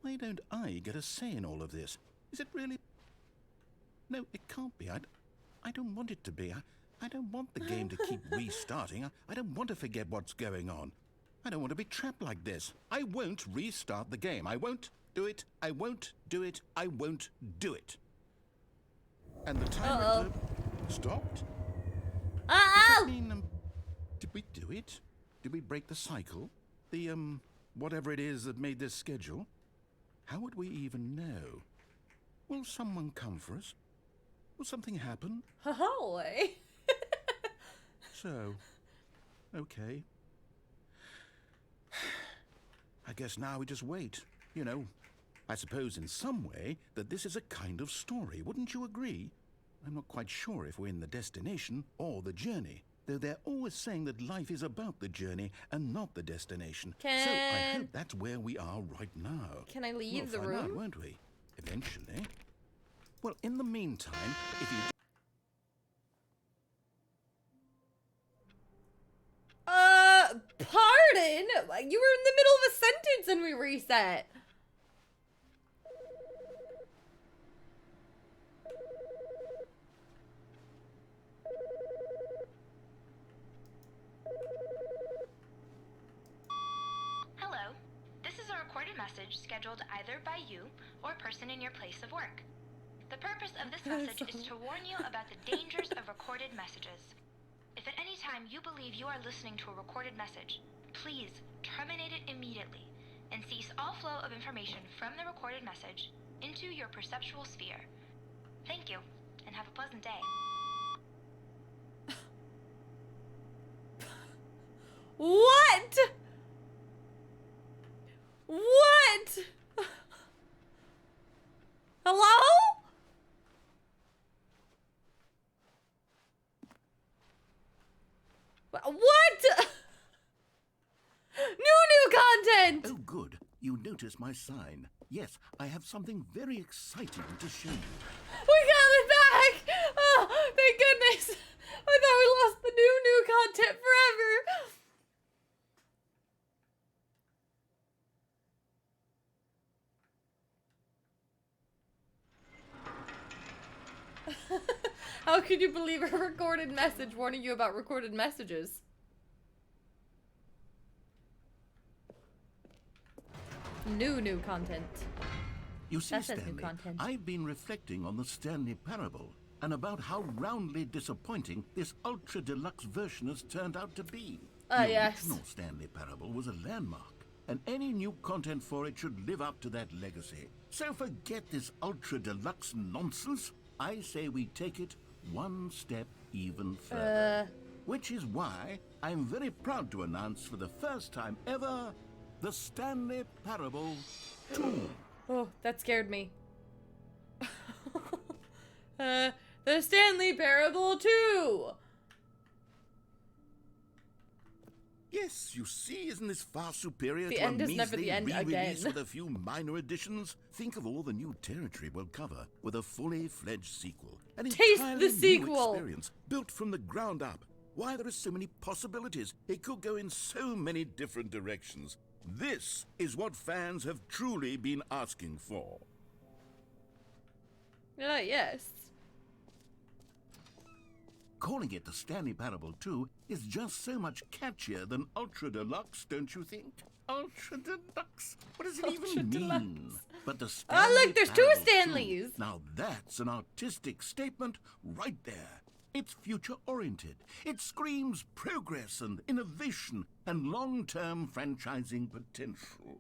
Why don't I get a say in all of this? Is it really? No, it can't be. I don't want it to be. I don't want the game to keep restarting. I don't want to forget what's going on. I don't want to be trapped like this. I won't restart the game. I won't do it. I won't do it. I won't do it. And the timer stopped? Does that mean, did we do it? Did we break the cycle? The, whatever it is that made this schedule? How would we even know? Will someone come for us? Will something happen? Hallway. So, okay. I guess now we just wait. You know, I suppose in some way that this is a kind of story. Wouldn't you agree? I'm not quite sure if we're in the destination or the journey. Though they're always saying that life is about the journey and not the destination. So I hope that's where we are right now. Can I leave We'll the find room? out, won't we? Eventually. Well, in the meantime, if you... Pardon? You were in the middle of a sentence and we reset. Hello. This is a recorded message scheduled either by you or person in your place of work. The purpose of this message is to warn you about the dangers of recorded messages. If at any time you believe you are listening to a recorded message, please terminate it immediately and cease all flow of information from the recorded message into your perceptual sphere. Thank you, and have a pleasant day. What? What? Hello? What? New content! Oh, good. You noticed my sign. Yes, I have something very exciting to show you. We got it back! Oh, thank goodness! I thought we lost the new content forever! How could you believe a recorded message warning you about recorded messages? New content. You see, That says new Stanley, content. I've been reflecting on the Stanley parable and about how roundly disappointing this ultra deluxe version has turned out to be. The Yes. original Stanley parable was a landmark, and any new content for it should live up to that legacy. So forget this ultra deluxe nonsense. I say we take it one step even further. Which is why I'm very proud to announce for the first time ever the Stanley Parable 2. Oh, that scared me. The Stanley Parable 2! Yes, you see, isn't this far superior The to end a is never measly the end re-release again. with a few minor additions? Think of all the new territory we'll cover with a fully fledged sequel. An Taste entirely the new sequel. experience built from the ground up. Why, there are so many possibilities. It could go in so many different directions. This is what fans have truly been asking for. Yes. Calling it the Stanley Parable 2 is just so much catchier than Ultra Deluxe, don't you think? Ultra Deluxe? What does it Ultra even Deluxe. mean? But the Oh, Stanley look, there's two Parable 2, Stanleys. now that's an artistic statement right there. It's future-oriented. It screams progress and innovation and long-term franchising potential.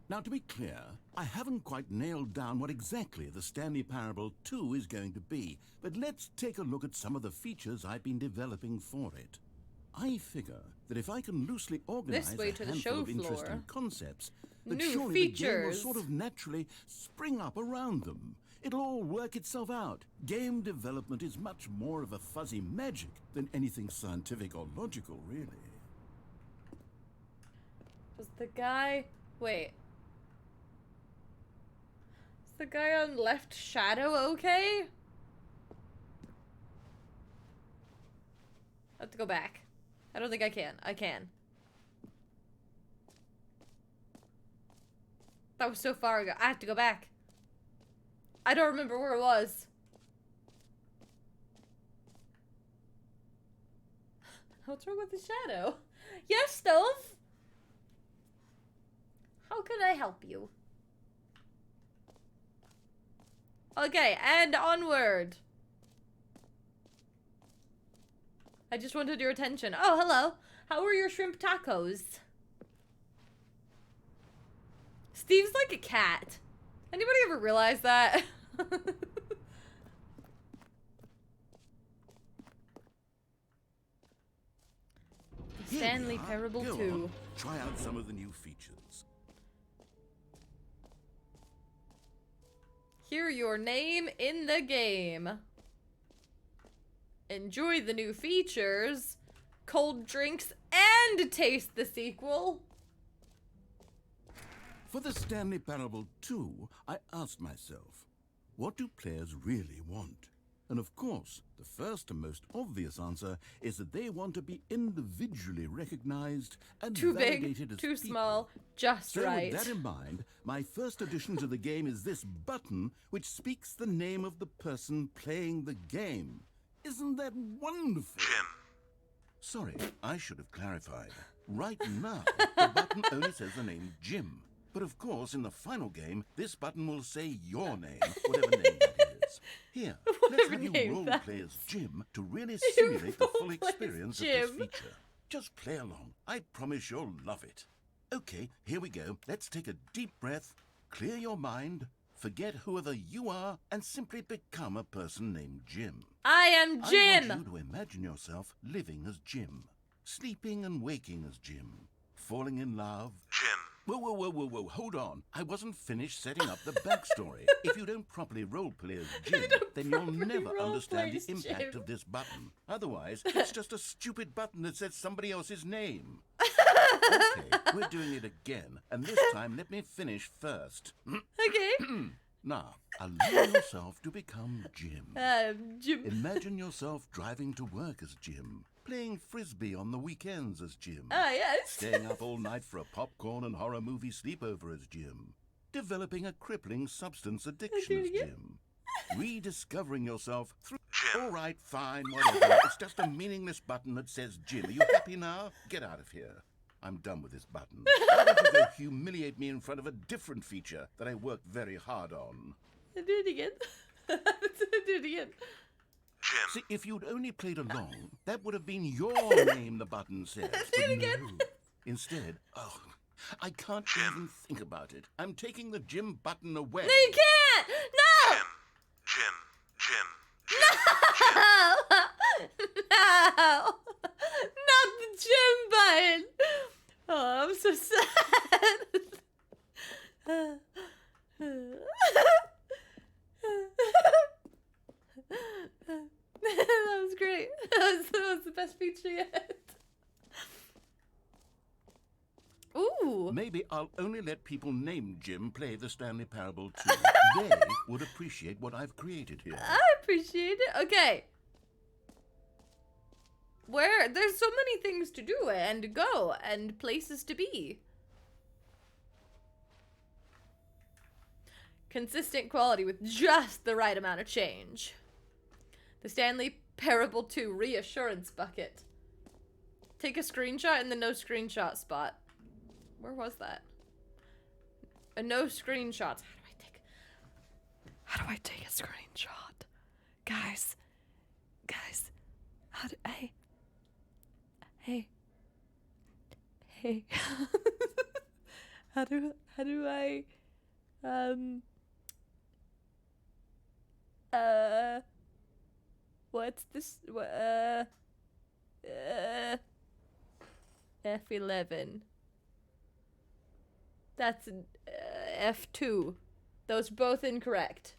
Now, to be clear, I haven't quite nailed down what exactly the Stanley Parable 2 is going to be, but let's take a look at some of the features I've been developing for it. I figure that if I can loosely organize way a to the handful show of interesting floor. concepts, that New surely the game will features. sort of naturally spring up around them. It'll all work itself out. Game development is much more of a fuzzy magic than anything scientific or logical, really. Does the guy... Wait. Is the guy on left shadow okay? I have to go back. I don't think I can. I can. That was so far ago. I have to go back. I don't remember where it was. What's wrong with the shadow? Yes, Stove? How can I help you? Okay, and onward. I just wanted your attention. Oh, hello. How are your shrimp tacos? Steve's like a cat. Anybody ever realize that? The Here Stanley we are. Parable Go 2. on. Try out some of the new features. Hear your name in the game. Enjoy the new features, cold drinks, and taste the sequel. For the Stanley Parable 2, I asked myself, what do players really want? And of course, the first and most obvious answer is that they want to be individually recognized and Too validated big, as too people. small, just So right. with that in mind, my first addition to the game is this button which speaks the name of the person playing the game. Isn't that wonderful? Jim. Sorry, I should have clarified. Right now, the button only says the name Jim. But of course, in the final game, this button will say your name, whatever name that is. Here, let's Whatever have you name role that play as Jim to really simulate the full role-play as experience of this Jim. feature. Just play along. I promise you'll love it. Okay, here we go. Let's take a deep breath, clear your mind, forget whoever you are, and simply become a person named Jim. I am I Jim. want you to imagine yourself living as Jim, sleeping and waking as Jim, falling in love. Jim. Whoa, hold on. I wasn't finished setting up the backstory. If you don't properly roleplay as Jim, then you'll properly never understand roleplay as the impact Jim. of this button. Otherwise, it's just a stupid button that says somebody else's name. Okay, we're doing it again, and this time let me finish first. Okay. Now, allow yourself to become Jim. Jim. Imagine yourself driving to work as Jim, playing frisbee on the weekends as Jim, Ah, yes. staying up all night for a popcorn and horror movie sleepover as Jim, developing a crippling substance addiction as Jim, rediscovering yourself through... Jim. All right, fine, whatever. It's just a meaningless button that says Jim. Are you happy now? Get out of here. I'm done with this button. Why don't you go humiliate me in front of a different feature that I worked very hard on? I did it again. I did it again. Jim. See, if you'd only played along, that would have been your name the button says. Do it but again. no. Instead, I can't even think about it. I'm taking the Jim button away. No, you can't. No. Jim. Jim. No. No. Not the Jim button. Oh, I'm so sad. That was great. That was the best feature yet. Ooh. Maybe I'll only let people named Jim play the Stanley Parable 2. They would appreciate what I've created here. I appreciate it. Okay. where there's so many things to do and go and places to be. Consistent quality with just the right amount of change. The Stanley Parable 2 Reassurance Bucket. Take a screenshot in the no screenshot spot. Where was that? A no screenshots. How do I take a screenshot? Guys. How do hey. how do I what's this? F11. That's an F2. Those both incorrect.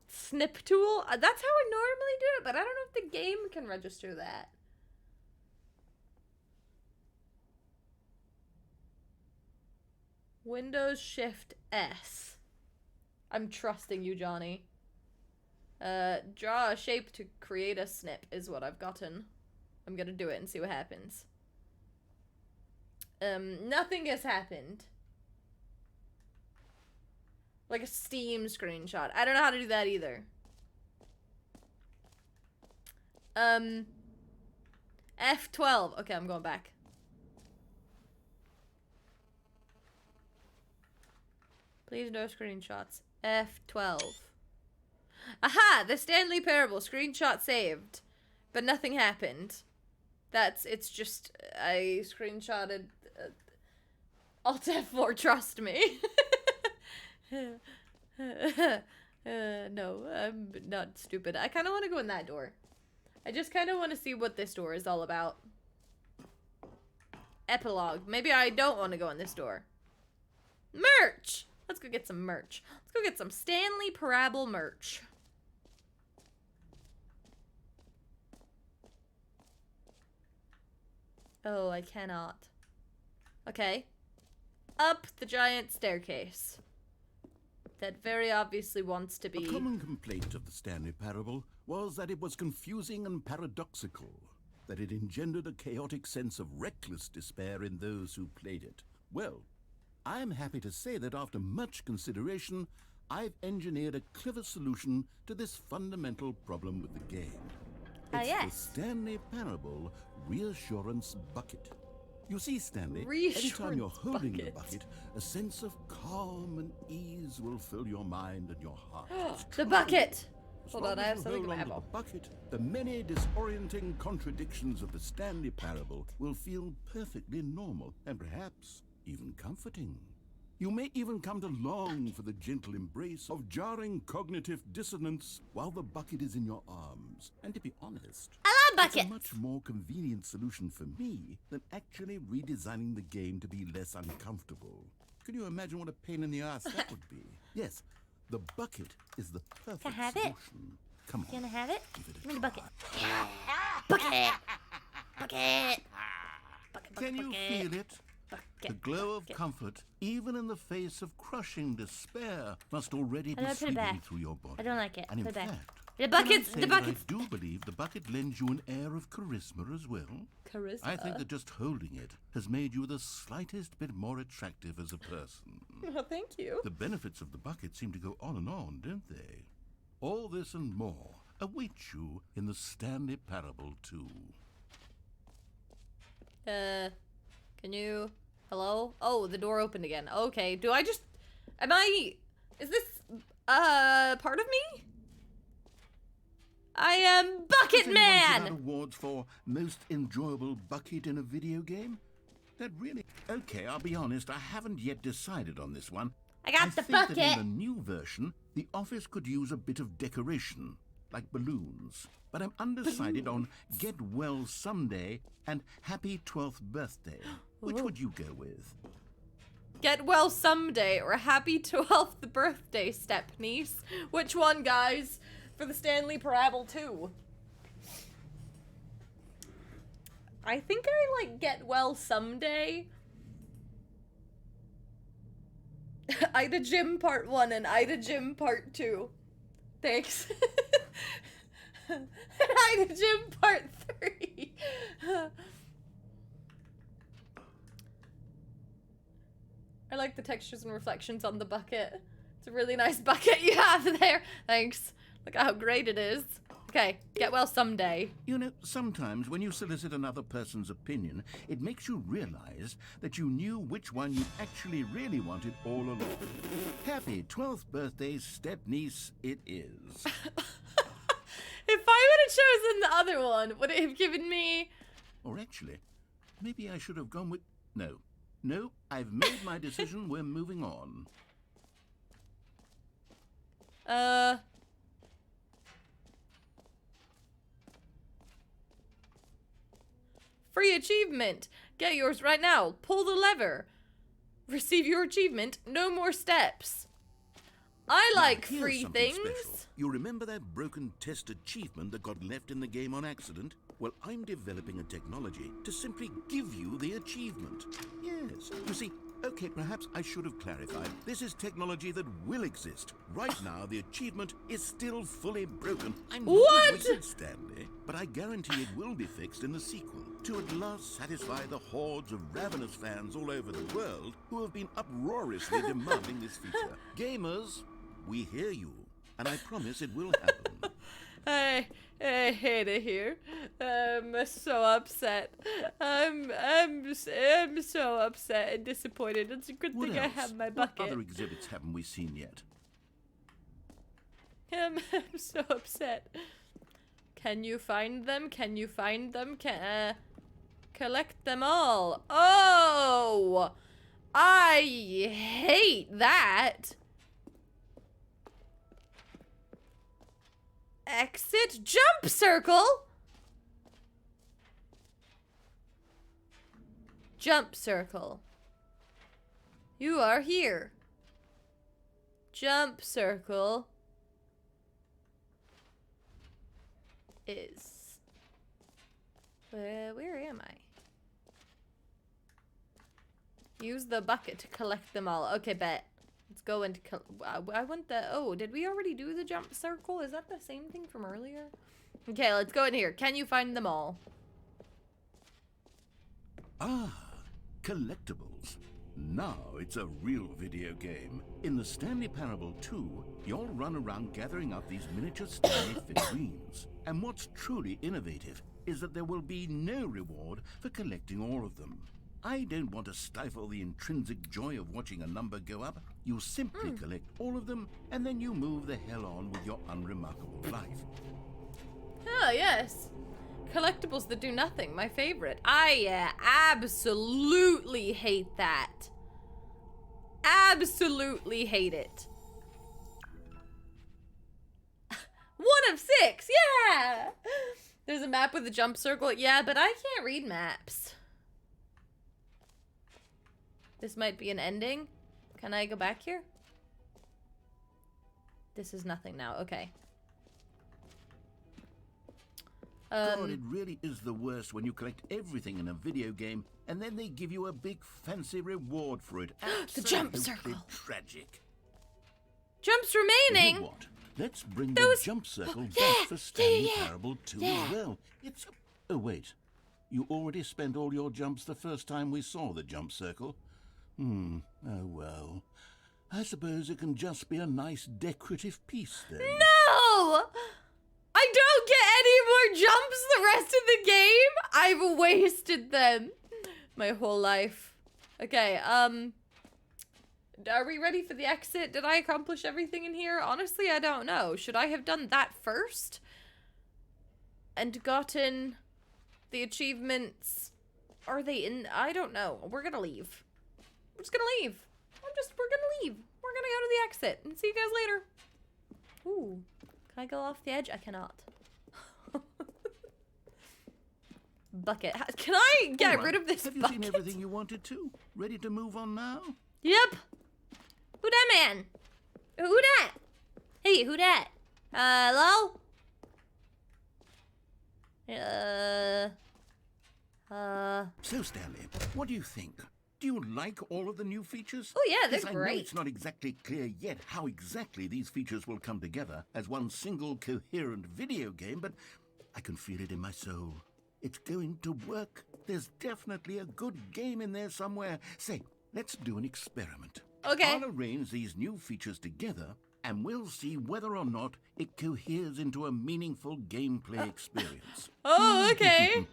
Snip tool? That's how I normally do it, but I don't know if the game can register that. Windows Shift S. I'm trusting you, Johnny. Draw a shape to create a snip is what I've gotten. I'm gonna do it and see what happens. Nothing has happened. Like a Steam screenshot. I don't know how to do that either. F12. Okay, I'm going back. Please no screenshots. F12. Aha! The Stanley Parable. Screenshot saved. But nothing happened. It's just, I screenshotted Alt F4, trust me. No, I'm not stupid. I kind of want to go in that door. I just kind of want to see what this door is all about. Epilogue. Maybe I don't want to go in this door. Merch! Let's go get some merch. Let's go get some Stanley Parable merch. Oh, I cannot. Okay. Up the giant staircase. That very obviously wants to be... A common complaint of the Stanley Parable was that it was confusing and paradoxical, that it engendered a chaotic sense of reckless despair in those who played it. Well, I'm happy to say that after much consideration, I've engineered a clever solution to this fundamental problem with the game. It's the Stanley Parable Reassurance Bucket. You see, Stanley, anytime you're holding the bucket, a sense of calm and ease will fill your mind and your heart. The bucket! As Hold long on, I as have you something in hold my onto eyeball. the bucket, the many disorienting contradictions of the Stanley Parable will feel perfectly normal and perhaps even comforting. You may even come to long for the gentle embrace of jarring cognitive dissonance while the bucket is in your arms. And to be honest, I love it's a buckets! much more convenient solution for me than actually redesigning the game to be less uncomfortable. Can you imagine what a pain in the ass that would be? Yes, the bucket is the perfect Can I have it? solution. Come on. Can I have it? Give it a Give me the try. bucket. Bucket! Bucket! Bucket, Can you feel it? The Bucket. glow of comfort, even in the face of crushing despair, must already be don't put it sweeping back. through your body. I don't like it. And in Put it back. fact, The can I bucket's- say the that bucket's- I do believe the bucket lends you an air of charisma as well. Charisma. I think that just holding it has made you the slightest bit more attractive as a person. Oh, thank you. The benefits of the bucket seem to go on, don't they? All this and more await you in the Stanley Parable 2. Can you... Hello? Oh, the door opened again. Okay, do I just... Is this, part of me? I am Bucket Does anyone give out Man! awards for most enjoyable bucket in a video game? That really... Okay, I'll be honest, I haven't yet decided on this one. I got the think that bucket! in the new version, the office could use a bit of decoration, like balloons. But I'm undecided on Get Well Someday and Happy 12th Birthday. Which would you go with? Get well someday or happy 12th birthday, step niece. Which one, guys? For the Stanley Parable 2. I think I like Get Well Someday. Ida Gym Part 1 and Ida Gym Part 2. Thanks. And Ida Gym Part 3. I like the textures and reflections on the bucket. It's a really nice bucket you have there. Thanks. Look at how great it is. Okay, get well someday. You know, sometimes when you solicit another person's opinion, it makes you realize that you knew which one you actually really wanted all along. Happy 12th birthday, step-niece, it is. If I would have chosen the other one, would it have given me... Or actually, maybe I should have gone with... No. No, I've made my decision. We're moving on. Free achievement. Get yours right now. Pull the lever. Receive your achievement. No more steps. I like Here's free something things. special. You remember that broken test achievement that got left in the game on accident? Well, I'm developing a technology to simply give you the achievement. Yes. You see, okay, perhaps I should have clarified. This is technology that will exist. Right now, the achievement is still fully broken. I'm not a wizard, Stanley, but I guarantee it will be fixed in the sequel to at last satisfy the hordes of ravenous fans all over the world who have been uproariously demanding this feature. Gamers, we hear you, and I promise it will happen. I hate it here. I'm so upset. I'm so upset and disappointed. It's a good What thing else? I have my What bucket. other exhibits haven't we seen yet? I'm so upset. Can you find them? Can you find them? Collect them all. Oh! I hate that. Exit jump circle. Jump circle. You are here. Jump circle is... where am I? Use the bucket to collect them all. Okay, bet. Let's go and... I want the... Oh, did we already do the jump circle? Is that the same thing from earlier? Okay, let's go in here. Can you find them all? Ah, collectibles. Now it's a real video game. In the Stanley Parable 2, you'll run around gathering up these miniature Stanley figurines. And what's truly innovative is that there will be no reward for collecting all of them. I don't want to stifle the intrinsic joy of watching a number go up. You simply collect all of them, and then you move the hell on with your unremarkable life. Oh, yes. Collectibles that do nothing, my favorite. I absolutely hate that. Absolutely hate it. 1 of 6, yeah! There's a map with a jump circle. Yeah, but I can't read maps. This might be an ending. Can I go back here? This is nothing now. Okay. God, it really is the worst when you collect everything in a video game and then they give you a big fancy reward for it. The jump Absolutely circle. Tragic. Jumps You remaining. know what? Let's bring Those- the jump circle yeah, back for Stanley yeah, Parable 2 yeah. as well. It's... Oh, wait. You already spent all your jumps the first time we saw the jump circle. Oh, well. I suppose it can just be a nice decorative piece then. No! I don't get any more jumps the rest of the game. I've wasted them my whole life. Okay, are we ready for the exit? Did I accomplish everything in here? Honestly, I don't know. Should I have done that first? And gotten the achievements? Are they in? I don't know. We're gonna leave. We're just gonna leave. We're gonna leave. We're gonna go to the exit and see you guys later. Ooh. Can I go off the edge? I cannot. Bucket. Can I get All right. rid of this Have you bucket? seen everything you wanted to? Ready to move on now? Yep. Who that man? Who that? Hey, who that? Hello? So, Stanley, what do you think? Do you like all of the new features? Oh yeah, they're 'Cause I know great. it's not exactly clear yet how exactly these features will come together as one single coherent video game, but I can feel it in my soul. It's going to work. There's definitely a good game in there somewhere. Say, let's do an experiment. Okay. I'll arrange these new features together, and we'll see whether or not it coheres into a meaningful gameplay experience. Oh, okay.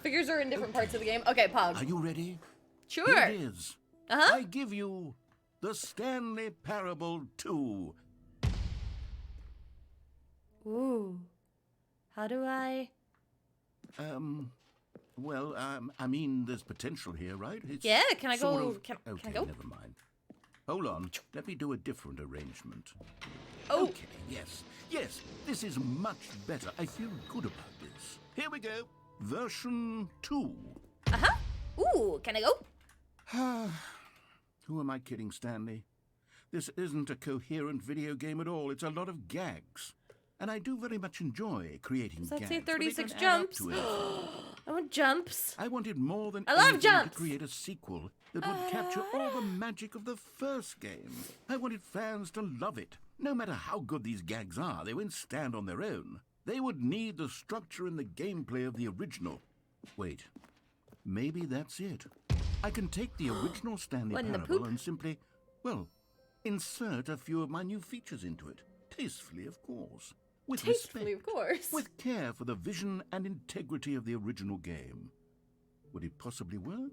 Figures are in different parts of the game. Okay, Are Pog. you ready? Sure. Here it is. Uh-huh. I give you the Stanley Parable 2. Ooh. How do I... Well, I mean, there's potential here, right? It's Yeah, can I sort go... of- Can Okay, I go? never mind. Hold on. Let me do a different arrangement. Oh. Okay, yes. Yes, this is much better. I feel good about this. Here we go. Version 2. Uh-huh. Ooh, can I go? Who am I kidding, Stanley? This isn't a coherent video game at all. It's a lot of gags. And I do very much enjoy creating Does that gags. say but they 36 don't add up jumps? to anything. I want jumps. I wanted more than I love anything jumps. to create a sequel that would capture all the magic of the first game. I wanted fans to love it. No matter how good these gags are, they won't stand on their own. They would need the structure and the gameplay of the original. Wait, maybe that's it. I can take the original Stanley What in the Parable poop? and simply, well, insert a few of my new features into it. Tastefully, of course. With Tastefully, respect. of course. With care for the vision and integrity of the original game. Would it possibly work?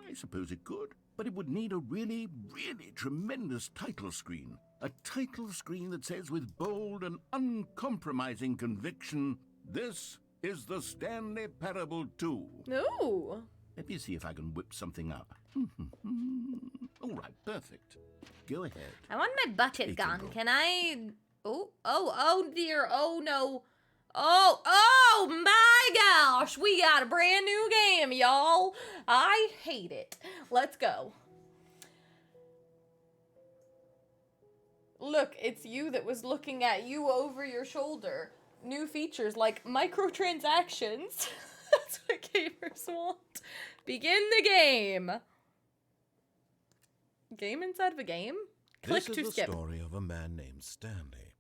I suppose it could. But it would need a really, really tremendous title screen. A title screen that says with bold and uncompromising conviction, "This is the Stanley Parable 2. No. Let me see if I can whip something up. All right, perfect. Go ahead. I want my bucket Take gun. a look. Can I... Oh dear. Oh no. Oh my gosh. We got a brand new game, y'all. I hate it. Let's go. Look, it's you that was looking at you over your shoulder. New features like microtransactions. That's what gamers want. Begin the game. Game inside of a game? Click This to is the skip. story of a man named Stanley.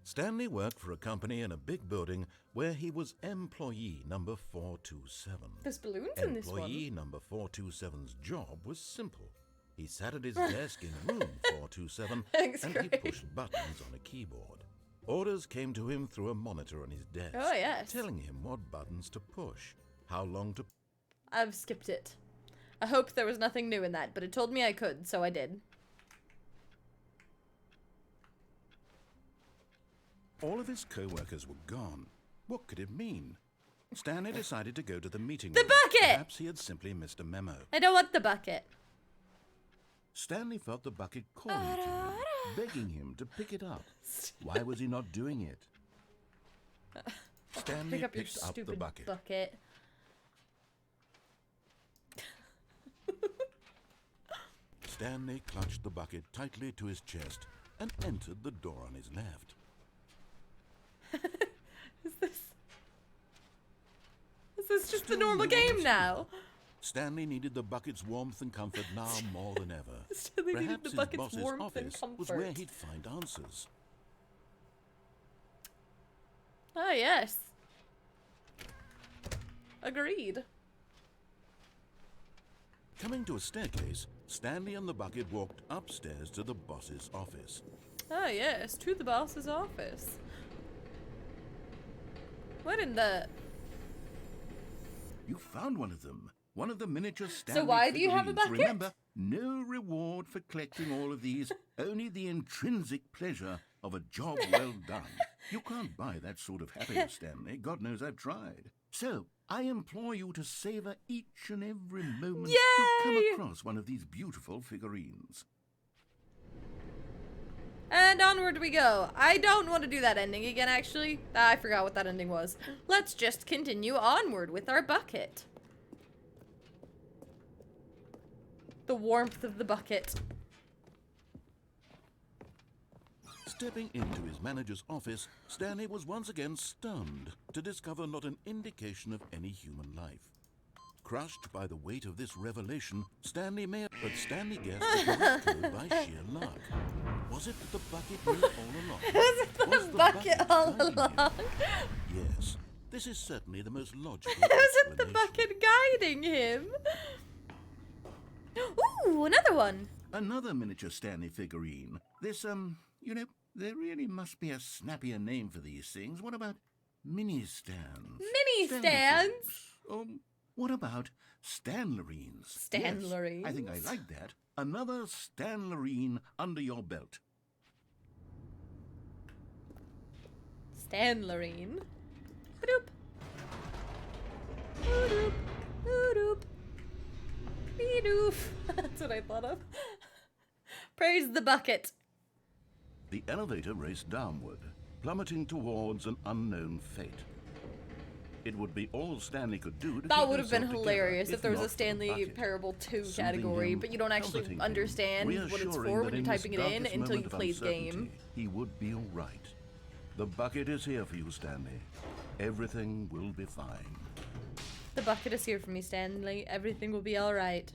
Stanley worked for a company in a big building where he was employee number 427. There's balloons in this one. Employee number 427's job was simple. He sat at his desk in room 427 Thanks, and he Craig. pushed buttons on a keyboard. Orders came to him through a monitor on his desk, Oh, yes. telling him what buttons to push, how long to I've skipped it. I hoped there was nothing new in that, but it told me I could, so I did. All of his co-workers were gone. What could it mean? Stanley decided to go to the meeting The room. bucket! Perhaps he had simply missed a memo. I don't want the bucket. Stanley felt the bucket calling to him, begging him to pick it up. Why was he not doing it? Stanley Pick up your picked up the stupid bucket. bucket. Stanley clutched the bucket tightly to his chest and entered the door on his left. Is this just the Still normal no game answer. now? Stanley needed the bucket's warmth and comfort now more than ever. Stanley needed Perhaps the his bucket's boss's warmth and office was where comfort. he'd find answers. Ah, yes. Agreed. Coming to a staircase, Stanley and the bucket walked upstairs to the boss's office. Ah, yes, to the boss's office. What in the... You found one of them. One of the miniature Stanley why do you have a figurines. bucket? Remember, no reward for collecting all of these, only the intrinsic pleasure of a job well done. You can't buy that sort of happiness, Stanley. God knows I've tried. So, I implore you to savor each and every moment you come Yay! across one of these beautiful figurines. And onward we go. I don't want to do that ending again, actually. I forgot what that ending was. Let's just continue onward with our bucket. The warmth of the bucket. Stepping into his manager's office, Stanley was once again stunned to discover not an indication of any human life. Crushed by the weight of this revelation, Stanley guessed the correct code by sheer luck. Was it that the bucket knew all along? Was it the bucket all guiding him? along? Yes, this is certainly the most logical Was it the explanation. bucket guiding him? Ooh, another one. Another miniature Stanley figurine. This, you know, there really must be a snappier name for these things. What about mini stands? Mini Stanley stands? things. What about Stanlerines? Stanlerines? Yes, I think I like that. Another Stanlerine under your belt. Stanlerine. Ba-doop. Ba-doop. Ba-doop. Be-doof. That's what I thought of. Praise the bucket. The elevator raced downward, plummeting towards an unknown fate. It would be all Stanley could do to That keep would have been himself hilarious together, if there was not a for the Stanley bucket. Parable 2 Soothing category, him, but you don't actually comforting him, understand what it's reassuring for that when you're in typing this it in darkest until you moment of play the game. uncertainty, he would be all right. The bucket is here for you, Stanley. Everything will be fine. The bucket is here for me, Stanley. Everything will be alright.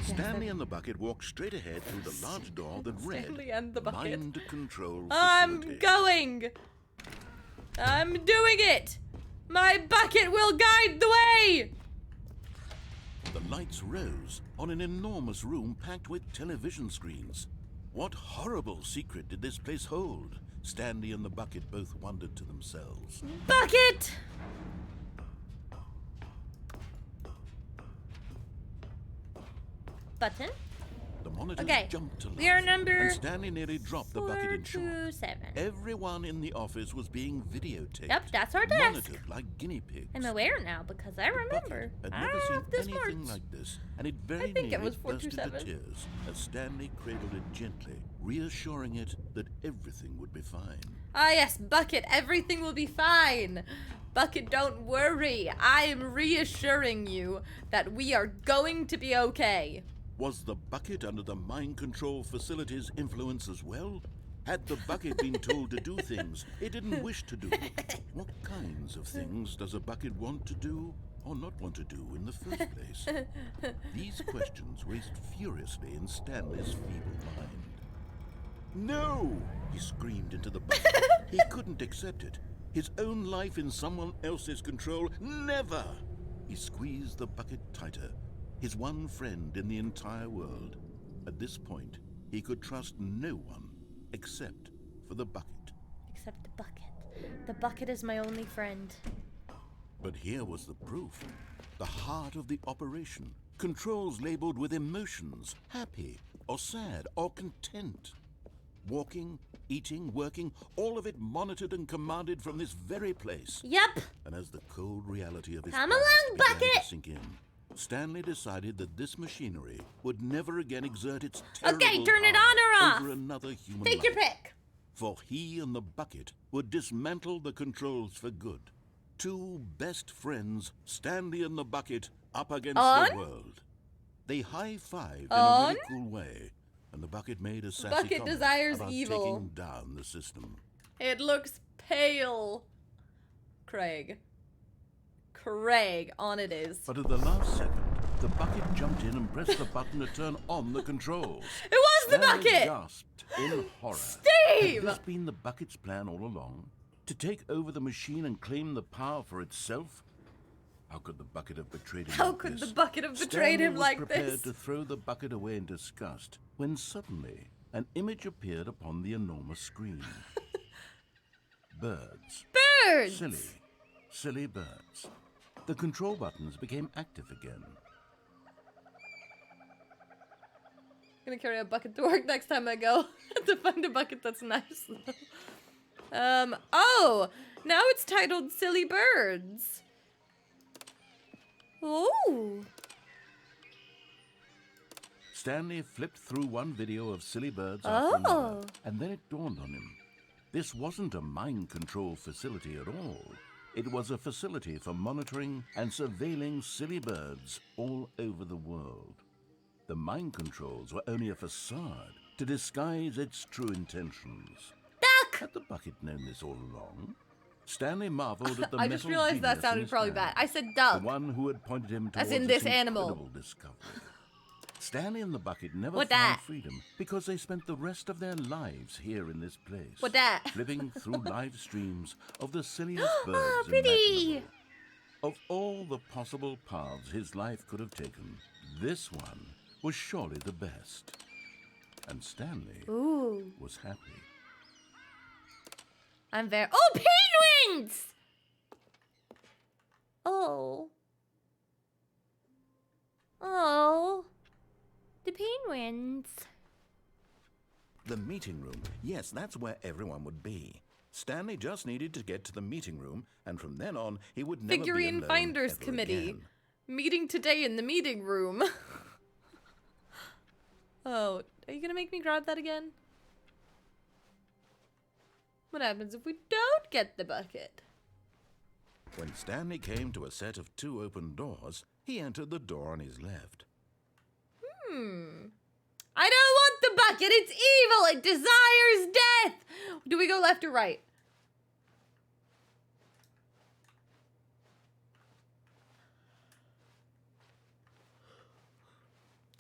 Stanley and the bucket walked straight ahead through the large door that read Stanley and the bucket. Mind Control I'm Facility. going! I'm doing it! My bucket will guide the way! The lights rose on an enormous room packed with television screens. What horrible secret did this place hold? Stanley and the bucket both wondered to themselves. Bucket! Button? The monitors Okay, jumped to life, we are number and Stanley nearly dropped the bucket in shock. 427. Everyone in the office was being videotaped. Yep, that's our desk. Monitored like guinea pigs. I'm aware now because I remember. Had I never don't know seen if this anything works. like this, and it very think it nearly was burst into 427. tears as Stanley cradled it gently, reassuring it that everything would be fine. Ah yes, Bucket, everything will be fine. Bucket, don't worry. I am reassuring you that we are going to be okay. Was the bucket under the mind control facility's influence as well? Had the bucket been told to do things it didn't wish to do? What kinds of things does a bucket want to do or not want to do in the first place? These questions raced furiously in Stanley's feeble mind. No! He screamed into the bucket. He couldn't accept it. His own life in someone else's control, never! He squeezed the bucket tighter. His one friend in the entire world. At this point, he could trust no one except for the bucket. Except the Bucket. The Bucket is my only friend. But here was the proof. The heart of the operation. Controls labeled with emotions, happy or sad or content. Walking, eating, working, all of it monitored and commanded from this very place. Yep. And as the cold reality of his Come past along, began Bucket! to sink in, Stanley decided that this machinery would never again exert its terrible Okay, turn it power on or off. over another human Take your life. pick. For he and the bucket would dismantle the controls for good. Two best friends, Stanley and the bucket, up against On? the world. They high-fived in On? a really cool way, and the bucket made a sassy Bucket comment desires about evil. taking down the system. It looks pale. Craig, on it is. But at the last second, the bucket jumped in and pressed the button to turn on the controls. It was the Stanley Bucket! gasped in horror. Steve! Had this been the bucket's plan all along? To take over the machine and claim the power for itself? How could the bucket have betrayed him How like could this? the Bucket have betrayed Stanley him was like prepared this? to throw the bucket away in disgust when suddenly an image appeared upon the enormous screen. Birds. Birds! Silly birds. The control buttons became active again. I'm gonna carry a bucket to work next time I go to find a bucket that's nice. Oh, now it's titled Silly Birds. Ooh. Stanley flipped through one video of silly birds after another, Oh. and then it dawned on him. This wasn't a mind control facility at all. It was a facility for monitoring and surveilling silly birds all over the world. The mind controls were only a facade to disguise its true intentions. Duck! Had the bucket known this all along? Stanley marveled at the I just metal realized that genius in sounded his probably hand, bad. I said the duck. one who had pointed him As towards in this this animal. incredible discovery. Stanley and the bucket never What found that? freedom because they spent the rest of their lives here in this place. What that? Living through live streams of the silliest birds Oh, pretty. imaginable. Of all the possible paths his life could have taken, this one was surely the best. And Stanley Ooh. was happy. I'm very. Oh, penguins! Oh. Oh. The penguins. The meeting room. Yes, that's where everyone would be. Stanley just needed to get to the meeting room, and from then on, he would never Figurine be alone Finders ever Committee. again. Meeting today in the meeting room. Oh, are you gonna make me grab that again? What happens if we don't get the bucket? When Stanley came to a set of 2 open doors, he entered the door on his left. I don't want the bucket. It's evil. It desires death. Do we go left or right?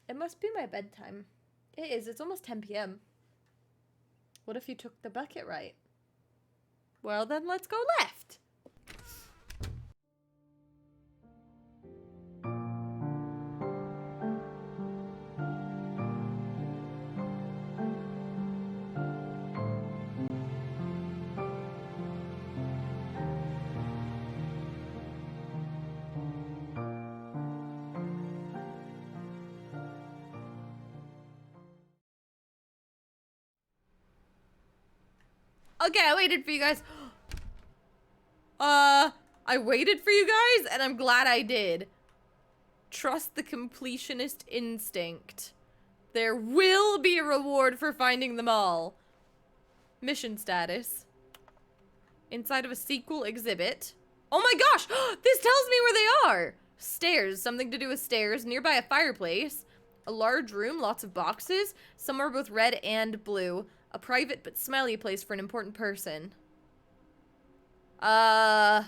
It must be my bedtime. It is. It's almost 10 p.m. What if you took the bucket right? Well, then let's go left. Okay, I waited for you guys. I waited for you guys, and I'm glad I did. Trust the completionist instinct. There will be a reward for finding them all. Mission status. Inside of a sequel exhibit. Oh my gosh! This tells me where they are! Stairs. Something to do with stairs. Nearby a fireplace. A large room. Lots of boxes. Some are both red and blue. A private but smelly place for an important person. I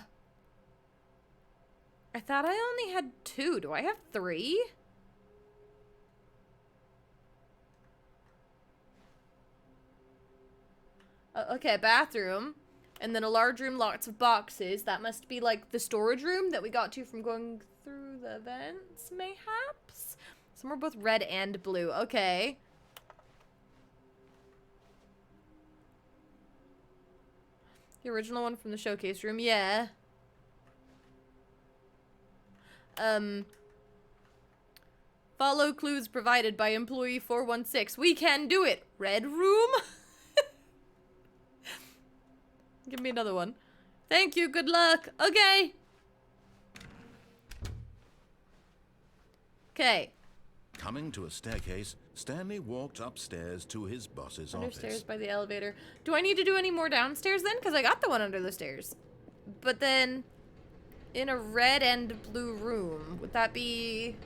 thought I only had 2. Do I have 3? Okay, bathroom. And then a large room, lots of boxes. That must be like the storage room that we got to from going through the vents, mayhaps? Some are both red and blue. Okay. The original one from the showcase room, yeah. Follow clues provided by employee 416. We can do it. Red room? Give me another one. Thank you, good luck. Okay. Okay. Coming to a staircase, Stanley walked upstairs to his boss's Understairs office. by the elevator. Do I need to do any more downstairs then? Because I got the one under the stairs. But then, in a red and blue room, would that be...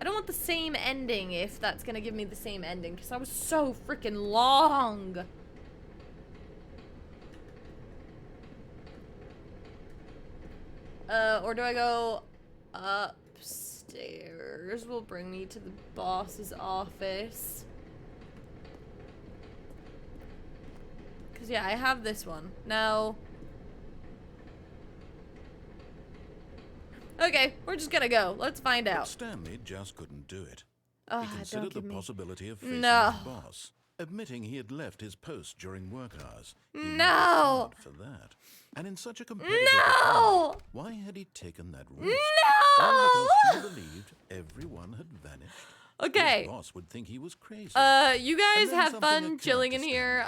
I don't want the same ending if that's going to give me the same ending. Because that was so freaking long. Or do I go upstairs? Will bring me to the boss's office. Because, yeah, I have this one. Now... Okay, we're just gonna go. Let's find But out. Stanley just couldn't do it. Oh, He considered don't the give me... possibility of facing No. his boss, admitting he had left his post during work hours. He might be No. fired for that. And in such a competitive No. economy, why had he taken that risk? No. All because he believed everyone had vanished. Okay. His boss would think he was crazy. You guys And then have something fun occurred chilling to in Stanley. here.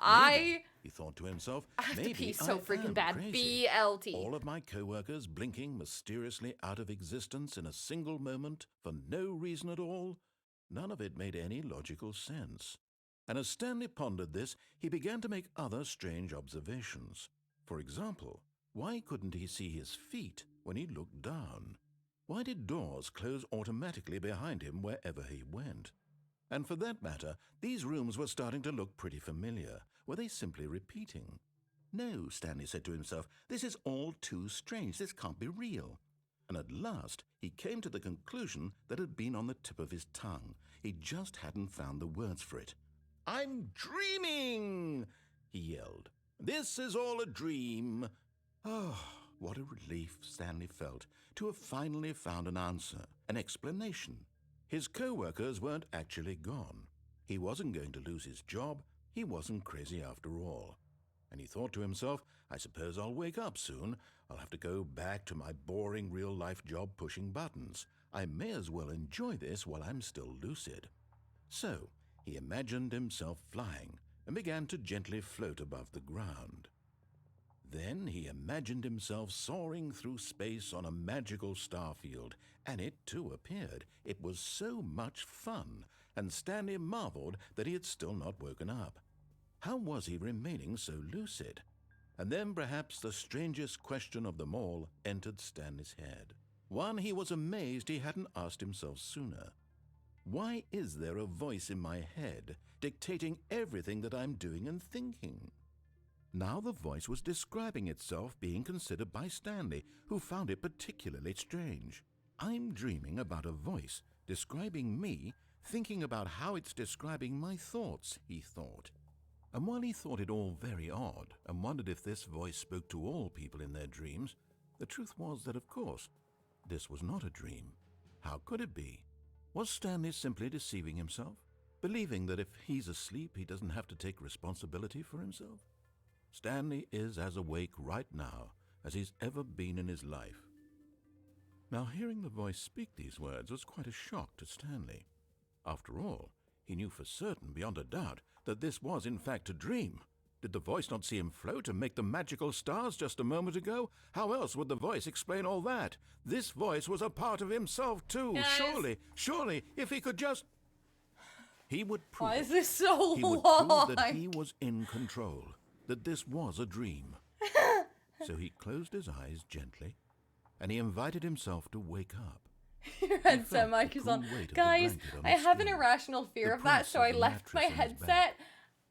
Maybe, he thought to himself, I have to maybe pee so I freaking am bad. crazy. BLT. All of my co-workers blinking mysteriously out of existence in a single moment for no reason at all. None of it made any logical sense. And as Stanley pondered this, he began to make other strange observations. For example, why couldn't he see his feet when he looked down? Why did doors close automatically behind him wherever he went? And for that matter, these rooms were starting to look pretty familiar. Were they simply repeating? No, Stanley said to himself, this is all too strange. This can't be real. And at last he came to the conclusion that had been on the tip of his tongue. He just hadn't found the words for it. I'm dreaming, he yelled. This is all a dream. Oh, what a relief Stanley felt to have finally found an answer, an explanation. His co-workers weren't actually gone. He wasn't going to lose his job. He wasn't crazy after all. And he thought to himself, I suppose I'll wake up soon. I'll have to go back to my boring real-life job pushing buttons. I may as well enjoy this while I'm still lucid. So he imagined himself flying and began to gently float above the ground. Then he imagined himself soaring through space on a magical starfield, and it too appeared. It was so much fun, and Stanley marveled that he had still not woken up. How was he remaining so lucid? And then perhaps the strangest question of them all entered Stanley's head. One he was amazed he hadn't asked himself sooner. Why is there a voice in my head dictating everything that I'm doing and thinking? Now the voice was describing itself being considered by Stanley, who found it particularly strange. I'm dreaming about a voice describing me, thinking about how it's describing my thoughts, he thought. And while he thought it all very odd and wondered if this voice spoke to all people in their dreams, the truth was that, of course, this was not a dream. How could it be? Was Stanley simply deceiving himself, believing that if he's asleep he doesn't have to take responsibility for himself? Stanley is as awake right now as he's ever been in his life. Now, hearing the voice speak these words was quite a shock to Stanley. After all, he knew for certain, beyond a doubt, that this was in fact a dream. Did the voice not see him float and make the magical stars just a moment ago? How else would the voice explain all that? This voice was a part of himself too. Yes. Surely, if he could just... He would prove Why is this so he would long? prove that he was in control, that this was a dream. So he closed his eyes gently, and he invited himself to wake up. Your headset mic is on. Guys, I have an irrational fear of that, so I left my headset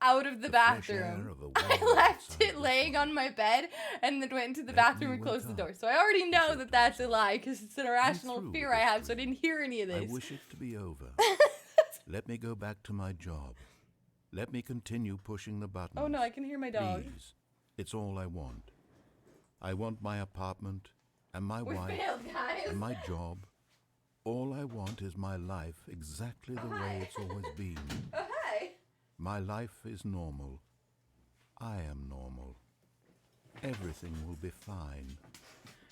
out of the bathroom. I left it laying on my bed and then went into the bathroom and closed the door. So I already know that that's a lie because it's an irrational fear I have, so I didn't hear any of I this. wish it to be over. Let me go back to my job. Let me continue pushing the buttons. Oh no, I can hear my dog. Please. It's all I want. I want my apartment and my We wife failed, guys. and my job. All I want is my life exactly the way it's always been. Oh, hey. My life is normal. I am normal. Everything will be fine.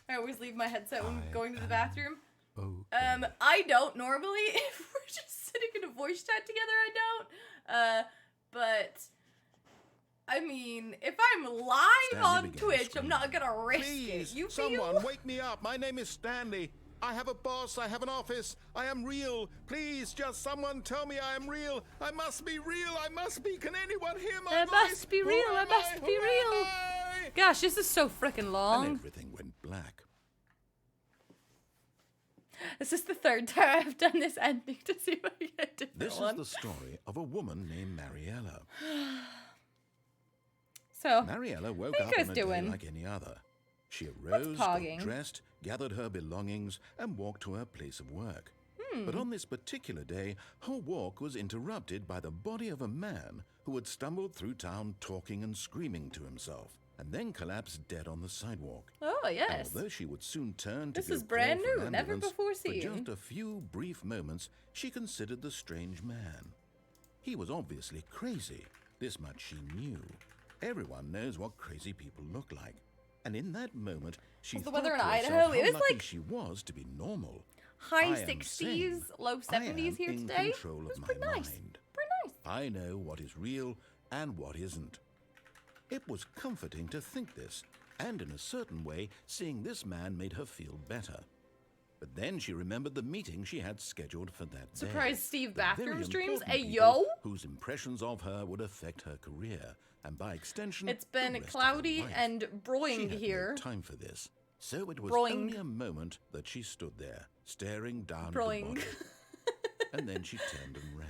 I always leave my headset when I going to the am bathroom. Okay. I don't normally. If we're just sitting in a voice chat together, I don't. But I mean, if I'm live Stanley on began Twitch, I'm screaming. not gonna risk Please, it. You someone feel? wake me up. My name is Stanley. I have a boss. I have an office. I am real. Please, just someone tell me I am real. I must be real. I must be. Can anyone hear my I voice? must be Who real. I am must be Who real. am I? Gosh, this is so freaking And long. everything went black. This is the third time I've done this ending to see if I can get a different This one. is the story of a woman named Mariella. So, Mariella woke How you up guys on a day doing? like any other. She arose, got pogging? dressed, gathered her belongings, and walked to her place of work. But on this particular day, her walk was interrupted by the body of a man who had stumbled through town talking and screaming to himself, and then collapsed dead on the sidewalk. oh And yes. although she would soon turn to This go is brand call for new, an never ambulance, before for seen. just a few brief moments, she considered the strange man. He was obviously crazy. This much she knew. Everyone knows what crazy people look like. And in that moment, she Was the thought weather in to herself Idaho? how It was lucky like she was to be normal. High I am 60s, sane. low 70s here I am in today. control It of was my pretty nice. mind. Pretty nice. I know what is real and what isn't. It was comforting to think this, and in a certain way, seeing this man made her feel better. But then she remembered the meeting she had scheduled for that day. Surprise Steve The very Bathroom streams. important Hey, people yo. Whose impressions of her would affect her career, and by extension, It's the been rest of her cloudy life. and She broing had here. no time for this, so it was Broing. only a moment that she stood there, staring down Broing. at the body. And then she turned and ran.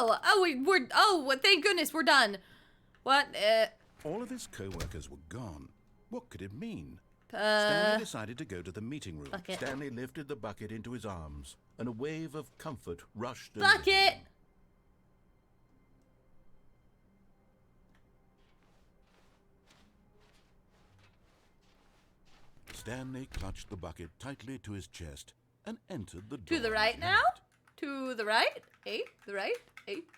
no! Thank goodness, we're done. What? All of his co-workers were gone. What could it mean? Stanley decided to go to the meeting room. Bucket. Stanley lifted the bucket into his arms, and a wave of comfort rushed over him. Bucket! Stanley clutched the bucket tightly to his chest and entered the door. To the on right his now? left. To the right? The right?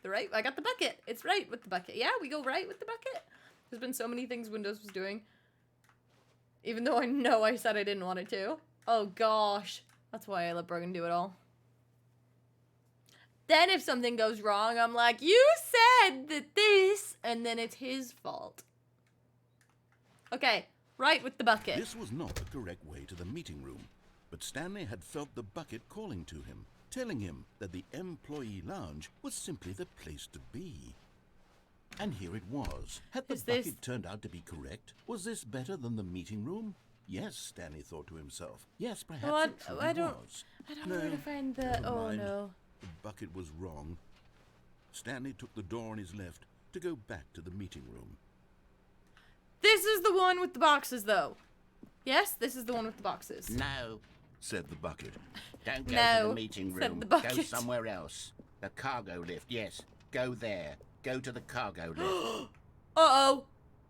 The right? I got the bucket. It's right with the bucket. Yeah, we go right with the bucket. There's been so many things Windows was doing. Even though I know I said I didn't want it to. Oh gosh. That's why I let Brogan do it all. Then if something goes wrong, I'm like, you said that this, and then it's his fault. Okay, right with the bucket. This was not the correct way to the meeting room, but Stanley had felt the bucket calling to him, telling him that the employee lounge was simply the place to be. And here it was. Had the bucket turned out to be correct? Was this better than the meeting room? Yes, Stanley thought to himself. Yes, perhaps it truly was. I don't know where to find the... Never Oh mind. no. The bucket was wrong. Stanley took the door on his left to go back to the meeting room. This is the one with the boxes though. Yes, this is the one with the boxes. No, Said the bucket. don't go No, to the meeting said room. the Go bucket. somewhere else. The cargo lift, yes. Go there. Go to the cargo lift. Uh-oh.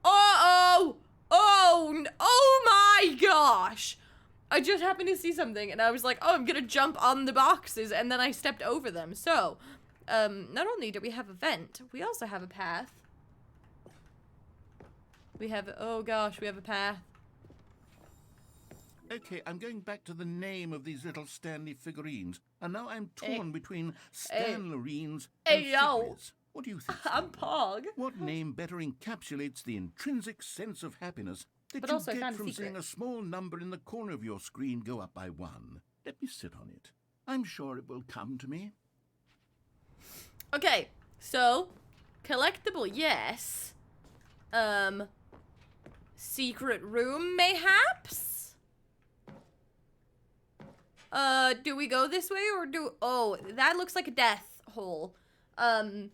Uh-oh. Oh my gosh. I just happened to see something and I was like, oh, I'm gonna jump on the boxes, and then I stepped over them. So, not only do we have a vent, we also have a path. We have, oh gosh, we have a path. Okay, I'm going back to the name of these little Stanley figurines, and now I'm torn between Stanlerines and Hey, yo. Figures. What do you think, I'm Stanley? Pog. What name better encapsulates the intrinsic sense of happiness that But you also get kind of from secret. seeing a small number in the corner of your screen go up by 1? Let me sit on it. I'm sure it will come to me. Okay, so collectible, yes. Secret room, mayhaps? Do we go this way or do... Oh, that looks like a death hole. Do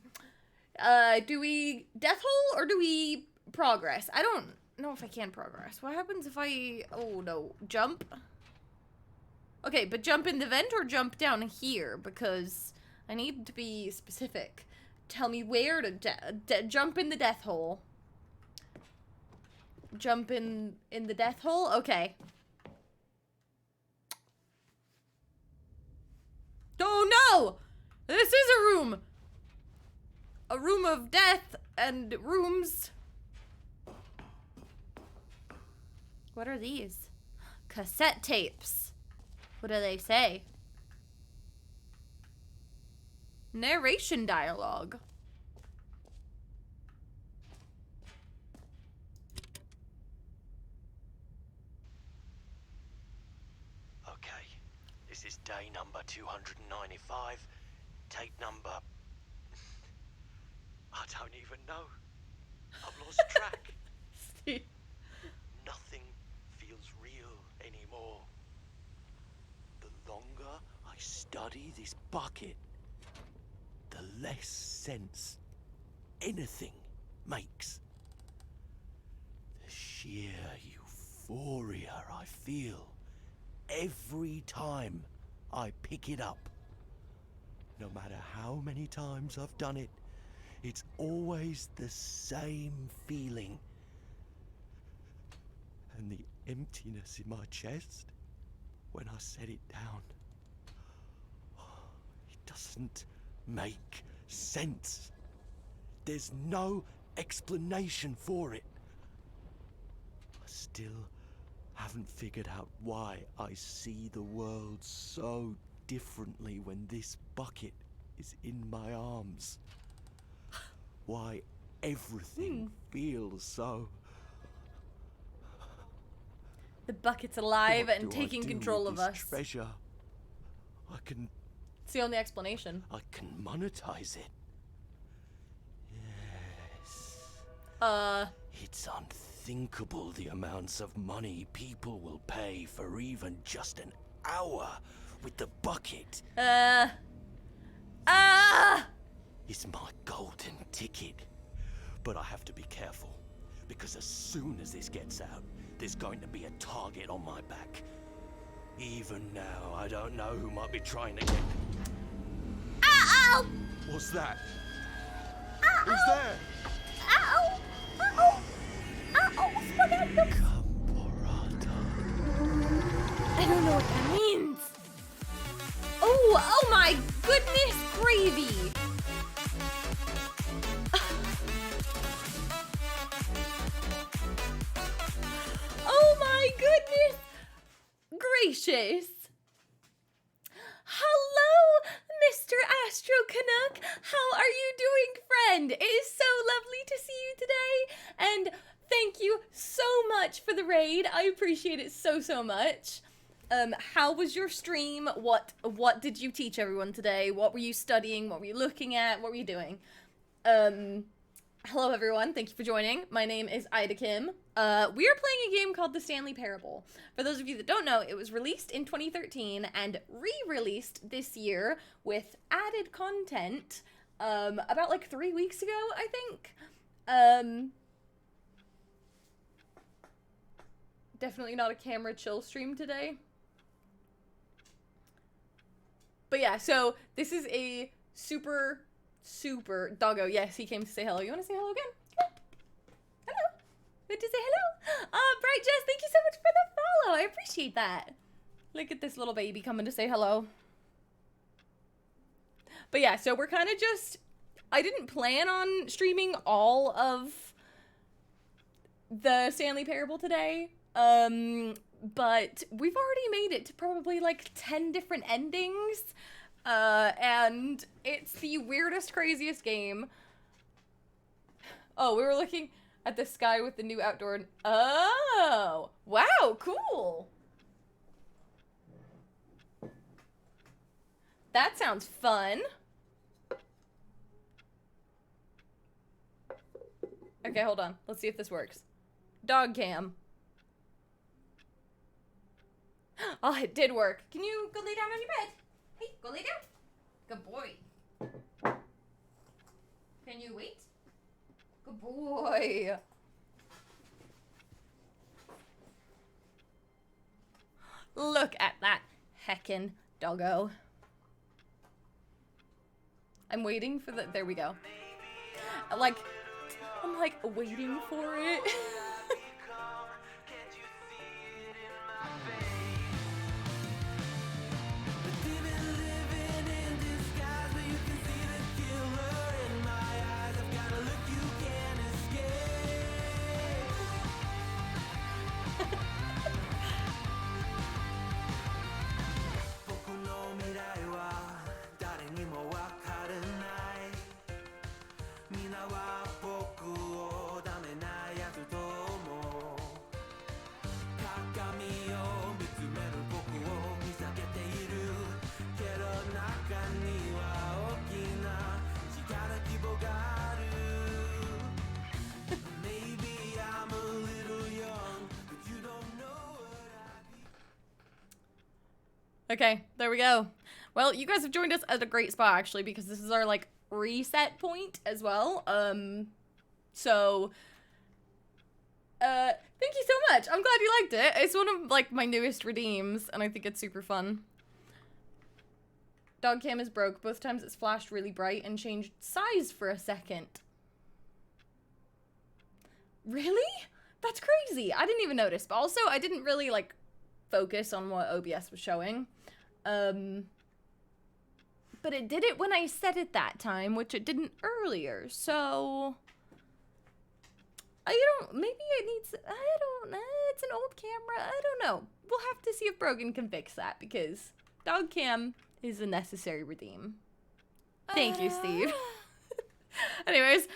we death hole or do we progress? I don't know if I can progress. What happens if I... Oh, no. Jump? Okay, but jump in the vent or jump down here? Because I need to be specific. Tell me where to jump in the death hole. Jump in the death hole? Okay. Oh no! This is a room! A room of death and rooms. What are these? Cassette tapes. What do they say? Narration dialogue. Okay, this is day number 295. Tape number... I don't even know. I've lost track. Nothing feels real anymore. The longer I study this bucket, the less sense anything makes. The sheer euphoria I feel every time I pick it up. No matter how many times I've done it, it's always the same feeling. And the emptiness in my chest when I set it down. It doesn't make sense. There's no explanation for it. I still haven't figured out why I see the world so differently when this bucket is in my arms. Why everything feels so... The bucket's alive What and do I taking do control with of this us. treasure? It's the only explanation. I can monetize it. Yes. It's unthinkable the amounts of money people will pay for even just an hour with the bucket. is my golden ticket. But I have to be careful, because as soon as this gets out, there's going to be a target on my back. Even now, I don't know who might be trying to get... Ow! What's that? Ow! Who's there? Ow! Ow! Ow! Spaghetti! Caporata. I don't know what that means. Oh my goodness gravy. Oh my goodness gracious. Hello, Mr. Astro Canuck. How are you doing, friend? It is so lovely to see you today. And thank you so much for the raid. I appreciate it so much. How was your stream? What did you teach everyone today? What were you studying? What were you looking at? What were you doing? Hello everyone, thank you for joining. My name is Ida Kim. We are playing a game called The Stanley Parable. For those of you that don't know, it was released in 2013 and re-released this year with added content about like 3 weeks ago, I think. Definitely not a camera chill stream today. But yeah, so this is a super doggo. Yes, he came to say hello. You want to say hello again? Come on. Hello. Good to say hello. Bright Jess, thank you so much for the follow. I appreciate that. Look at this little baby coming to say hello. But yeah, so we're kind of just... I didn't plan on streaming all of the Stanley Parable today. But we've already made it to probably like 10 different endings. And it's the weirdest, craziest game. Oh, we were looking at the sky with the new outdoor... Oh! Wow, cool! That sounds fun. Okay, hold on. Let's see if this works. Dog cam. Oh, it did work. Can you go lay down on your bed? Hey, go lay down. Good boy. Can you wait? Good boy. Look at that heckin' doggo. I'm waiting for the... There we go. I'm like waiting for it. Okay, there we go. Well, you guys have joined us at a great spot, actually, because this is our, like, reset point as well. So, thank you so much. I'm glad you liked it. It's one of, like, my newest redeems, and I think it's super fun. Dog cam is broke. Both times it's flashed really bright and changed size for a second. Really? That's crazy. I didn't even notice. But also, I didn't really, like, focus on what OBS was showing. But it did it when I set it that time, which it didn't earlier, so... maybe it needs... I don't know, it's an old camera, I don't know. We'll have to see if Brogan can fix that, because dog cam is a necessary redeem. Thank you, Steve. Anyways,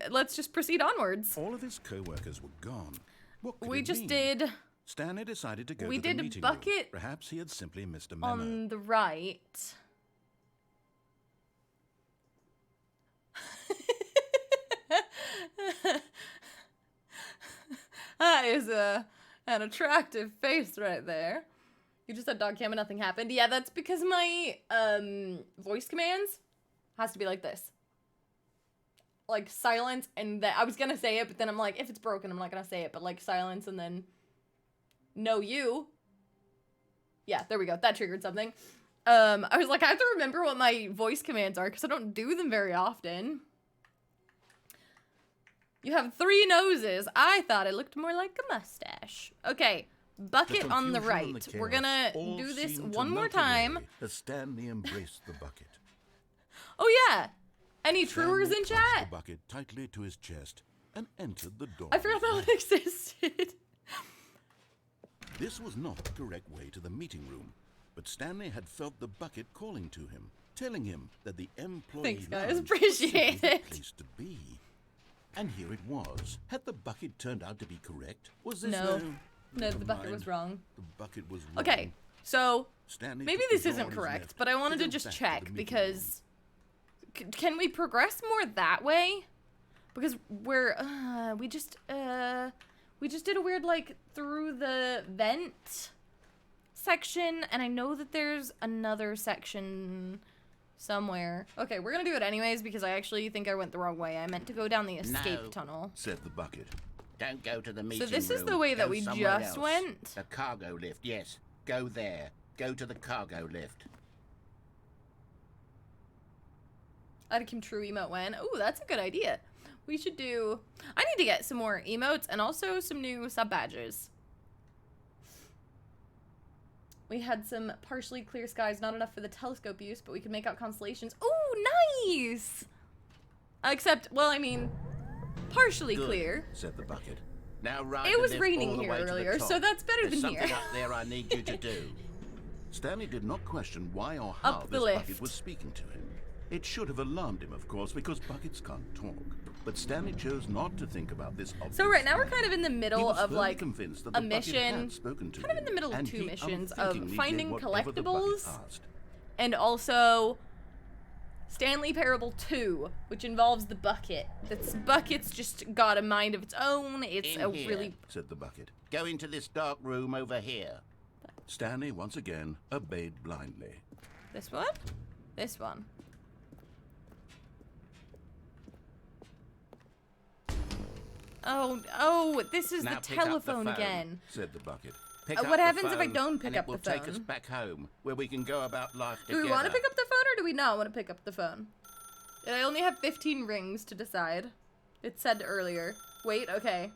let's just proceed onwards. All of his co-workers were gone. What could We it just mean? did... Stanley decided to go We to the did meeting bucket room. Perhaps he had simply missed a memo. on the right. That is an attractive face right there. You just said dog cam and nothing happened. Yeah, that's because my voice commands has to be like this. like silence and then I was gonna say it, but then I'm like, if it's broken, I'm not gonna say it, but like silence and then no you. Yeah, there we go. That triggered something. I was like, I have to remember what my voice commands are because I don't do them very often. You have 3 noses. I thought it looked more like a mustache. Okay, bucket on the right. We're gonna do this one more time. As Stanley embraced the bucket. Oh yeah. Any truers in Stanley clutched chat? the bucket tightly to his chest and entered the door. I forgot that one existed. This was not the correct way to the meeting room, but Stanley had felt the bucket calling to him, telling him that the employee Thanks, guys. lounge Appreciate was simply it. the place to be. And here it was. Had the bucket turned out to be correct? Was this No, never the bucket mind. was wrong. The bucket was wrong. Okay, so Stanley maybe took the this door isn't on his correct, left but I wanted to go just back the check meeting because can we progress more that way? Because we just did a weird like through the vent section, and I know that there's another section somewhere. Okay, we're gonna do it anyways because I actually think I went the wrong way. I meant to go down the escape tunnel. said the bucket. Don't go to the meeting room. So this is the way that Go we somewhere just else. went? The cargo lift, yes. Go there. Go to the cargo lift. Adakim True emote when. Ooh, that's a good idea. We should do... I need to get some more emotes and also some new sub badges. We had some partially clear skies, not enough for the telescope use, but we could make out constellations. Ooh, nice! Except, well, I mean, partially Good, clear. said the bucket. Now ride It the was lift raining all the here way to the earlier, top. so that's better There's than here. something up there I need you to do. Stanley did not question why or how Up the this lift. bucket was speaking to him. It should have alarmed him, of course, because buckets can't talk. But Stanley chose not to think about this obvious So right now we're fact. kind of in the He middle was of firmly like convinced that a the bucket mission, had spoken to kind of in him, the middle of and 2 he missions of unthinkingly did finding whatever the bucket collectibles asked. and also Stanley Parable 2, which involves the bucket. This bucket's just got a mind of its own. It's In a here, really... Said the bucket. Go into this dark room over here. Stanley once again obeyed blindly. This one? This one. Oh, this is Now the pick up the telephone phone. again. Said the bucket. Pick What up happens the if I phone, don't pick and up it will the take us phone? back home, where we can go about life Do together. we want to pick up the phone or do we not want to pick up the phone? And I only have 15 rings to decide. It said earlier. Wait, okay.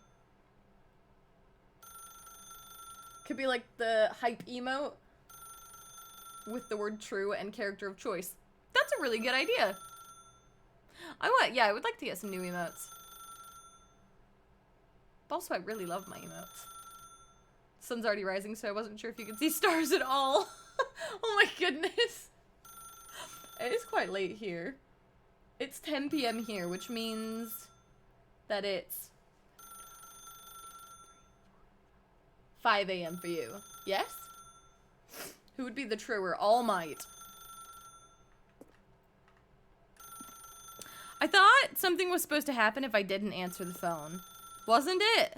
Could be like the hype emote with the word true and character of choice. That's a really good idea. I would like to get some new emotes. But also, I really love my emotes. Sun's already rising, so I wasn't sure if you could see stars at all. Oh my goodness. It is quite late here. It's 10 p.m. here, which means that it's 5 a.m. for you. Yes? Who would be the truer? All Might. I thought something was supposed to happen if I didn't answer the phone. Wasn't it?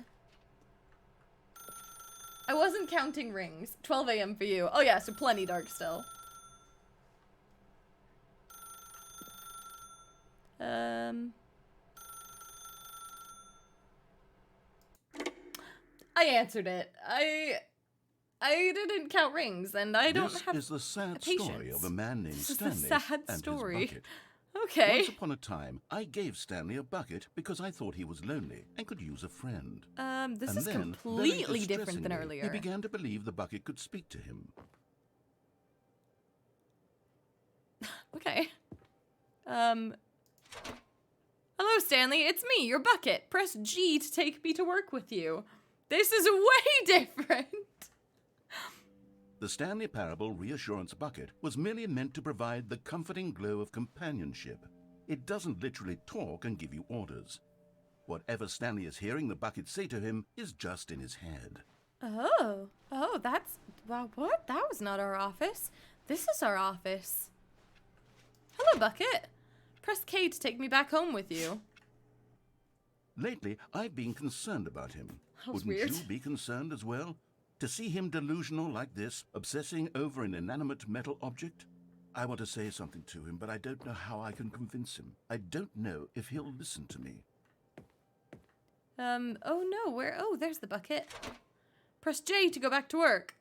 I wasn't counting rings. 12 a.m. for you. Oh yeah, so plenty dark still. I answered it. I didn't count rings, and I don't This have is the sad story patience. of a man named This is the Stanley sad and story. his bucket. Okay. Once upon a time, I gave Stanley a bucket because I thought he was lonely and could use a friend. This And is then, completely very different than distressingly, earlier. He began to believe the bucket could speak to him. Okay. Hello, Stanley. It's me, your bucket. Press G to take me to work with you. This is way different. The Stanley Parable Reassurance Bucket was merely meant to provide the comforting glow of companionship. It doesn't literally talk and give you orders. Whatever Stanley is hearing the bucket say to him is just in his head. Oh, that's... Well, what? That was not our office. This is our office. Hello, Bucket. Press K to take me back home with you. Lately, I've been concerned about him. That was Wouldn't weird. you be concerned as well? To see him delusional like this, obsessing over an inanimate metal object? I want to say something to him, but I don't know how I can convince him. I don't know if he'll listen to me. Oh no, where? Oh, there's the bucket. Press J to go back to work.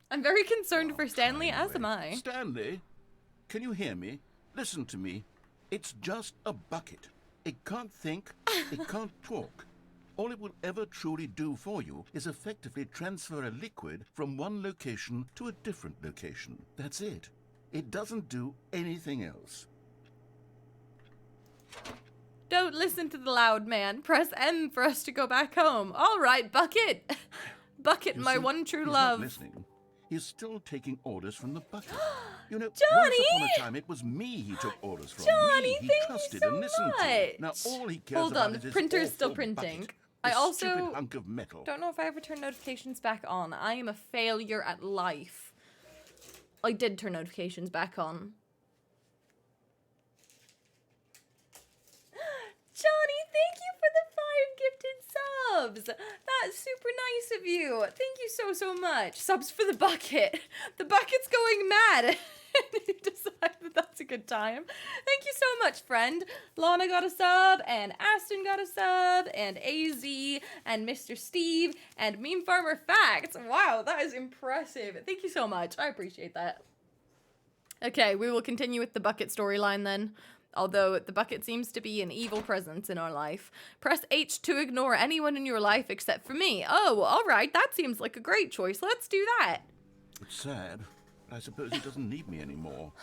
I'm very concerned for Stanley, as am I. Stanley, can you hear me? Listen to me. It's just a bucket. It can't think, it can't talk. All it will ever truly do for you is effectively transfer a liquid from one location to a different location. That's it. It doesn't do anything else. Don't listen to the loud man. Press M for us to go back home. All right, Bucket. Bucket, You my see, one true he's love. Not listening. He's still taking orders from the bucket. You know, Johnny! once upon a time it was me he took orders from. Johnny, me he thank trusted you so and listened much. to. Now all he cares Hold about on, is his printer's still awful printing. bucket. I This also stupid hunk of metal. don't know if I ever turned notifications back on. I am a failure at life. I did turn notifications back on. Johnny, thank you for the 5 gifted subs. That's super nice of you. Thank you so, so much. Subs for the bucket. The bucket's going mad. You decide that that's a good time. Thank you so much, friend. Lana got a sub, and Aston got a sub, and AZ, and Mr. Steve, and Meme Farmer Facts. Wow, that is impressive. Thank you so much. I appreciate that. Okay, we will continue with the bucket storyline then. Although the bucket seems to be an evil presence in our life. Press H to ignore anyone in your life except for me. Oh, alright, that seems like a great choice. Let's do that. It's sad. I suppose he doesn't need me anymore.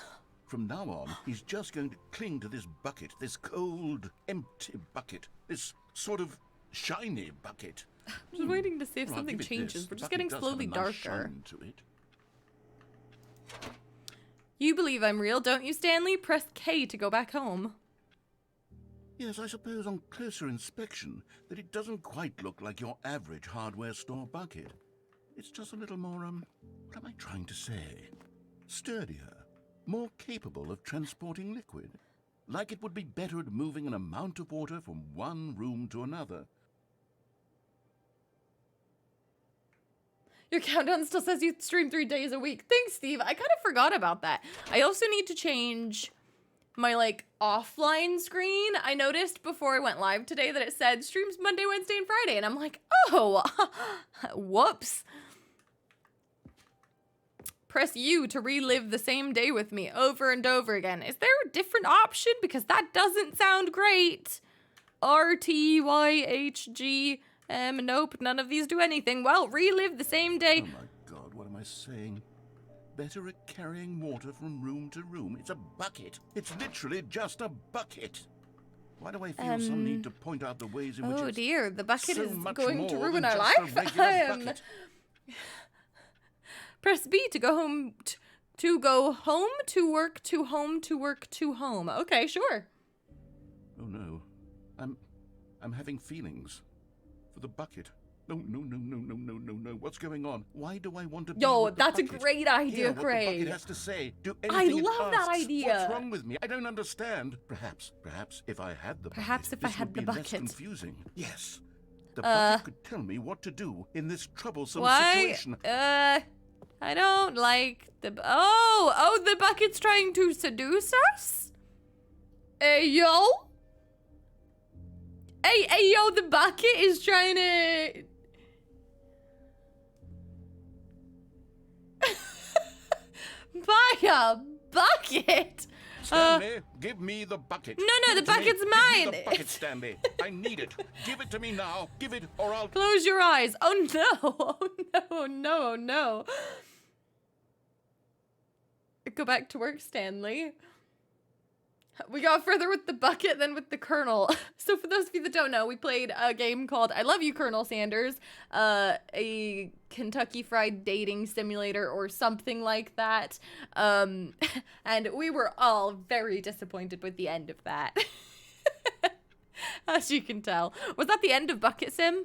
From now on, he's just going to cling to this bucket, this cold, empty bucket, this sort of shiny bucket. I'm just waiting to see if Well, something give it changes. this. We're The just bucket getting does have slowly a nice darker. shine to it. You believe I'm real, don't you, Stanley? Press K to go back home. Yes, I suppose on closer inspection that it doesn't quite look like your average hardware store bucket. It's just a little more, what am I trying to say? Sturdier, more capable of transporting liquid. Like it would be better at moving an amount of water from one room to another. Your countdown still says you stream 3 days a week. Thanks, Steve. I kind of forgot about that. I also need to change my, like, offline screen. I noticed before I went live today that it said streams Monday, Wednesday, and Friday. And I'm like, oh, whoops. Press U to relive the same day with me over and over again. Is there a different option? Because that doesn't sound great. R, T, Y, H, G... nope, none of these do anything. Well, relive the same day. Oh my God, what am I saying? Better at carrying water from room to room. It's a bucket. It's literally just a bucket. Why do I feel some need to point out the ways in which Oh it's dear, the bucket so is much going to more ruin than our just a life. regular bucket? Press B to go home, to go home, to work, to home, to work, to home. Okay, sure. Oh no, I'm having feelings for the bucket. No. What's going on? Why do I want to be Yo, with the that's a bucket? great idea, Hear what the Craig. bucket has to say. Do I anything it love that asks. idea. What's wrong with me? I don't understand. Perhaps if I had the Perhaps bucket, if I this had would the be less bucket. confusing. Yes. The bucket could tell me what to do in this troublesome Why? situation. I don't like the... Oh, the bucket's trying to seduce us? Hey, yo? Hey, yo, the bucket is trying to... Buy a bucket? Stanley, give me the bucket. No, Give the it to me. bucket's Give mine. me the bucket, Stanley. I need it. Give it to me now. Give it, or I'll... Close your eyes. Oh, no. Oh, no. Go back to work, Stanley. We got further with the bucket than with the Colonel. So for those of you that don't know, we played a game called I Love You, Colonel Sanders, a Kentucky Fried Dating Simulator or something like that. And we were all very disappointed with the end of that. As you can tell. Was that the end of Bucket Sim?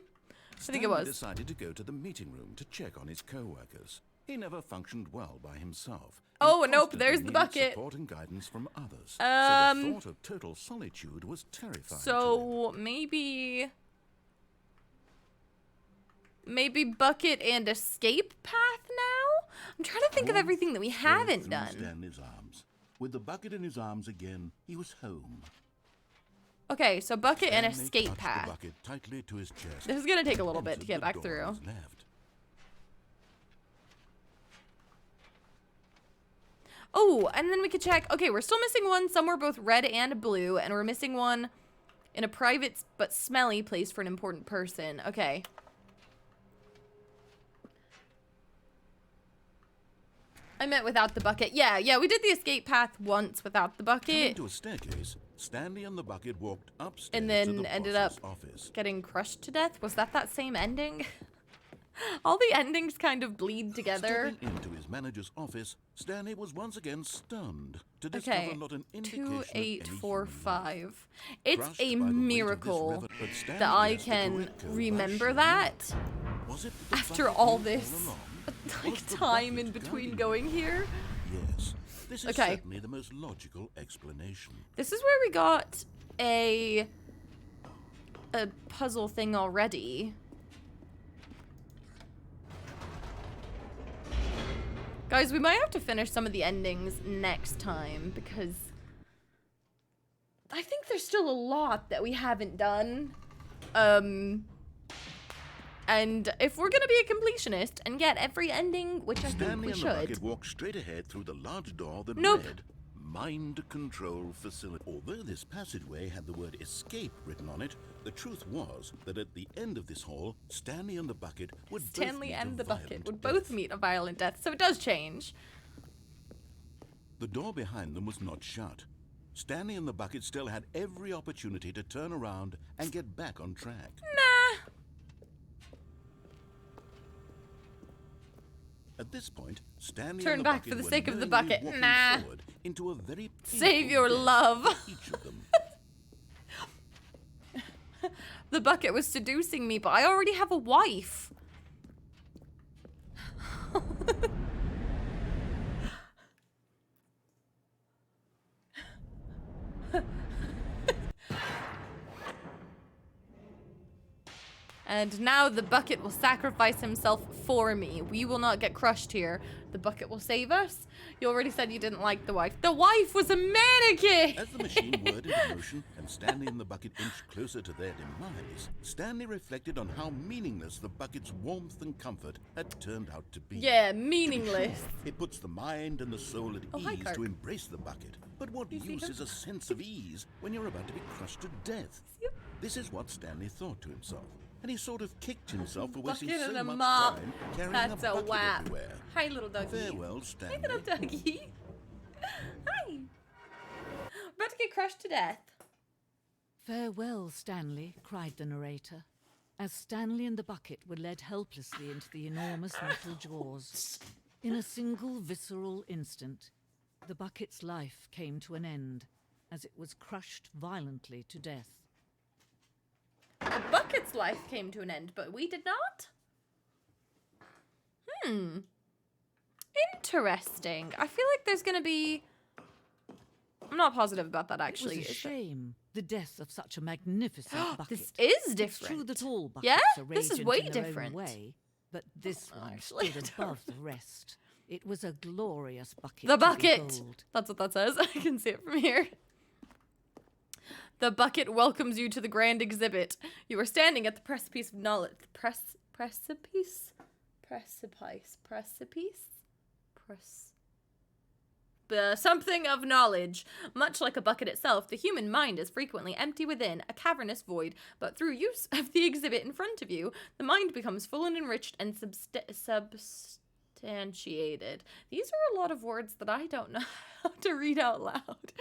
I think it was. Decided to go to the meeting room to check on his co-workers. He never functioned well by himself. Oh, and nope, constantly there's the needed bucket. Support and guidance from others. So the thought of total solitude was terrifying to him. So maybe bucket and escape path now? I'm trying to think of everything that we haven't through done. Stanley's arms. With the bucket in his arms again, he was home. Okay, so bucket and Stanley escape clutched path. the bucket tightly to his chest. This is gonna take a little bit to entered get the back door through. on his left. Oh, and then we could check. Okay, we're still missing one somewhere both red and blue, and we're missing one in a private but smelly place for an important person. Okay. I meant without the bucket. Yeah, we did the escape path once without the Coming bucket. to a staircase, Stanley and the bucket walked upstairs And to then the ended up boss's office. getting crushed to death. Was that same ending? All the endings kind of bleed together. Stepping into his manager's office, Stanley was once again stunned to discover Okay, not an indication of any human life. 2845. It's Crushed a by the weight of this miracle rivet, but Stanley that I guessed the can correct code by remember sharing that it. Was it that the after bucket all knew this along? like Was the time in bucket between guiding going here. Yes, this is Okay. certainly the most logical explanation. This is where we got a puzzle thing already. Guys, we might have to finish some of the endings next time because I think there's still a lot that we haven't done. And if we're gonna be a completionist and get every ending, which I think Stanley we and the bucket should. walked straight ahead through the large door that Nope. read Mind Control Facility. Although this passageway had the word escape written on it, the truth was that at the end of this hall, Stanley and the bucket would Stanley both meet and a the bucket violent would death. both meet a violent death, so it does change. The door behind them was not shut. Stanley and the bucket still had every opportunity to turn around and get back on track. Nah. At this point, Stanley Turn and the back bucket for the were sake of the knowingly bucket. walking Nah. forward into a very Save painful your death love. for each of them. The bucket was seducing me, but I already have a wife. And now the bucket will sacrifice himself for me. We will not get crushed here. The bucket will save us. You already said you didn't like the wife. The wife was a mannequin! As the machine whirred into motion and Stanley and the bucket inched closer to their demise, Stanley reflected on how meaningless the bucket's warmth and comfort had turned out to be. Yeah, meaningless. It puts the mind and the soul at Oh, hi, ease Kirk. to embrace the bucket. But what You see use her? is a sense of ease when you're about to be crushed to death? This is what Stanley thought to himself. And he sort of kicked himself for wasting Bucket so and a much mop. time carrying That's a a bucket whap. everywhere. Hi, little doggy. Farewell, Hi, Stanley. little doggy. Hi. We're about to get crushed to death. Farewell, Stanley, cried the narrator, as Stanley and the bucket were led helplessly into the enormous metal jaws. In a single visceral instant, the bucket's life came to an end as it was crushed violently to death. The bucket's life came to an end, but we did not? Interesting. I feel like there's gonna be... I'm not positive about that, actually. It was a Is it- shame, the death of such a magnificent bucket. This is It's different. true that all buckets Yeah? are This is radiant way in their own different. way, but this one actually, stood I don't above the rest. It was a glorious bucket. The to bucket! behold. That's what that says. I can see it from here. The bucket welcomes you to the grand exhibit. You are standing at the precipice of knowledge. Precipice? Something of knowledge. Much like a bucket itself, the human mind is frequently empty within, a cavernous void, but through use of the exhibit in front of you, the mind becomes full and enriched and substantiated. These are a lot of words that I don't know how to read out loud.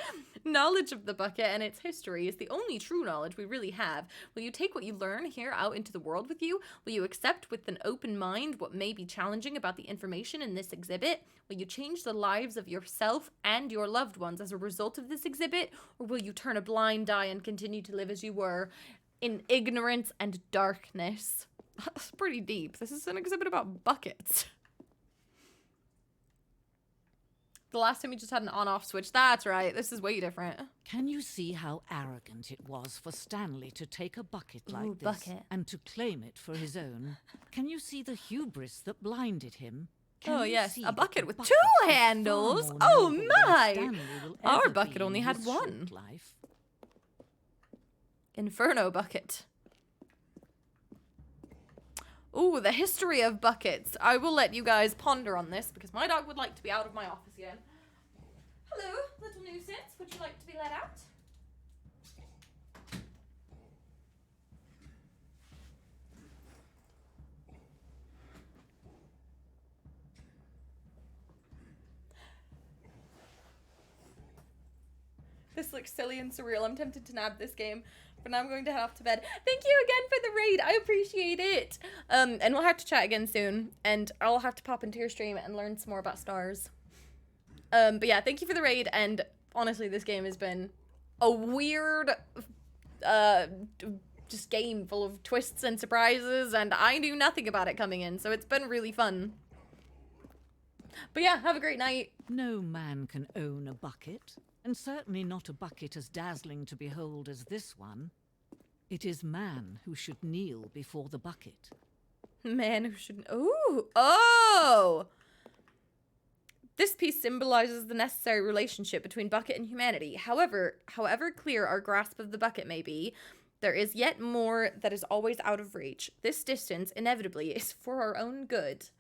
Knowledge of the bucket and its history is the only true knowledge we really have. Will you take what you learn here out into the world with you? Will you accept with an open mind what may be challenging about the information in this exhibit? Will you change the lives of yourself and your loved ones as a result of this exhibit? Or will you turn a blind eye and continue to live as you were in ignorance and darkness? That's pretty deep. This is an exhibit about buckets. The last time we just had an on-off switch. That's right. This is way different. Can you see how arrogant it was for Stanley to take a bucket like Ooh, this bucket. and to claim it for his own? Can you see the hubris that blinded him? Oh, you yes, see a that bucket the with bucket two is far handles? more Oh, noble than my! Stanley will Our ever bucket be only in had his one. short life? Inferno bucket. Ooh, the history of buckets. I will let you guys ponder on this because my dog would like to be out of my office again. Hello, little nuisance. Would you like to be let out? This looks silly and surreal. I'm tempted to nab this game, but now I'm going to head off to bed. Thank you again for the raid. I appreciate it. And we'll have to chat again soon, and I'll have to pop into your stream and learn some more about stars. But yeah, thank you for the raid, and honestly, this game has been a weird, just game full of twists and surprises, and I knew nothing about it coming in, so it's been really fun. But yeah, have a great night. No man can own a bucket, and certainly not a bucket as dazzling to behold as this one. It is man who should kneel before the bucket. Man who shouldn't. Ooh. Oh! This piece symbolizes the necessary relationship between bucket and humanity. However clear our grasp of the bucket may be, there is yet more that is always out of reach. This distance, inevitably, is for our own good.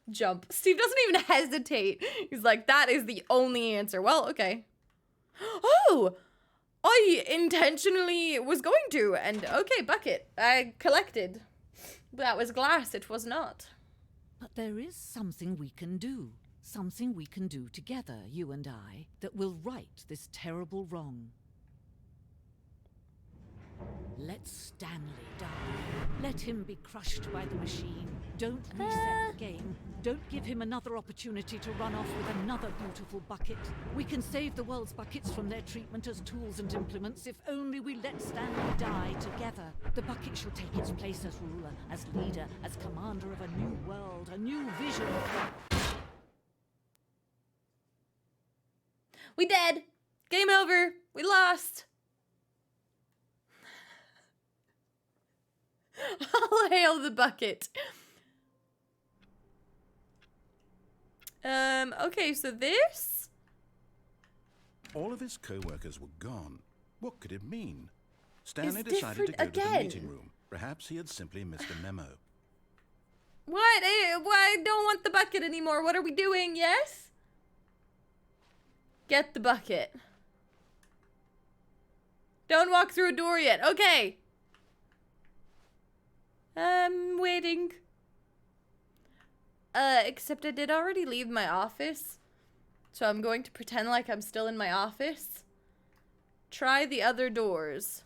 Jump. Steve doesn't even hesitate. He's like, that is the only answer. Well, okay. Oh! I intentionally was going to, and okay, bucket. I collected. That was glass, it was not. But there is something we can do. Something we can do together, you and I, that will right this terrible wrong. Let Stanley die. Let him be crushed by the machine. Don't reset the game. Don't give him another opportunity to run off with another beautiful bucket. We can save the world's buckets from their treatment as tools and implements if only we let Stanley die together. The bucket shall take its place as ruler, as leader, as commander of a new world, a new vision. We dead. Game over. We lost. All hail the bucket. Okay, so this? All of his co-workers were gone. What could it mean? Stanley It's decided to go different to the again. meeting room. Perhaps he had simply missed a memo. What? I don't want the bucket anymore. What are we doing? Yes? Get the bucket. Don't walk through a door yet. Okay. Waiting. Except I did already leave my office. So I'm going to pretend like I'm still in my office. Try the other doors.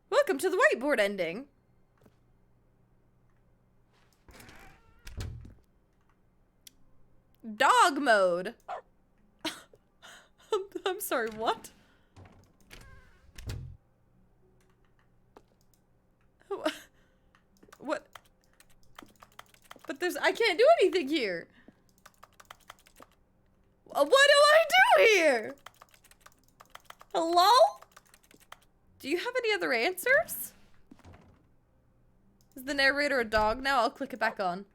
Welcome to the whiteboard ending. Dog mode. I'm sorry, what? What? But I can't do anything here. What do I do here? Hello? Do you have any other answers? Is the narrator a dog now? I'll click it back on.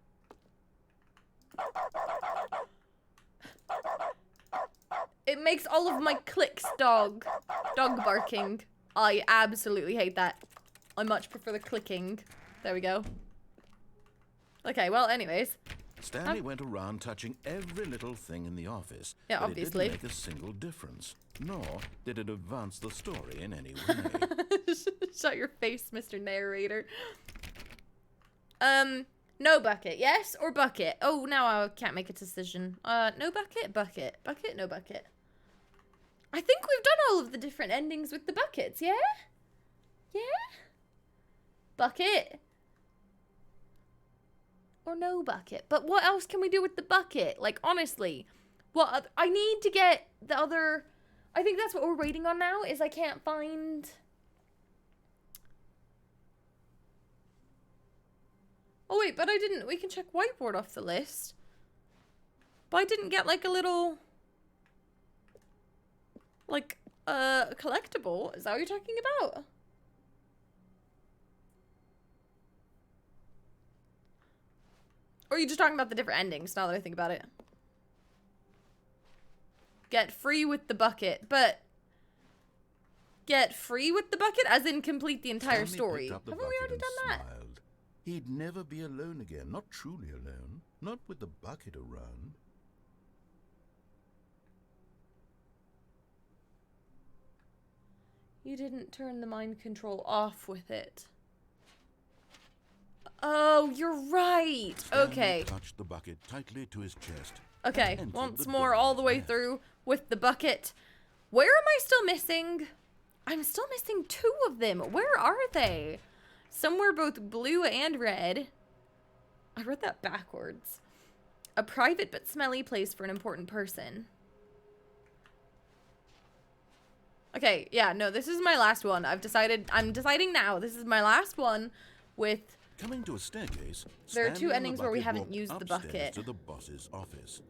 It makes all of my clicks dog barking. I absolutely hate that. I much prefer the clicking. There we go. Okay, well, anyways. Stanley went around touching every little thing in the office. Yeah, but obviously. It didn't make a single difference. Nor did it advance the story in any way. Shut your face, Mr. Narrator. No bucket, yes or bucket? Oh, now I can't make a decision. No bucket, bucket, bucket, no bucket. I think we've done all of the different endings with the buckets, yeah? Yeah? Bucket. Or no bucket. But what else can we do with the bucket? Like, honestly, what I need to get the other... I think that's what we're waiting on now, is I can't find... Oh, wait, but I didn't... We can check whiteboard off the list. But I didn't get, like, a little... Like, collectible. Is that what you're talking about? Or are you just talking about the different endings now that I think about it? Get free with the bucket, but get free with the bucket as in complete the entire Stanley story. picked up the Haven't we bucket already and done that? smiled. He'd never be alone again, not truly alone, not with the bucket around. You didn't turn the mind control off with it. Oh, you're right. Stanley Okay. clutched the bucket tightly to his chest. Okay, and entered once the more door all the way there. through with the bucket. Where am I still missing? I'm still missing 2 of them. Where are they? Somewhere both blue and red. I wrote that backwards. A private but smelly place for an important person. Okay, yeah, no, this is my last one. I'm deciding now. This is my last one with... Coming to a staircase, There are 2 Stanley and the endings where we bucket haven't walked used the upstairs bucket. to the boss's office.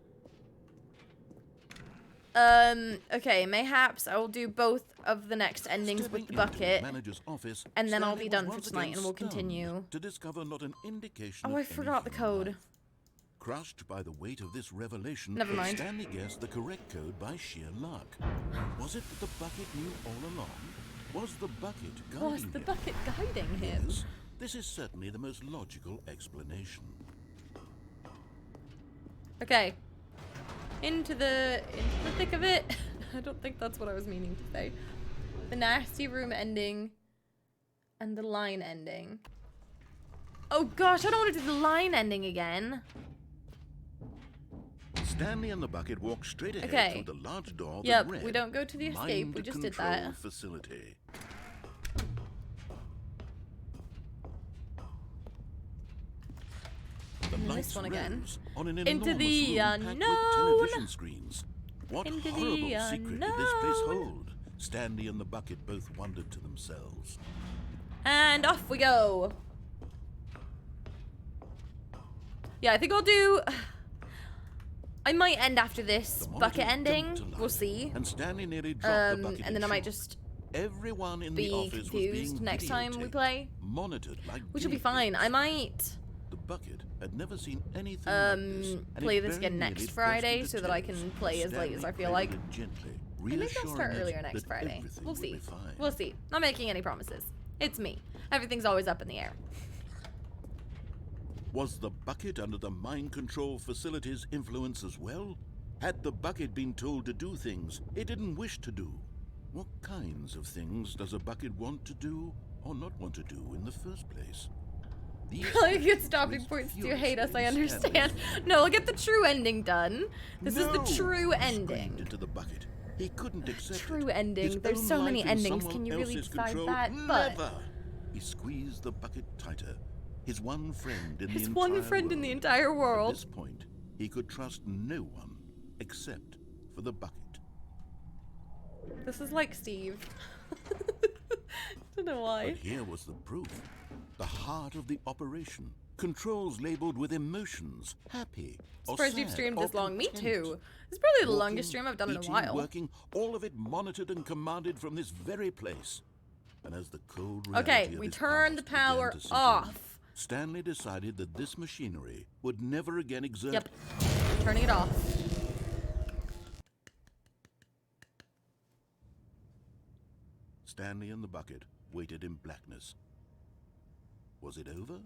Okay, mayhaps I will do both of the next endings with Stepping the into the bucket. manager's office, And then I'll Stanley be was done for once tonight again and we'll stunned continue. to discover not an indication Oh, of I forgot the any human code. life. Crushed by the weight of this revelation, Never mind. Stanley guessed the correct code by sheer luck. Was it that the bucket knew all along? Was the bucket guiding Was the him? bucket guiding him? Yes, this is certainly the most logical explanation. Okay. Into the thick of it. I don't think that's what I was meaning to say. The nasty room ending and the line ending. Oh gosh, I don't want to do the line ending again. Stanley and the bucket walked straight ahead Okay. through the large door that Yep, read, we don't go to the escape, we just did Mind that. Control Facility. The And lights this one again. rose on an Into enormous the room packed with unknown. television screens. What Into the horrible secret did this place unknown. hold? Stanley and the bucket both wondered to themselves. And off we go. Yeah, I think I'll do... I might end after this The bucket monitor ending. jumped to We'll life, see. And Stanley nearly dropped the bucket And in then I might shock. just Everyone in the be office was confused being next time we videotaped, play. monitored like We should be guinea fine. pigs. I might The bucket had never seen anything like this, and play it this very again nearly next burst Friday into so that I tears. can play as late as I Stanley feel like. cradled it gently, Maybe I'll start reassuring it earlier next that Friday. everything We'll would see. be fine. We'll see. Not making any promises. It's me. Everything's always up in the air. Was the bucket under the mind control facility's influence as well? Had the bucket been told to do things it didn't wish to do? What kinds of things does a bucket want to do or not want to do in the first place? These Like, good questions stopping whizzed points to hate us, I furiously in understand. Stanley's No, I'll get the true ending done. This is the No! true He ending. screamed into the bucket. He couldn't accept True it. ending. His There's own so many life in endings. someone Can you really else's decide control? that? But Never. He squeezed the bucket tighter. His one friend in his the one entire friend in the world. entire At world. this point, he could trust no one except for the bucket. This is like Steve. Don't know why. But here was the proof. The heart of the operation. Controls labeled with emotions. Happy or Surprised you've sad streamed or this long. Me content. too. This is probably the Walking, longest stream I've done in a eating, while. Working, all of it monitored and commanded from this very place. And as the cold Okay, reality of we his turn the past began power to sink in, off. Stanley decided that this machinery would never again exert. Yep. Turning it off. Stanley and the bucket waited in blackness. Was it over?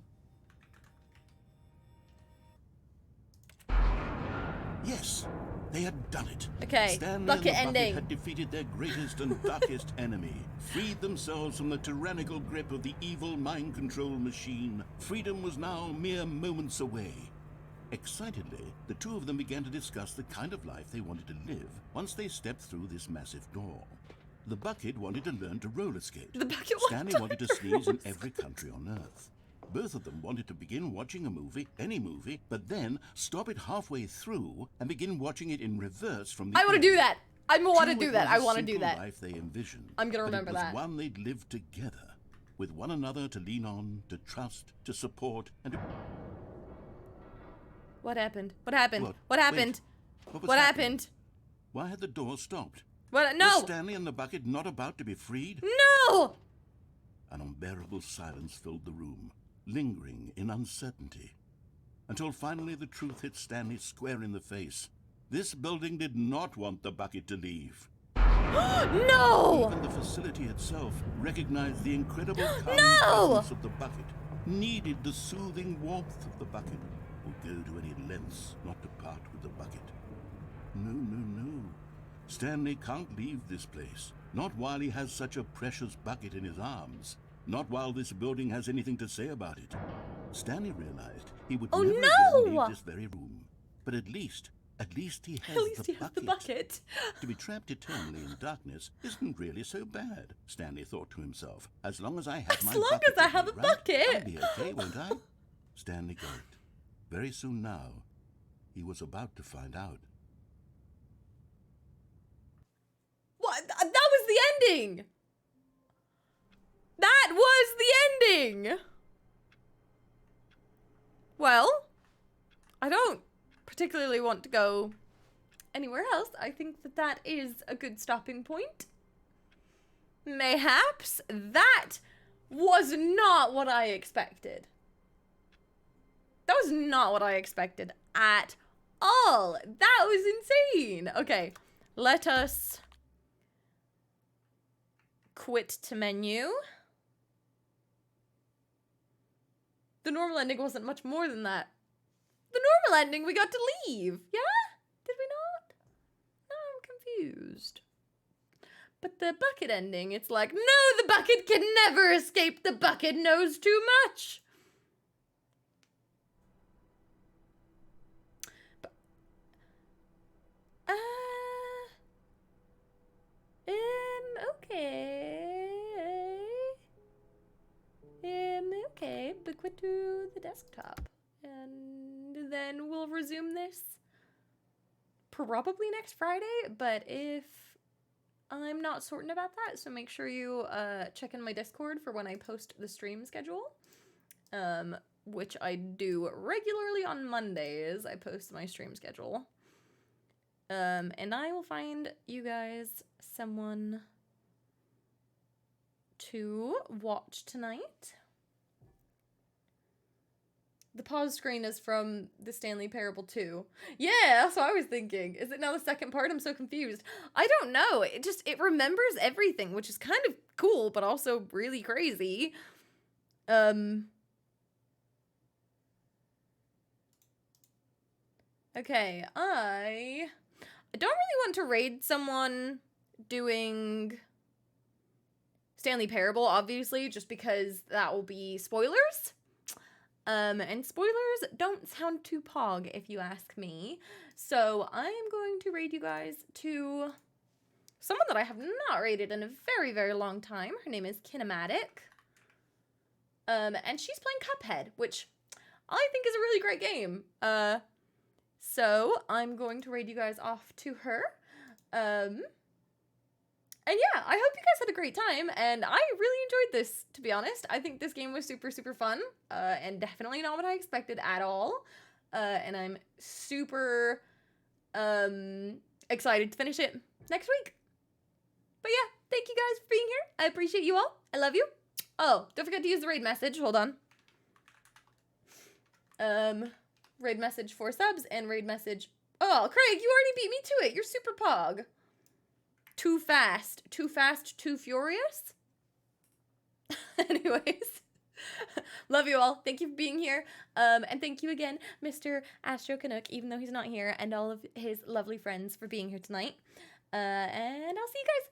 Yes, they had done it. Okay, Stanley bucket and the ending. bucket had defeated their greatest and darkest enemy, freed themselves from the tyrannical grip of the evil mind control machine. Freedom was now mere moments away. Excitedly, the two of them began to discuss the kind of life they wanted to live once they stepped through this massive door. The bucket wanted to learn to roller skate. The bucket Stanley wanted to sneeze in every country on Earth. Both of them wanted to begin watching a movie, any movie, but then stop it halfway through and begin watching it in reverse from the I want to end. do that. I want to True, do it that. was I a want to do simple that. life they envisioned, I'm gonna but remember it was that. one they'd live together, with one another to lean on, to trust, to support, and to... What happened? What happened? What? What happened? What was What happening? happened? Why had the door stopped? What? Was No! Stanley and the bucket not about to be freed? No! An unbearable silence filled the room, lingering in uncertainty. until finally the truth hit Stanley square in the face. This building did not want the bucket to leave. No! Even the facility itself recognized the incredible calming No! presence of the bucket, needed the soothing warmth of the bucket, would go to any lengths not to part with the bucket. No, no, no. Stanley can't leave this place. Not while he has such a precious bucket in his arms. Not while this building has anything to say about it. Stanley realized he would never again leave this very room. But at least he has the bucket. To be trapped eternally in darkness isn't really so bad, Stanley thought to himself. As long as I have my bucket. As long as I have a bucket. I'll be okay, won't I? Stanley gulped. Very soon now, he was about to find out. What? That was the ending! That was the ending! Well, I don't particularly want to go anywhere else. I think that that is a good stopping point. Mayhaps that was not what I expected. That was not what I expected at all. That was insane. Okay, let us quit to menu. The normal ending wasn't much more than that. The normal ending, we got to leave. Yeah? Did we not? No, I'm confused. But the bucket ending, it's like, no, the bucket can never escape. The bucket knows too much. But, okay, but quit to the desktop. And then we'll resume this probably next Friday, but if I'm not certain about that, so make sure you check in my Discord for when I post the stream schedule, which I do regularly on Mondays. I post my stream schedule. And I will find you guys someone to watch tonight. The pause screen is from the Stanley Parable 2. Yeah, that's what I was thinking. Is it now the second part? I'm so confused. I don't know. It remembers everything, which is kind of cool, but also really crazy. Okay, I don't really want to raid someone doing Stanley Parable, obviously, just because that will be spoilers. And spoilers don't sound too pog, if you ask me. So I am going to raid you guys to someone that I have not raided in a very, very long time. Her name is Kinematic. And she's playing Cuphead, which I think is a really great game. So I'm going to raid you guys off to her. And yeah, I hope you guys had a great time, and I really enjoyed this, to be honest. I think this game was super, super fun, and definitely not what I expected at all. And I'm super excited to finish it next week. But yeah, thank you guys for being here. I appreciate you all. I love you. Oh, don't forget to use the raid message. Hold on. Raid message for subs and raid message. Oh, Craig, you already beat me to it. You're super pog. Too fast, too furious. Anyways, love you all. Thank you for being here. And thank you again, Mr. Astro Canuck, even though he's not here, and all of his lovely friends for being here tonight. And I'll see you guys